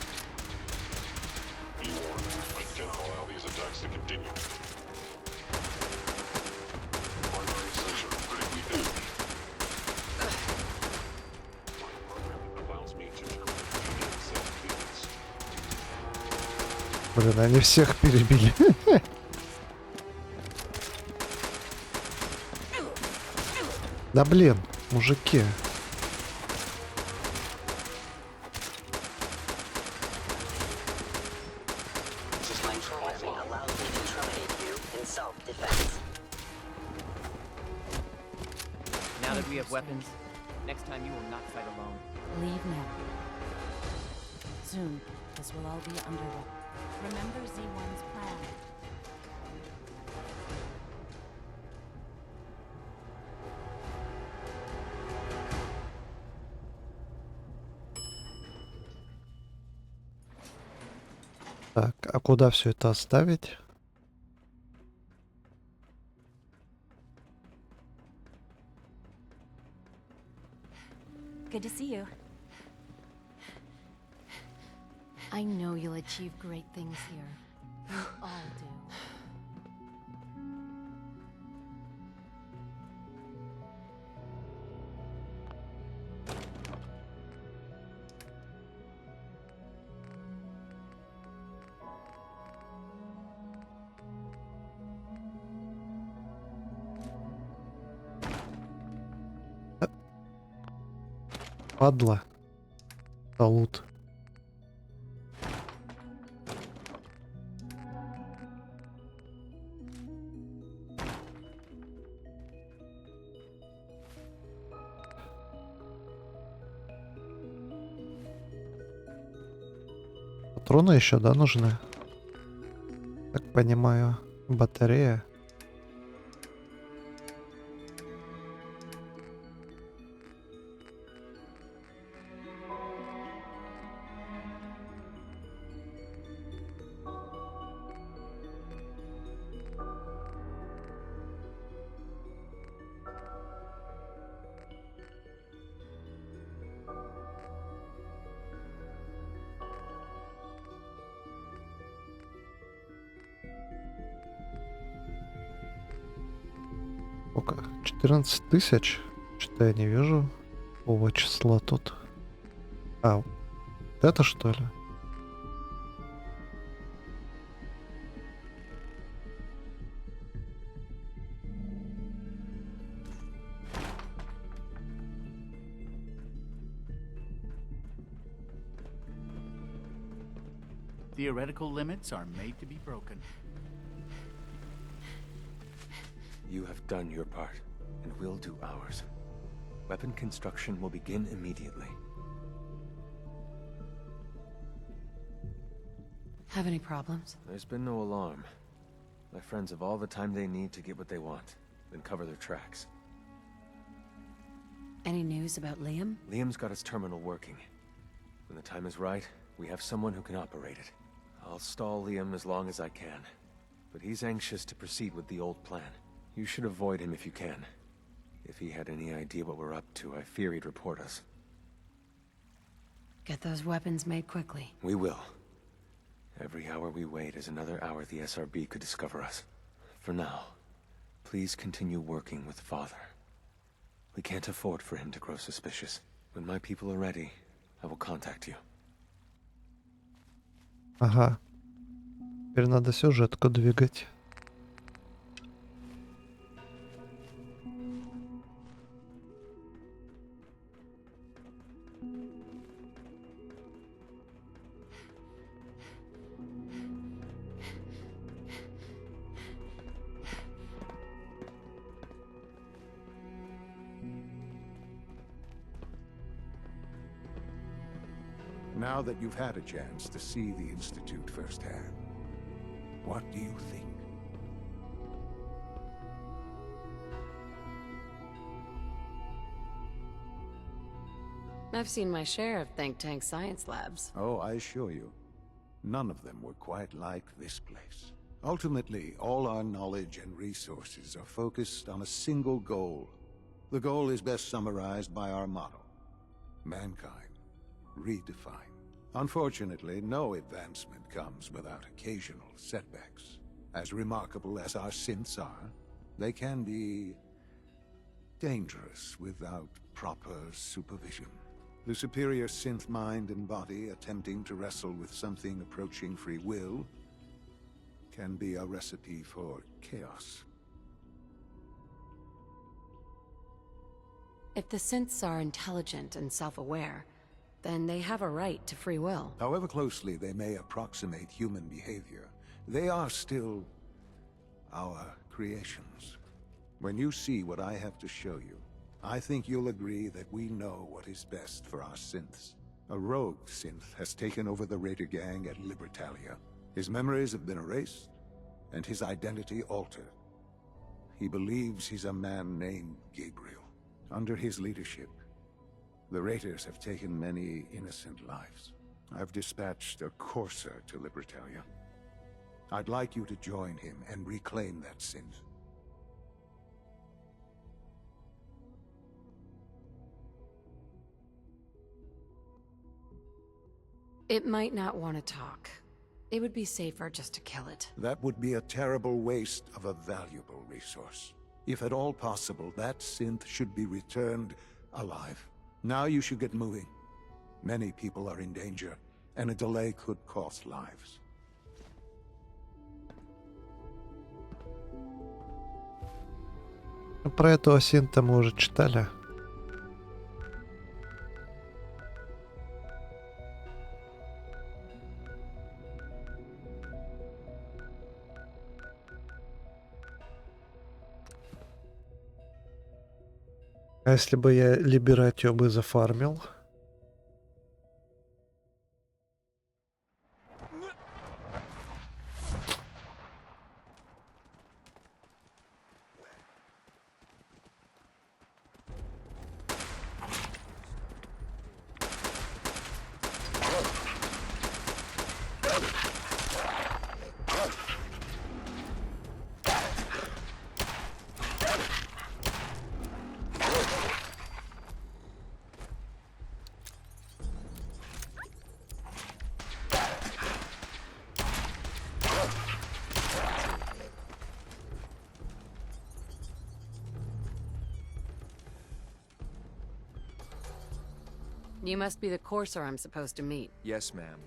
Блин, они всех перебили. Да блин, мужики. Now that we have weapons, next time you will not fight alone. Leave now. Soon, this will all be underway. Remember Z1's plan. Так, а куда все это оставить? Good to see you. I know you'll achieve great things here. You all do. Падла. Салут. Патроны еще, да, нужны? Так понимаю, батарея. Сколько? 14 тысяч? Что-то я не вижу какого числа тут. А, вот это что ли? Theoretical limits are made to be broken. You have done your part, and we'll do ours. Weapon construction will begin immediately. Have any problems? There's been no alarm. My friends have all the time they need to get what they want, then cover their tracks. Any news about Liam? Liam's got his terminal working. When the time is right, we have someone who can operate it. I'll stall Liam as long as I can, but he's anxious to proceed with the old plan. You should avoid him if you can. If he had any idea what we're up to, I fear he'd report us. Get those weapons made quickly. We will. Every hour we wait is another hour the SRB could discover us. For now, please continue working with Father. We can't afford for him to grow suspicious. When my people are ready, I will contact you. Ага. Теперь надо сюжетку двигать. Now that you've had a chance to see the Institute firsthand, what do you think? I've seen my share of think tank science labs. Oh, I assure you, none of them were quite like this place. Ultimately, all our knowledge and resources are focused on a single goal. The goal is best summarized by our motto: mankind, redefine. Unfortunately, no advancement comes without occasional setbacks. As remarkable as our synths are, they can be dangerous without proper supervision. The superior synth mind and body attempting to wrestle with something approaching free will can be a recipe for chaos. If the synths are intelligent and self-aware, then they have a right to free will. However closely they may approximate human behavior, they are still our creations. When you see what I have to show you, I think you'll agree that we know what is best for our synths. A rogue synth has taken over the Raider gang at Libertalia. His memories have been erased, and his identity altered. He believes he's a man named Gabriel. Under his leadership, the Raiders have taken many innocent lives. I've dispatched a courser to Libertalia. I'd like you to join him and reclaim that synth. It might not want to talk. It would be safer just to kill it. That would be a terrible waste of a valuable resource. If at all possible, that synth should be returned alive. Now you should get moving. Many people are in danger, and a delay could cost lives. Про этого синта мы уже читали. А если бы я Либератио бы зафармил? You must be the courser I'm supposed to meet. Yes, ma'am.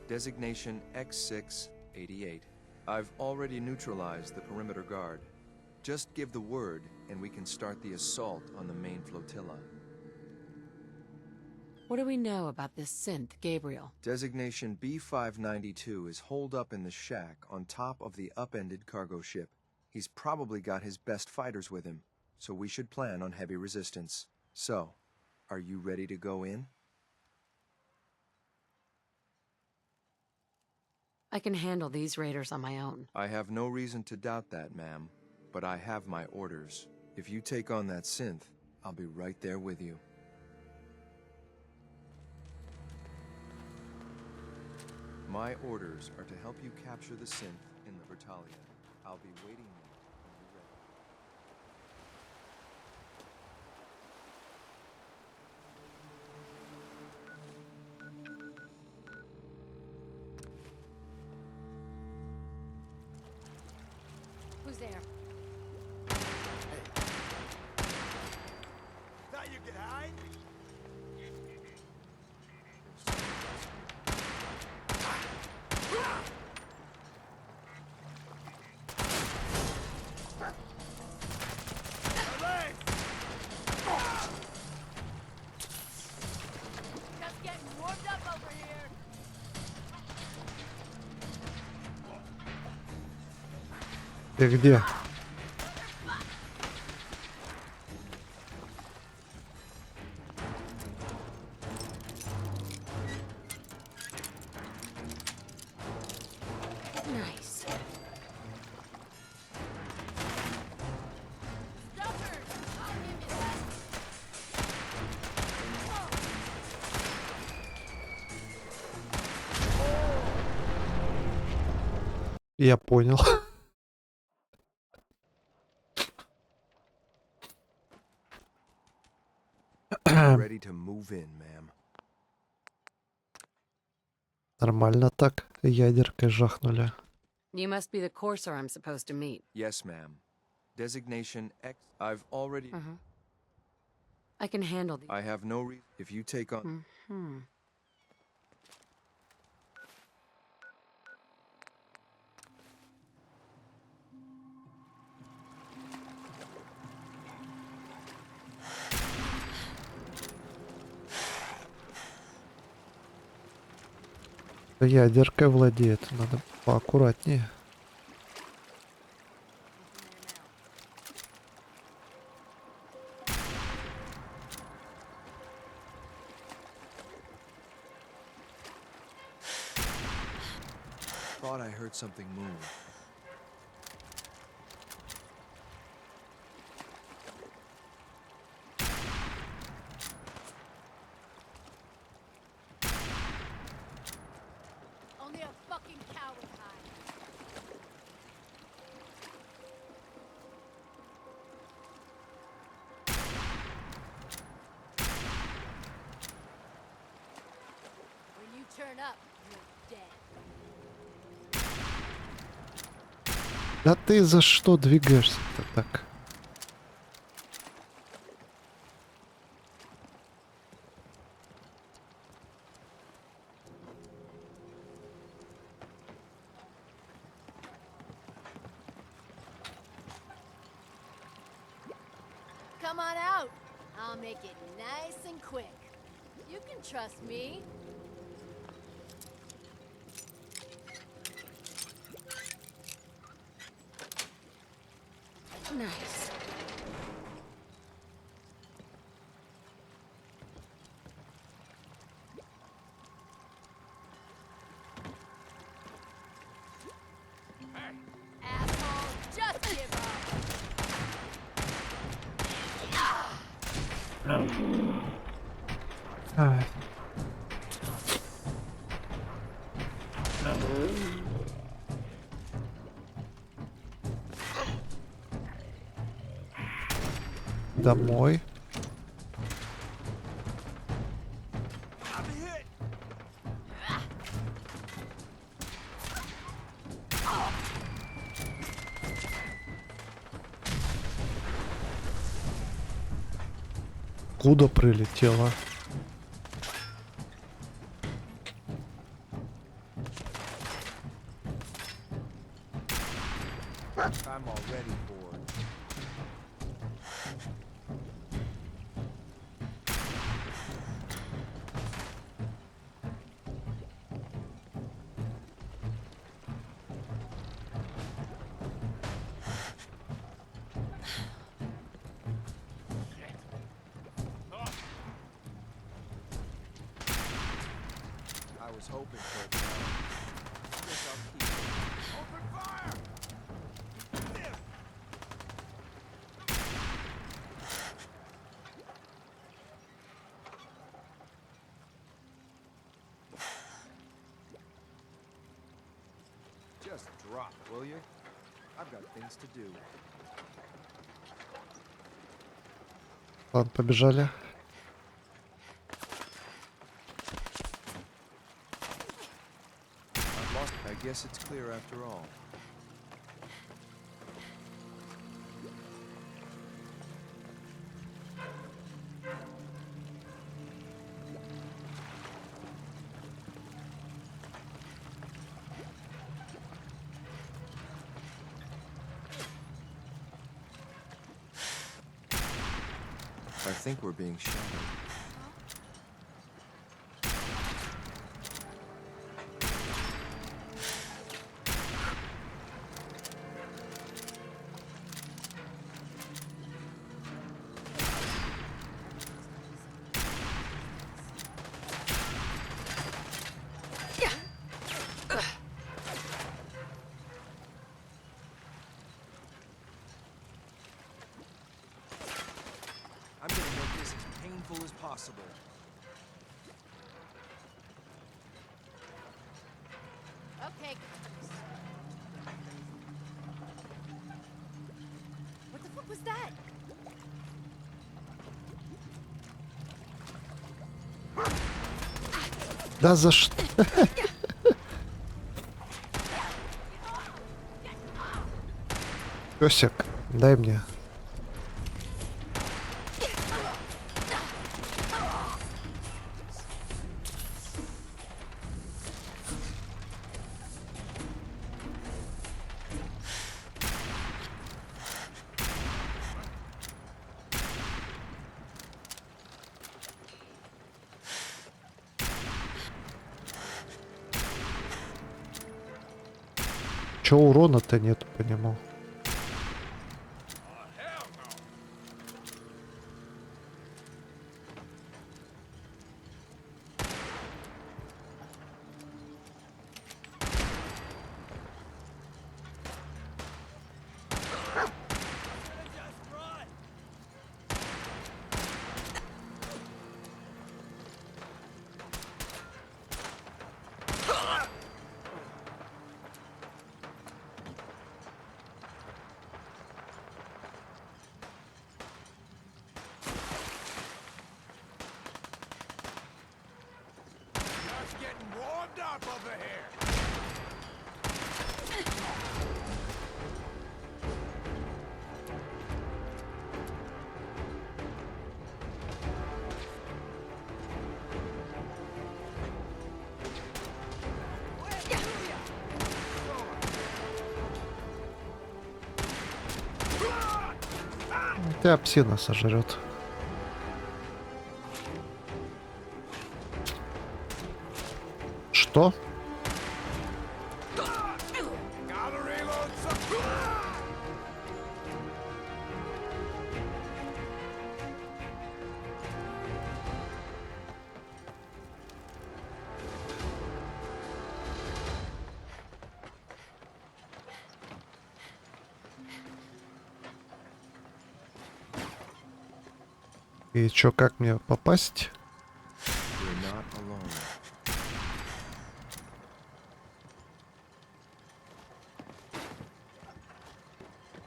Designation X688. I've already neutralized the perimeter guard. Just give the word, and we can start the assault on the main flotilla. What do we know about this synth, Gabriel? Designation B592 is holed up in the shack on top of the upended cargo ship. He's probably got his best fighters with him, so we should plan on heavy resistance. So, are you ready to go in? I can handle these raiders on my own. I have no reason to doubt that, ma'am, but I have my orders. If you take on that synth, I'll be right there with you. My orders are to help you capture the synth in Libertalia. I'll be waiting there when you're ready. Who's there? Thought you could hide? Just getting warmed up over here. Ты где? Nice. Я понял. Ready to move in, ma'am. Нормально так. Ядеркой жахнули. You must be the courser I'm supposed to meet. Yes, ma'am. Designation X. I've already... I can handle these. I have no reason. If you take on... Ядеркой владеет. Надо поаккуратнее. Thought I heard something move. Only a fucking coward hide. When you turn up, you're dead. Да ты за что двигаешься-то так? Come on out. I'll make it nice and quick. You can trust me. Nice. Asshole, just give up. Ай. Домой. Куда прилетела? I'm already bored. I was hoping for it. Guess I'll keep it. Open fire! Just drop, will you? I've got things to do. Ладно, побежали. I've lost. I guess it's clear after all. I think we're being shadowed. I'm gonna make this as painful as possible. Okay. was that? Да за что? Песик, дай мне. Чё урона-то нет по нему? Тебя псина сожрет. Что? И чё, как мне попасть?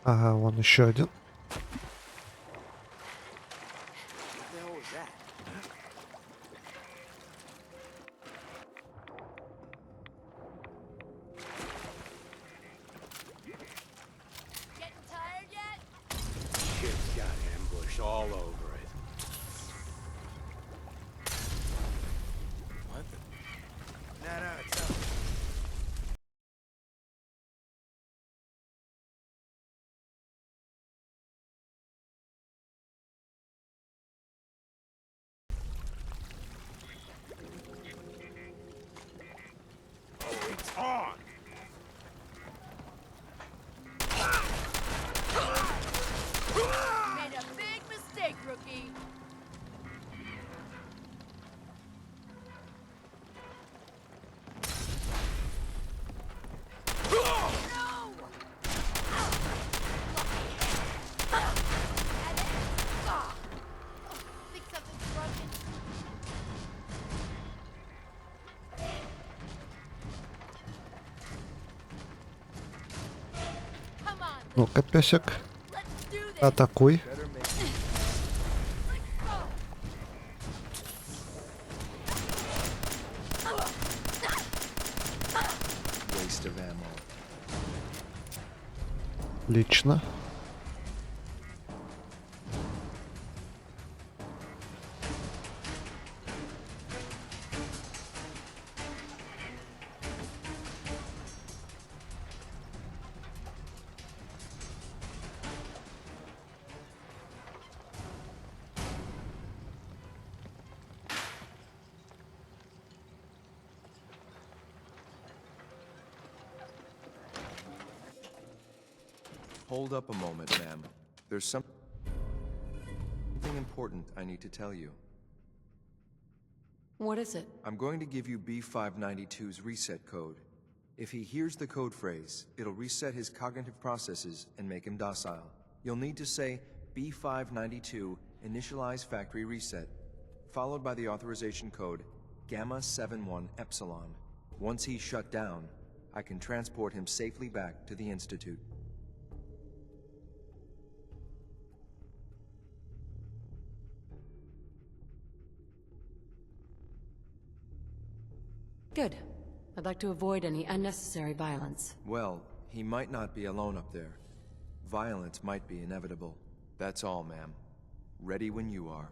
Ага, вон еще один. Kid's got ambush all over it. What? No, it's not. Oh, it's on! Made a big mistake, rookie. Think something's broken. Come on, Ну-ка, песик. Атакуй. Waste of ammo. Лично. Hold up a moment, ma'am. There's something important I need to tell you. What is it? I'm going to give you B592's reset code. If he hears the code phrase, it'll reset his cognitive processes and make him docile. You'll need to say B592 initialize factory reset, followed by the authorization code Gamma 71 Epsilon. Once he's shut down, I can transport him safely back to the Institute. Good. I'd like to avoid any unnecessary violence. Well, he might not be alone up there. Violence might be inevitable. That's all, ma'am. Ready when you are.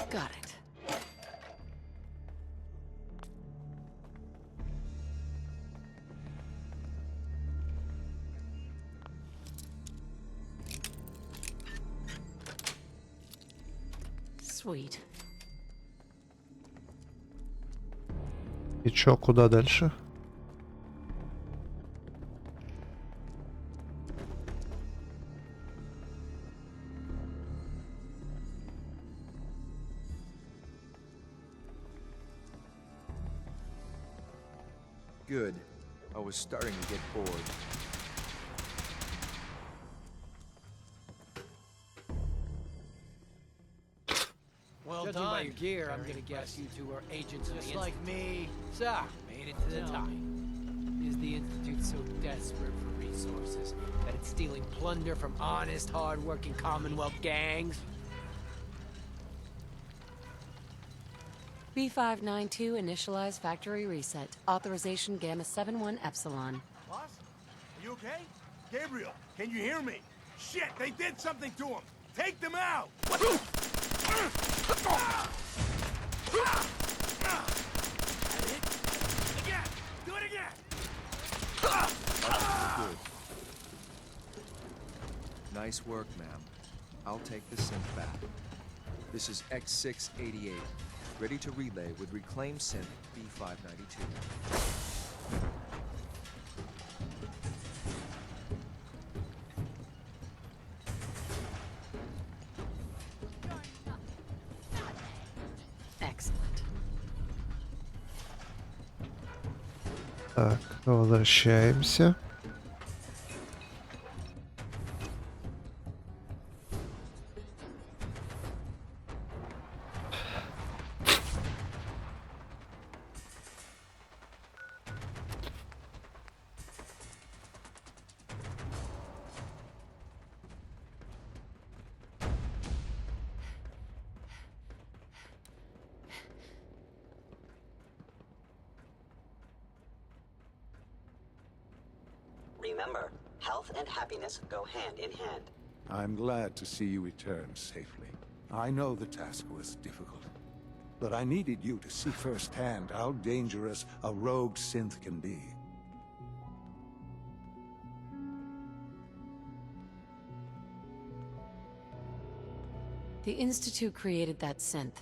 Got it. Sweet. И чё, куда дальше? Good. I was starting to get bored. Well Judging done. by your gear, I'm Very gonna guess you impressive. two are agents of the Just like Institute. me. So, made it to the top. Is the Institute so desperate for resources that it's stealing plunder from honest, hard-working Commonwealth gangs? B592 initialize factory reset. Authorization Gamma 71 Epsilon. Boss? Are you okay? Gabriel, can you hear me? Shit, they did something to him! Take them out! Again! Do it again! Good. Nice work, ma'am. I'll take the synth back. This is X688. Ready to relay with reclaimed synth B592. Excellent. Так, возвращаемся. Remember, health and happiness go hand in hand. I'm glad to see you return safely. I know the task was difficult, but I needed you to see firsthand how dangerous a rogue synth can be. The Institute created that synth,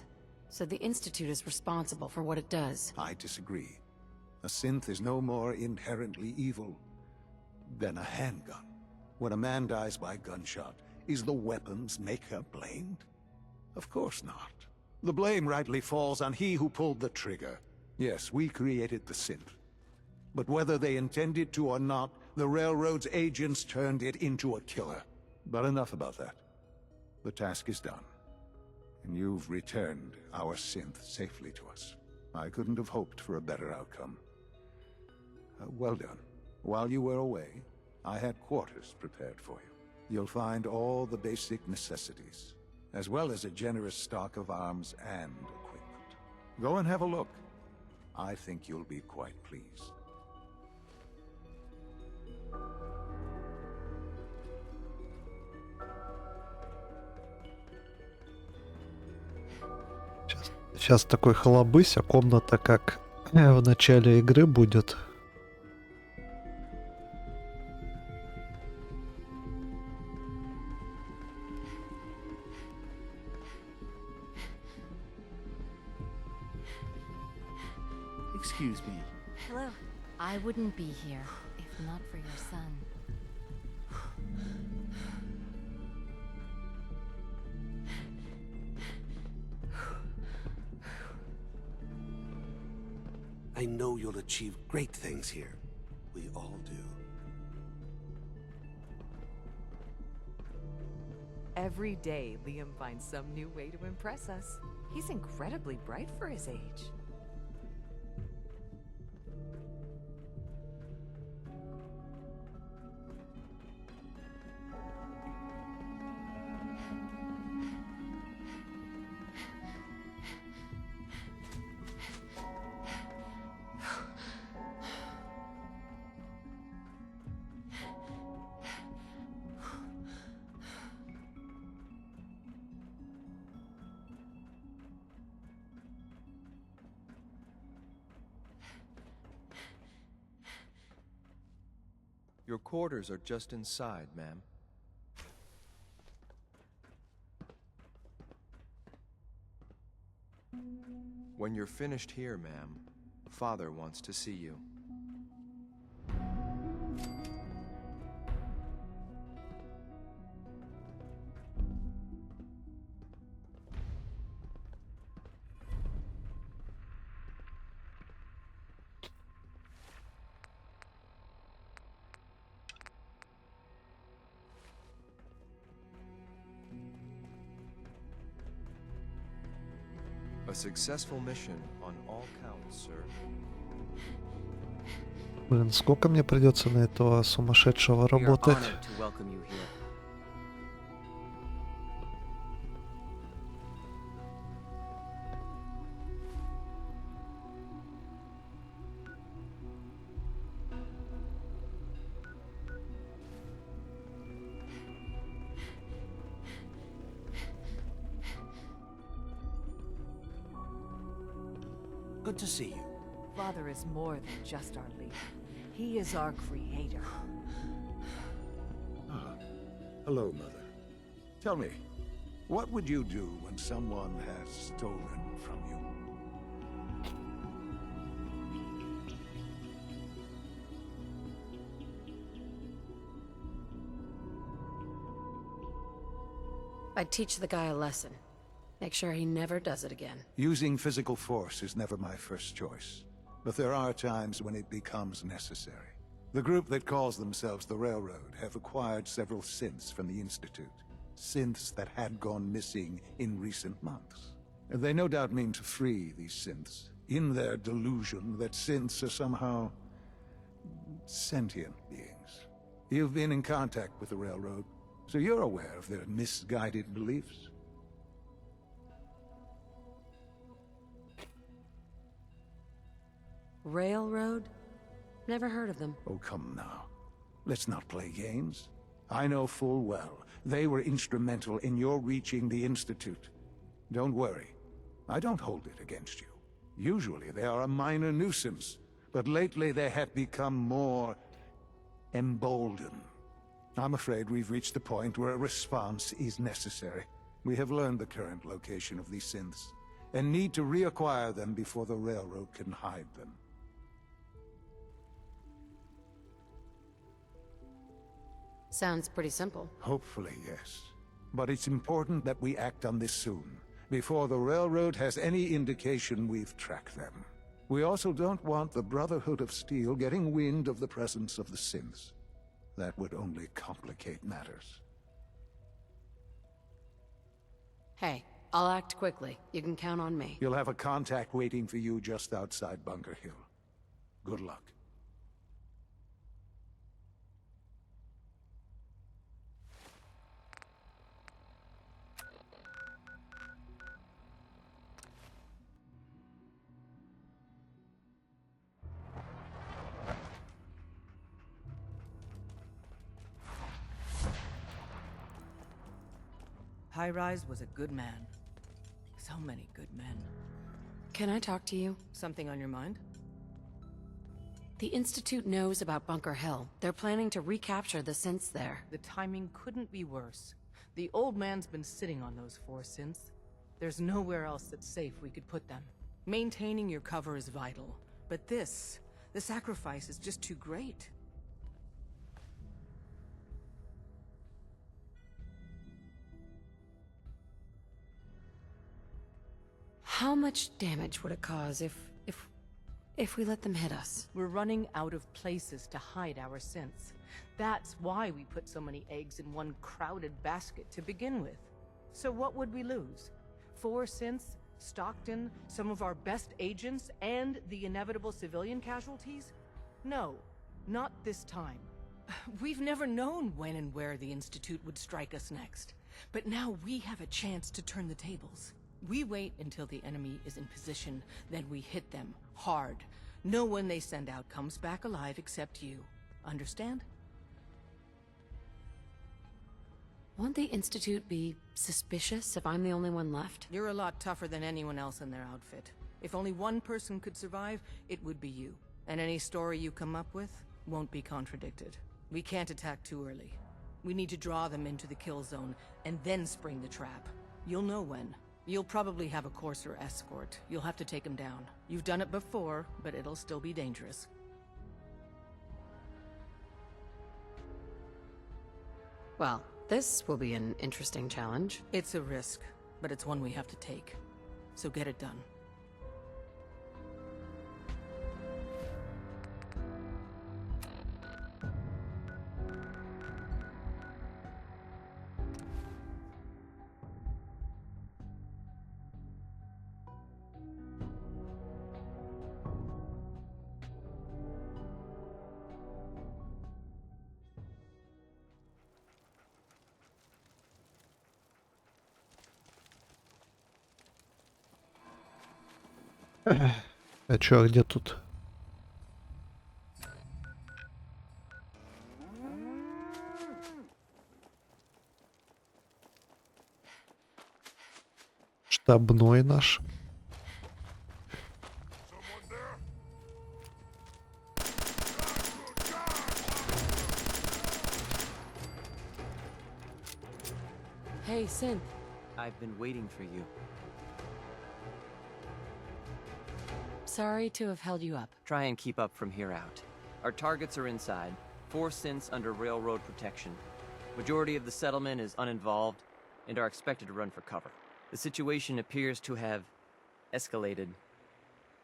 so the Institute is responsible for what it does. I disagree. A synth is no more inherently evil than a handgun. When a man dies by gunshot, is the weapon's maker blamed? Of course not. The blame rightly falls on he who pulled the trigger. Yes, we created the synth. But whether they intended to or not, the Railroad's agents turned it into a killer. But enough about that. The task is done. And you've returned our synth safely to us. I couldn't have hoped for a better outcome. Well done. While you were away, I had quarters prepared for you. You'll find all the basic necessities, as well as a generous stock of arms and equipment. Go and have a look. I think you'll be quite pleased. Сейчас такой халабысь, а комната как в начале игры будет. Excuse me. Hello. I wouldn't be here if not for your son. I know you'll achieve great things here. We all do. Every day, Liam finds some new way to impress us. He's incredibly bright for his age. Your quarters are just inside, ma'am. When you're finished here, ma'am, Father wants to see you. A successful mission on all counts, sir. Блин, сколько мне придется на этого сумасшедшего работать? Good to see you. Father is more than just our leader. He is our creator. Ah, hello, Mother. Tell me, what would you do when someone has stolen from you? I'd teach the guy a lesson. Make sure he never does it again. Using physical force is never my first choice, but there are times when it becomes necessary. The group that calls themselves the Railroad have acquired several synths from the Institute. Synths that had gone missing in recent months. They no doubt mean to free these synths, in their delusion that synths are somehow sentient beings. You've been in contact with the Railroad, so you're aware of their misguided beliefs. Railroad? Never heard of them. Oh, come now. Let's not play games. I know full well they were instrumental in your reaching the Institute. Don't worry. I don't hold it against you. Usually they are a minor nuisance, but lately they have become more emboldened. I'm afraid we've reached the point where a response is necessary. We have learned the current location of these synths, and need to reacquire them before the Railroad can hide them. Sounds pretty simple. Hopefully, yes. But it's important that we act on this soon, before the Railroad has any indication we've tracked them. We also don't want the Brotherhood of Steel getting wind of the presence of the synths. That would only complicate matters. Hey, I'll act quickly. You can count on me. You'll have a contact waiting for you just outside Bunker Hill. Good luck. High Rise was a good man. So many good men. Can I talk to you? Something on your mind? The Institute knows about Bunker Hill. They're planning to recapture the synths there. The timing couldn't be worse. The old man's been sitting on those 4 synths. There's nowhere else that's safe we could put them. Maintaining your cover is vital. But the sacrifice is just too great. How much damage would it cause if we let them hit us? We're running out of places to hide our synths. That's why we put so many eggs in one crowded basket to begin with. So what would we lose? 4 synths, Stockton, some of our best agents, and the inevitable civilian casualties? No, not this time. We've never known when and where the Institute would strike us next. But now we have a chance to turn the tables. We wait until the enemy is in position, then we hit them hard. No one they send out comes back alive except you. Understand? Won't the Institute be suspicious if I'm the only one left? You're a lot tougher than anyone else in their outfit. If only one person could survive, it would be you. And any story you come up with won't be contradicted. We can't attack too early. We need to draw them into the kill zone, and then spring the trap. You'll know when. You'll probably have a Courser escort. You'll have to take him down. You've done it before, but it'll still be dangerous. Well, this will be an interesting challenge. It's a risk, but it's one we have to take. So get it done. А чё, а где тут? Штабной наш. Hey, Synth. I've been waiting for you. Sorry to have held you up. Try and keep up from here out. Our targets are inside. 4 synths under railroad protection. Majority of the settlement is uninvolved and are expected to run for cover. The situation appears to have escalated.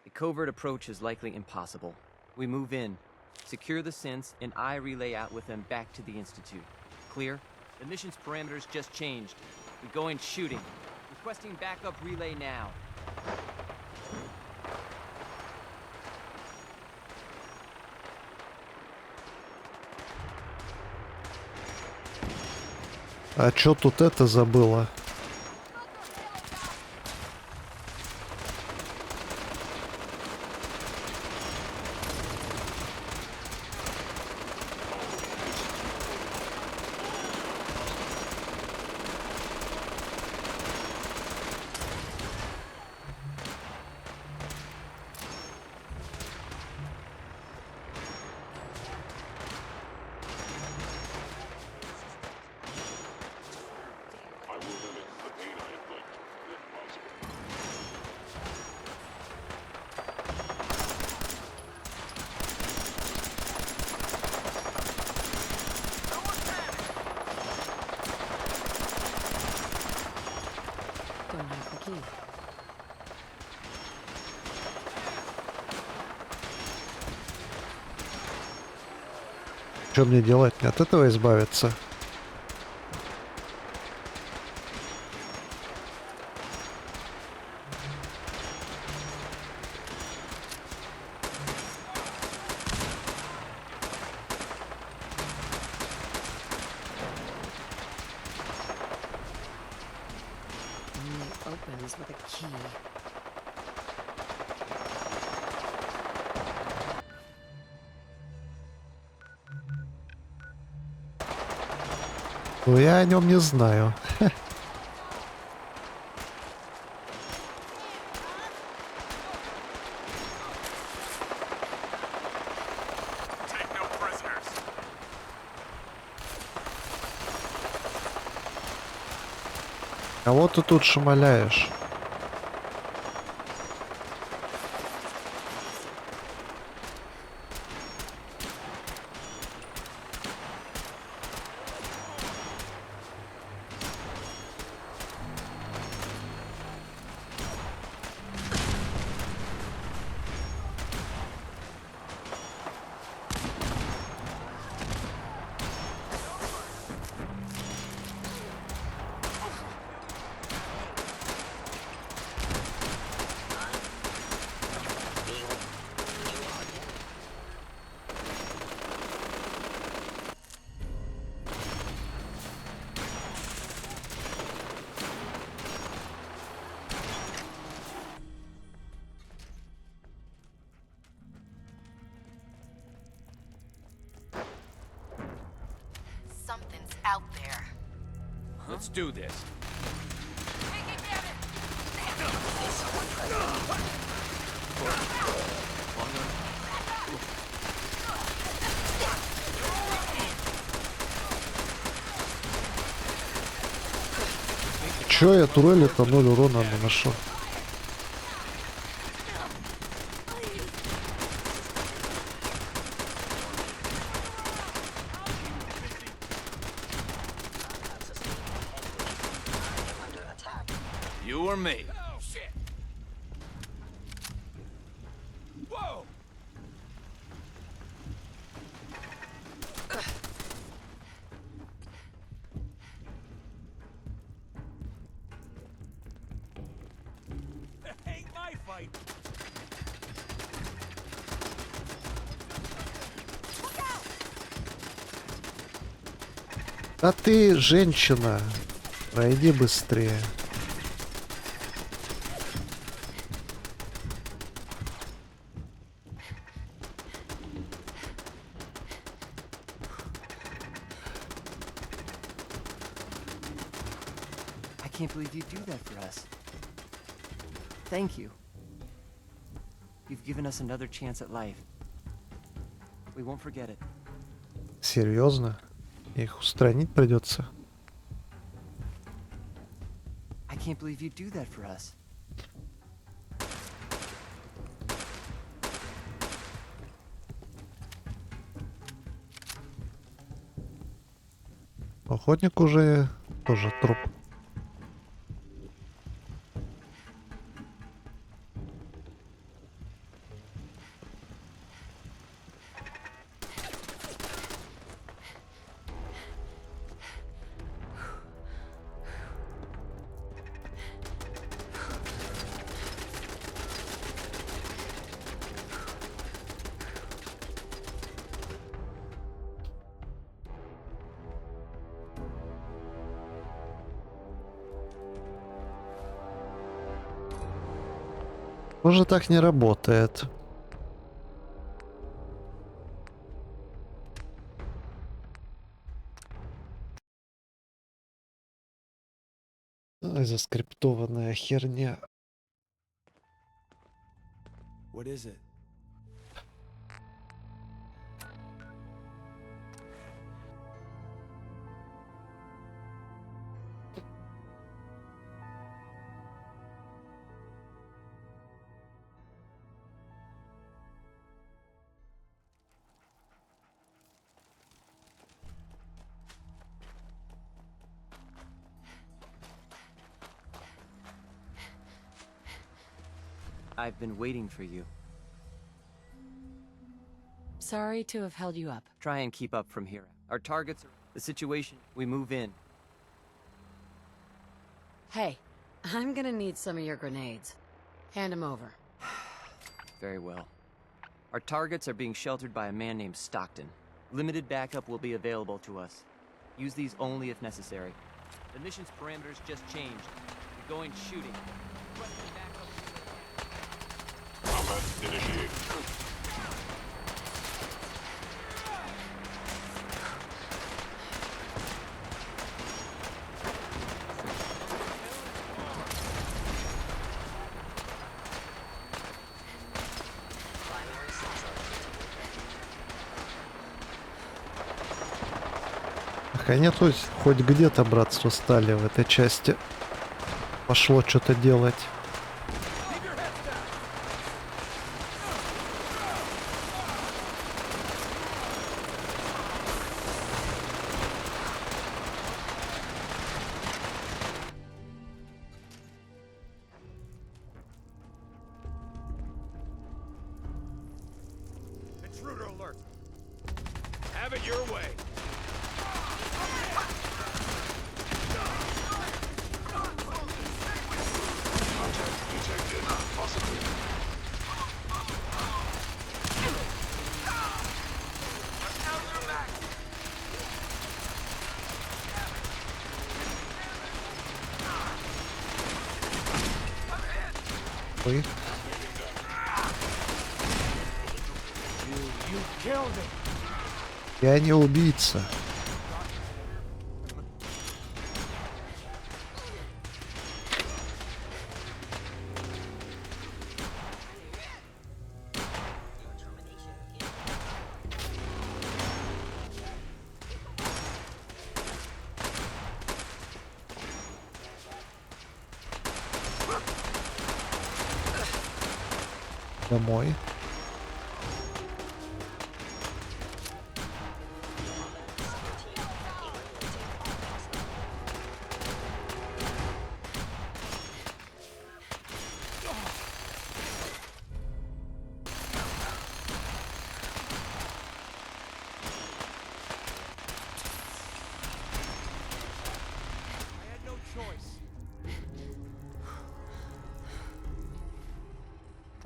A covert approach is likely impossible. We move in, secure the synths, and I relay out with them back to the Institute. Clear? The mission's parameters just changed. We go in shooting. Requesting backup relay now. А чё тут это забыла? I will Что мне делать? Мне от этого избавиться? Opens with a key. Ну, я о нем не знаю. Кого ты тут шамаляешь? Something's out there. Let's do this. Чё я турели-то 0 урона наношу? You or me? Oh shit! Whoa! Ain't my fight. А ты, женщина, пройди быстрее. I can't believe you'd do that for us. Thank you. You've given us another chance at life. We won't forget it. Серьезно? Их устранить придется. I can't believe you'd do that for us. Охотник уже тоже труп. Может, так не работает. Ай, заскриптованная херня. What is it? I've been waiting for you. sorry to have held you up. Try and keep up from here. Our targets are the situation. We move in. Hey, I'm gonna need some of your grenades. Hand them over. Very well. Our targets are being sheltered by a man named Stockton. Limited backup will be available to us. Use these only if necessary. The mission's parameters just changed. We're going shooting. Combat initiated. Наконец, хоть где-то братство стали в этой части. Пошло что-то делать. Intruder alert. Have it your way. Ой. Я не убийца. Домой.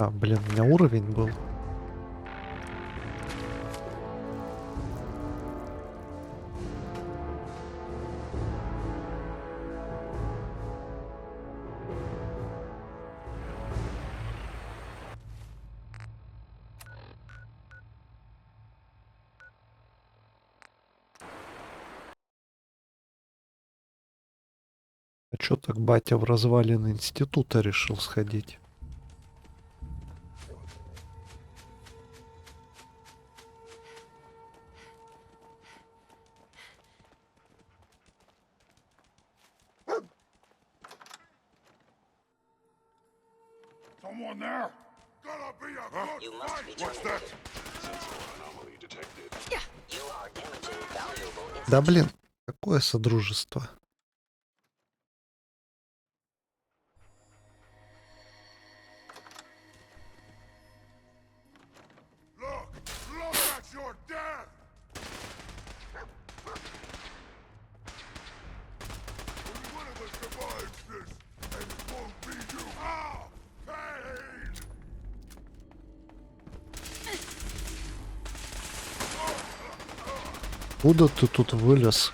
А, блин, у меня уровень был. А чё так батя в развалины института решил сходить? Someone there? Gonna be a good You must be What's that? You are damaging valuable Да блин, какое содружество? Look at your death! Only one of us survives this, and it won't be you. Ah! Pain! Куда ты тут вылез?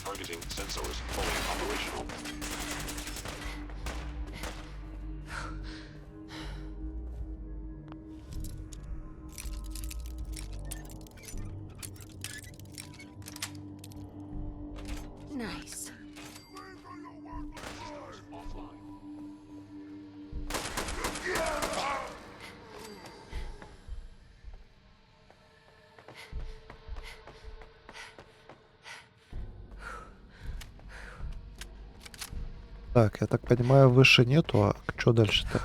Targeting sensors fully operational. Nice. Так, я так понимаю, выше нету, а что дальше-то?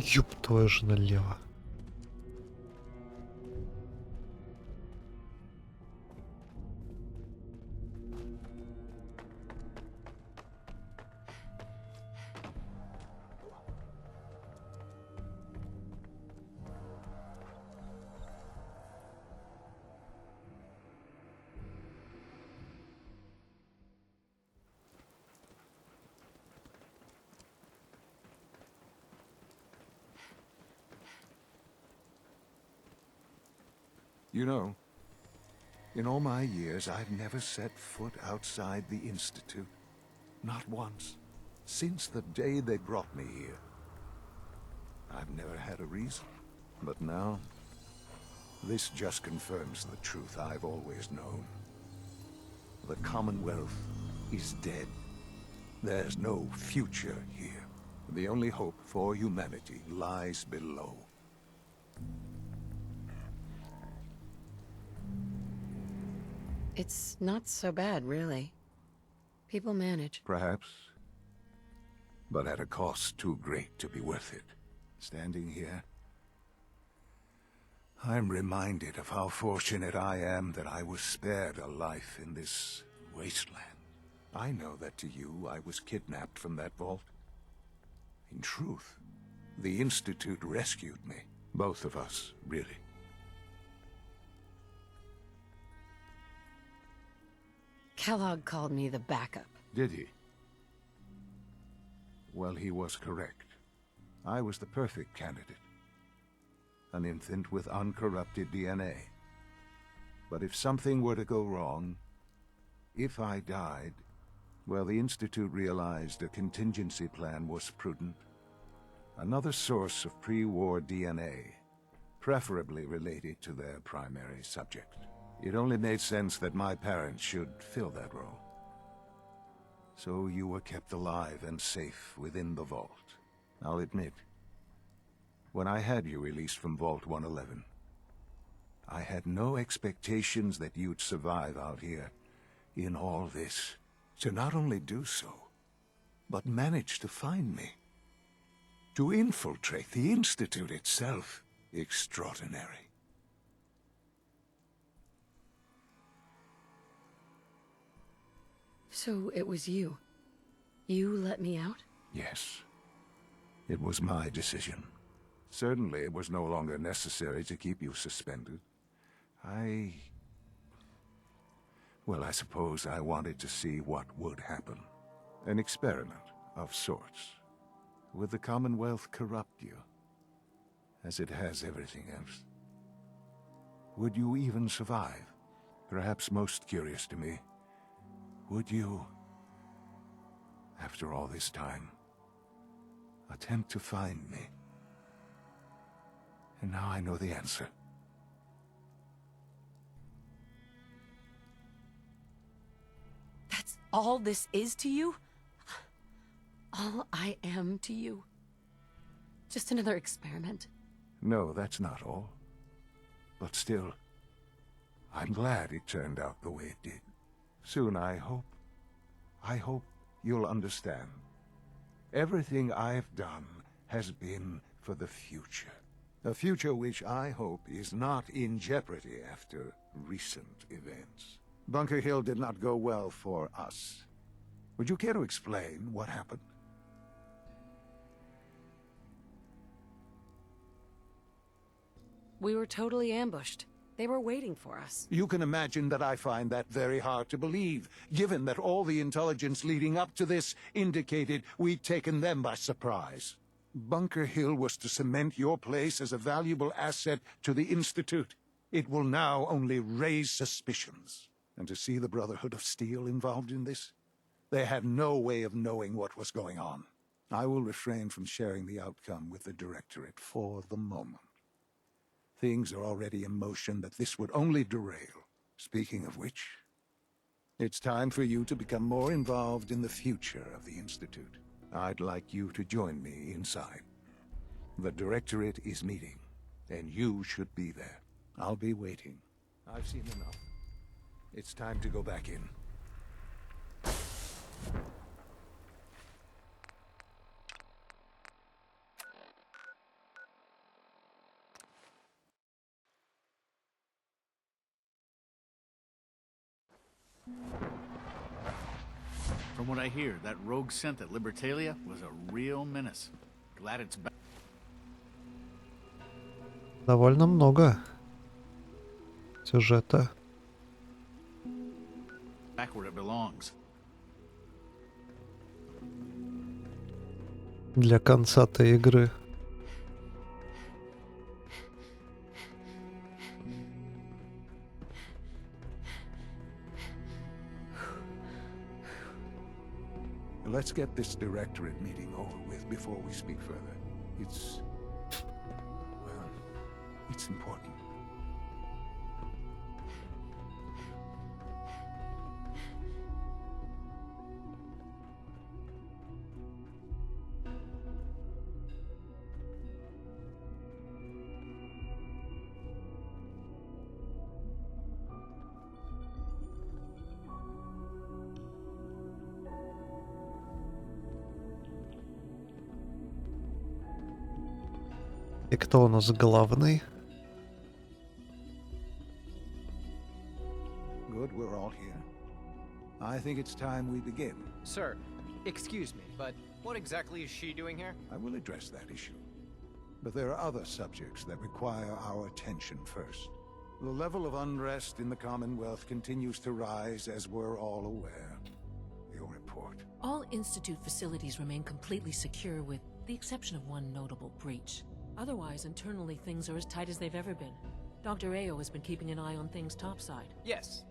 Ёб твою же налево. You know, in all my years, I've never set foot outside the Institute. Not once. Since the day they brought me here. I've never had a reason. But now, this just confirms the truth I've always known. The Commonwealth is dead. There's no future here. The only hope for humanity lies below. It's not so bad, really. People manage. Perhaps. But at a cost too great to be worth it. Standing here, I'm reminded of how fortunate I am that I was spared a life in this wasteland. I know that to you, I was kidnapped from that vault. In truth, the Institute rescued me. Both of us, really. Kellogg called me the backup. Did he? Well, he was correct. I was the perfect candidate. An infant with uncorrupted DNA. But if something were to go wrong, if I died, well, the Institute realized a contingency plan was prudent. Another source of pre-war DNA, preferably related to their primary subject. It only made sense that my parents should fill that role. So you were kept alive and safe within the vault. I'll admit, when I had you released from Vault 111, I had no expectations that you'd survive out here in all this. To not only do so, but manage to find me. To infiltrate the Institute itself. Extraordinary. So it was you. You let me out? Yes. It was my decision. Certainly it was no longer necessary to keep you suspended. Well, I suppose I wanted to see what would happen. An experiment of sorts. Would the Commonwealth corrupt you? As it has everything else? Would you even survive? Perhaps most curious to me, would you, after all this time, attempt to find me? And now I know the answer. That's all this is to you? All I am to you? Just another experiment? No, that's not all. But still, I'm glad it turned out the way it did. Soon, I hope you'll understand. Everything I've done has been for the future. A future which I hope is not in jeopardy after recent events. Bunker Hill did not go well for us. Would you care to explain what happened? We were totally ambushed. They were waiting for us. You can imagine that I find that very hard to believe, given that all the intelligence leading up to this indicated we'd taken them by surprise. Bunker Hill was to cement your place as a valuable asset to the Institute. It will now only raise suspicions. And to see the Brotherhood of Steel involved in this? They had no way of knowing what was going on. I will refrain from sharing the outcome with the Directorate for the moment. Things are already in motion that this would only derail. Speaking of which, it's time for you to become more involved in the future of the Institute. I'd like you to join me inside. The Directorate is meeting, and you should be there. I'll be waiting. I've seen enough. It's time to go back in. From what I hear, that rogue synth at Libertalia was a real menace. Glad it's back. Довольно много сюжета. Back where it belongs. Для конца-то игры. Let's get this directorate meeting over with before we speak further. It's important. И кто у нас главный? Good, we're all here. I think it's time we begin. Sir, excuse me, but what exactly is she doing here? I will address that issue. But there are other subjects that require our attention first. The level of unrest in the Commonwealth continues to rise, as we're all aware. Your report. All Institute facilities remain completely secure with the exception of one notable breach. Otherwise, internally things are as tight as they've ever been. Dr. Ao has been keeping an eye on things topside. Yes,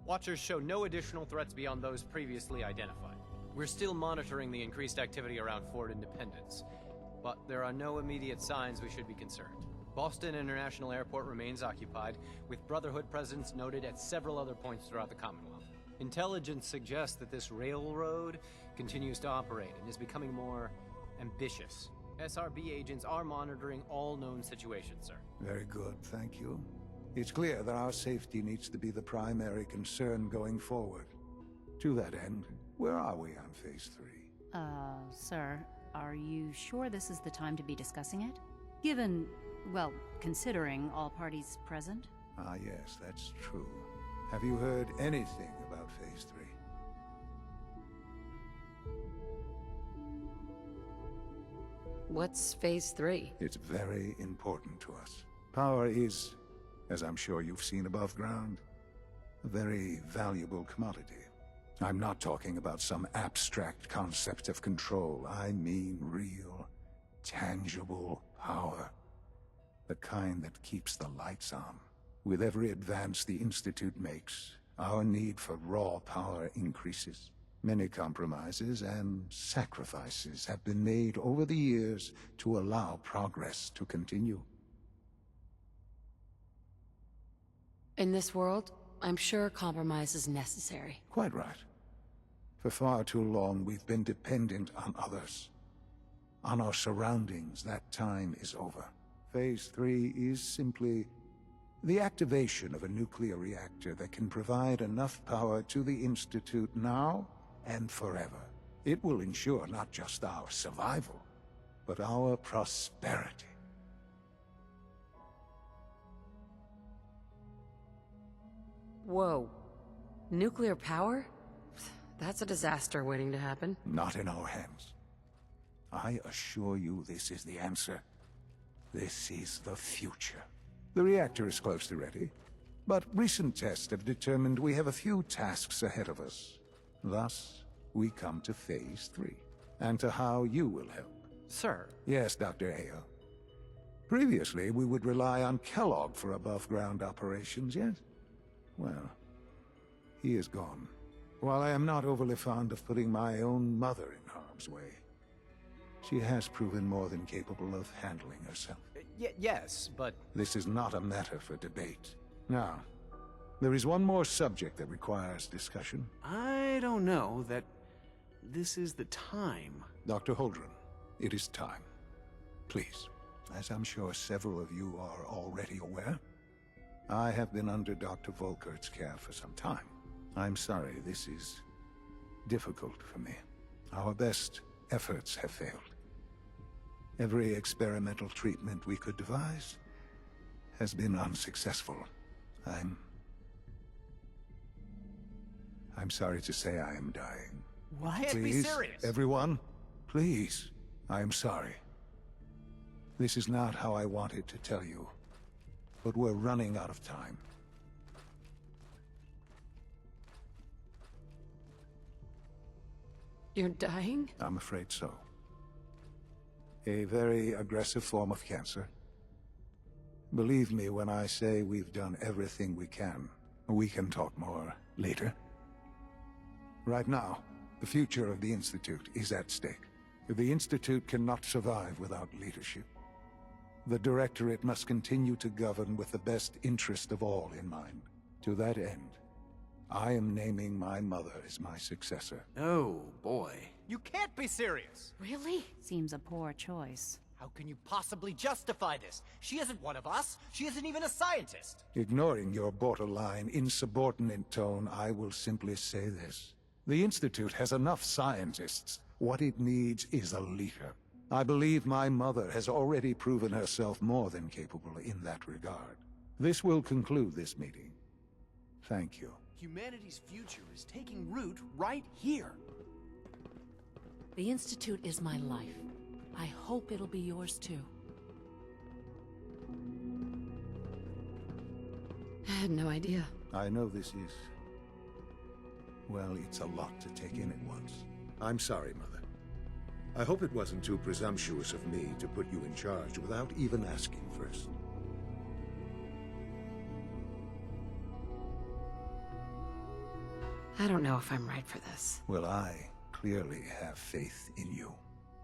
Watchers show no additional threats beyond those previously identified. We're still monitoring the increased activity around Fort Independence, but there are no immediate signs we should be concerned. Boston International Airport remains occupied, with Brotherhood presence noted at several other points throughout the Commonwealth. Intelligence suggests that this railroad continues to operate and is becoming more ambitious. SRB agents are monitoring all known situations, sir. Very good, thank you. It's clear that our safety needs to be the primary concern going forward. To that end, where are we on Phase 3? Sir, are you sure this is the time to be discussing it? Given, well, considering all parties present? Ah, yes, that's true. Have you heard anything about Phase 3? What's Phase 3? It's very important to us. Power is, as I'm sure you've seen above ground, a very valuable commodity. I'm not talking about some abstract concept of control. I mean real, tangible power. The kind that keeps the lights on. With every advance the Institute makes, our need for raw power increases. Many compromises and sacrifices have been made over the years to allow progress to continue. In this world, I'm sure compromise is necessary. Quite right. For far too long, we've been dependent on others. On our surroundings. That time is over. Phase 3 is simply the activation of a nuclear reactor that can provide enough power to the Institute now and forever. It will ensure not just our survival, but our prosperity. Whoa. Nuclear power? That's a disaster waiting to happen. Not in our hands. I assure you this is the answer. This is the future. The reactor is close to ready, but recent tests have determined we have a few tasks ahead of us. Thus, we come to Phase 3, and to how you will help. Sir? Yes, Dr. Ao. Previously, we would rely on Kellogg for above-ground operations, yes? Well, he is gone. While I am not overly fond of putting my own mother in harm's way, she has proven more than capable of handling herself. Yes, but... This is not a matter for debate. Now, there is one more subject that requires discussion. I don't know that this is the time. Dr. Holdren, it is time. Please, as I'm sure several of you are already aware, I have been under Dr. Volkert's care for some time. I'm sorry, this is difficult for me. Our best efforts have failed. Every experimental treatment we could devise has been unsuccessful. I'm sorry to say I am dying. What? Be Please, serious. everyone, please. I am sorry. This is not how I wanted to tell you, but we're running out of time. You're dying? I'm afraid so. A very aggressive form of cancer. Believe me when I say we've done everything we can. We can talk more later. Right now, the future of the Institute is at stake. The Institute cannot survive without leadership. The Directorate must continue to govern with the best interest of all in mind. To that end, I am naming my mother as my successor. Oh, boy. You can't be serious! Really? Seems a poor choice. How can you possibly justify this? She isn't one of us. She isn't even a scientist. Ignoring your borderline, insubordinate tone, I will simply say this. The Institute has enough scientists. What it needs is a leader. I believe my mother has already proven herself more than capable in that regard. This will conclude this meeting. Thank you. Humanity's future is taking root right here. The Institute is my life. I hope it'll be yours too. I had no idea. I know this is... well, it's a lot to take in at once. I'm sorry, Mother. I hope it wasn't too presumptuous of me to put you in charge without even asking first. I don't know if I'm right for this. Well, I clearly have faith in you.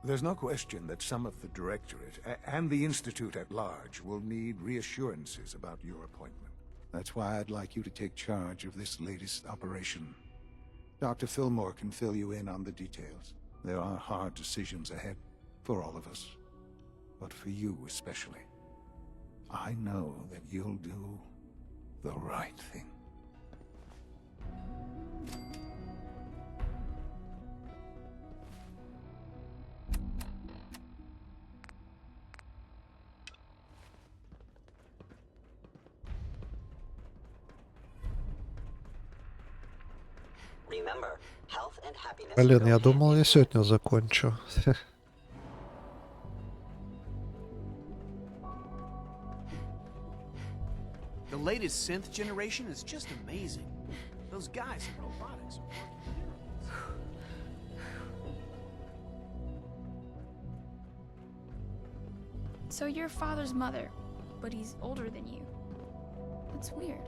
There's no question that some of the Directorate and the Institute at large will need reassurances about your appointment. That's why I'd like you to take charge of this latest operation. Dr. Fillmore can fill you in on the details. There are hard decisions ahead for all of us, but for you especially. I know that you'll do the right thing. Remember, health and happiness. Блин, я думал, я сегодня закончу. The latest synth generation is just amazing. Those guys in robotics are working miracles. So you're father's mother, but he's older than you. That's weird.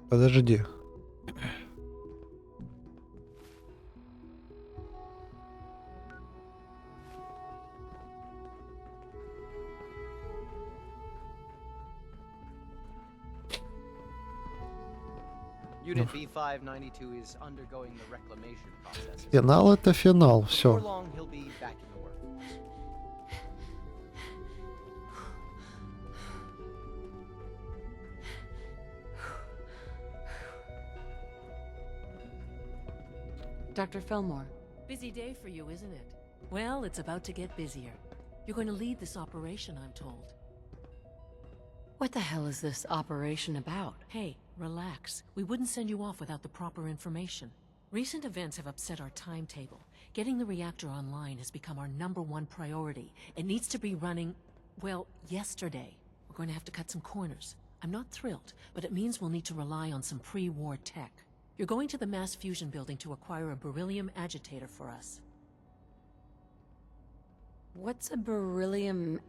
Подожди. Unit B592 is undergoing the reclamation process. Финал — это финал, Before все. long, he'll be back in the workforce. Dr. Fillmore. Busy day for you, isn't it? Well, it's about to get busier. You're going to lead this operation, I'm told. What the hell is this operation about? Hey, relax. We wouldn't send you off without the proper information. Recent events have upset our timetable. Getting the reactor online has become our #1 priority. It needs to be running, well, yesterday. We're going to have to cut some corners. I'm not thrilled, but it means we'll need to rely on some pre-war tech. You're going to the mass fusion building to acquire a beryllium agitator for us. What's a beryllium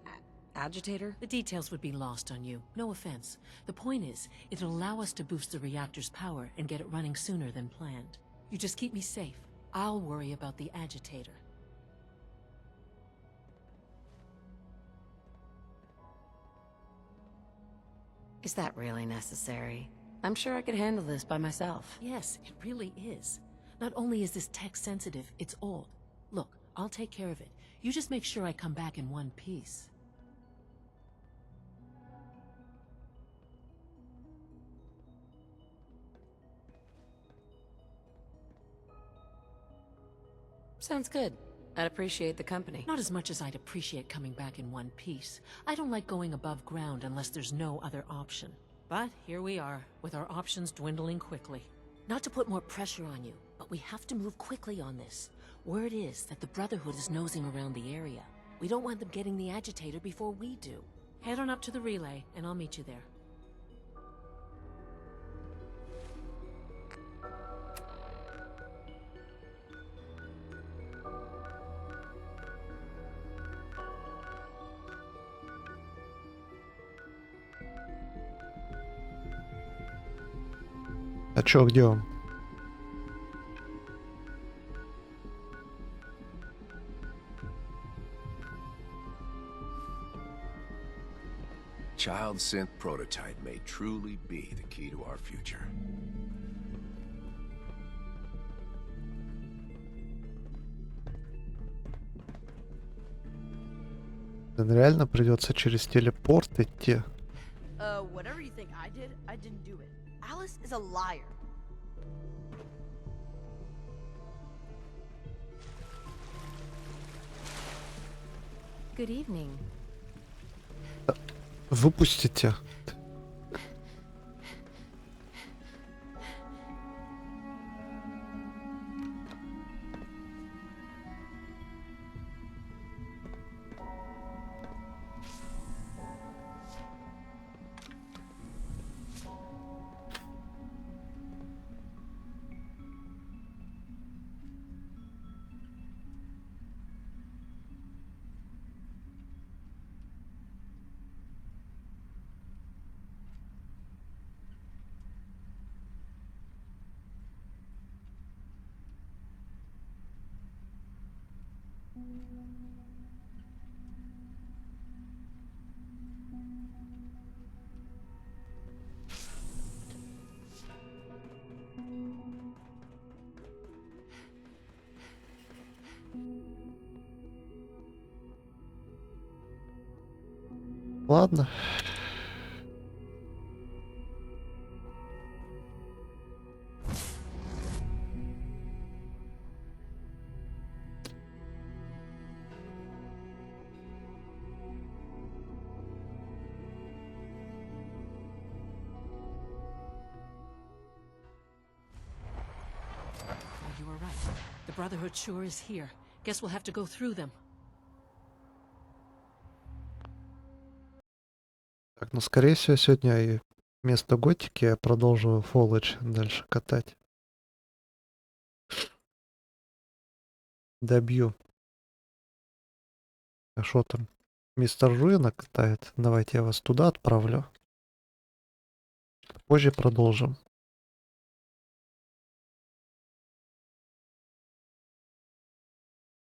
agitator? The details would be lost on you. No offense. The point is, it'll allow us to boost the reactor's power and get it running sooner than planned. You just keep me safe. I'll worry about the agitator. Is that really necessary? I'm sure I could handle this by myself. Yes, it really is. Not only is this tech sensitive, it's old. Look, I'll take care of it. You just make sure I come back in one piece. Sounds good. I'd appreciate the company. Not as much as I'd appreciate coming back in one piece. I don't like going above ground unless there's no other option. But here we are, with our options dwindling quickly. Not to put more pressure on you, but we have to move quickly on this. Word is that the Brotherhood is nosing around the area. We don't want them getting the agitator before we do. Head on up to the relay, and I'll meet you there. А чё, где он? Child synth prototype may truly be the key to our future. Реально придется через телепорт идти. Whatever you think I didn't do it. Alice is a liar. Good evening. Выпустите. Ладно. You were right. The Brotherhood sure is here. Guess we'll have to go through them. Так, ну скорее всего сегодня и вместо готики я продолжу Фоллэдж дальше катать. Добью. А что там? Мистер Руина катает. Давайте я вас туда отправлю. Позже продолжим.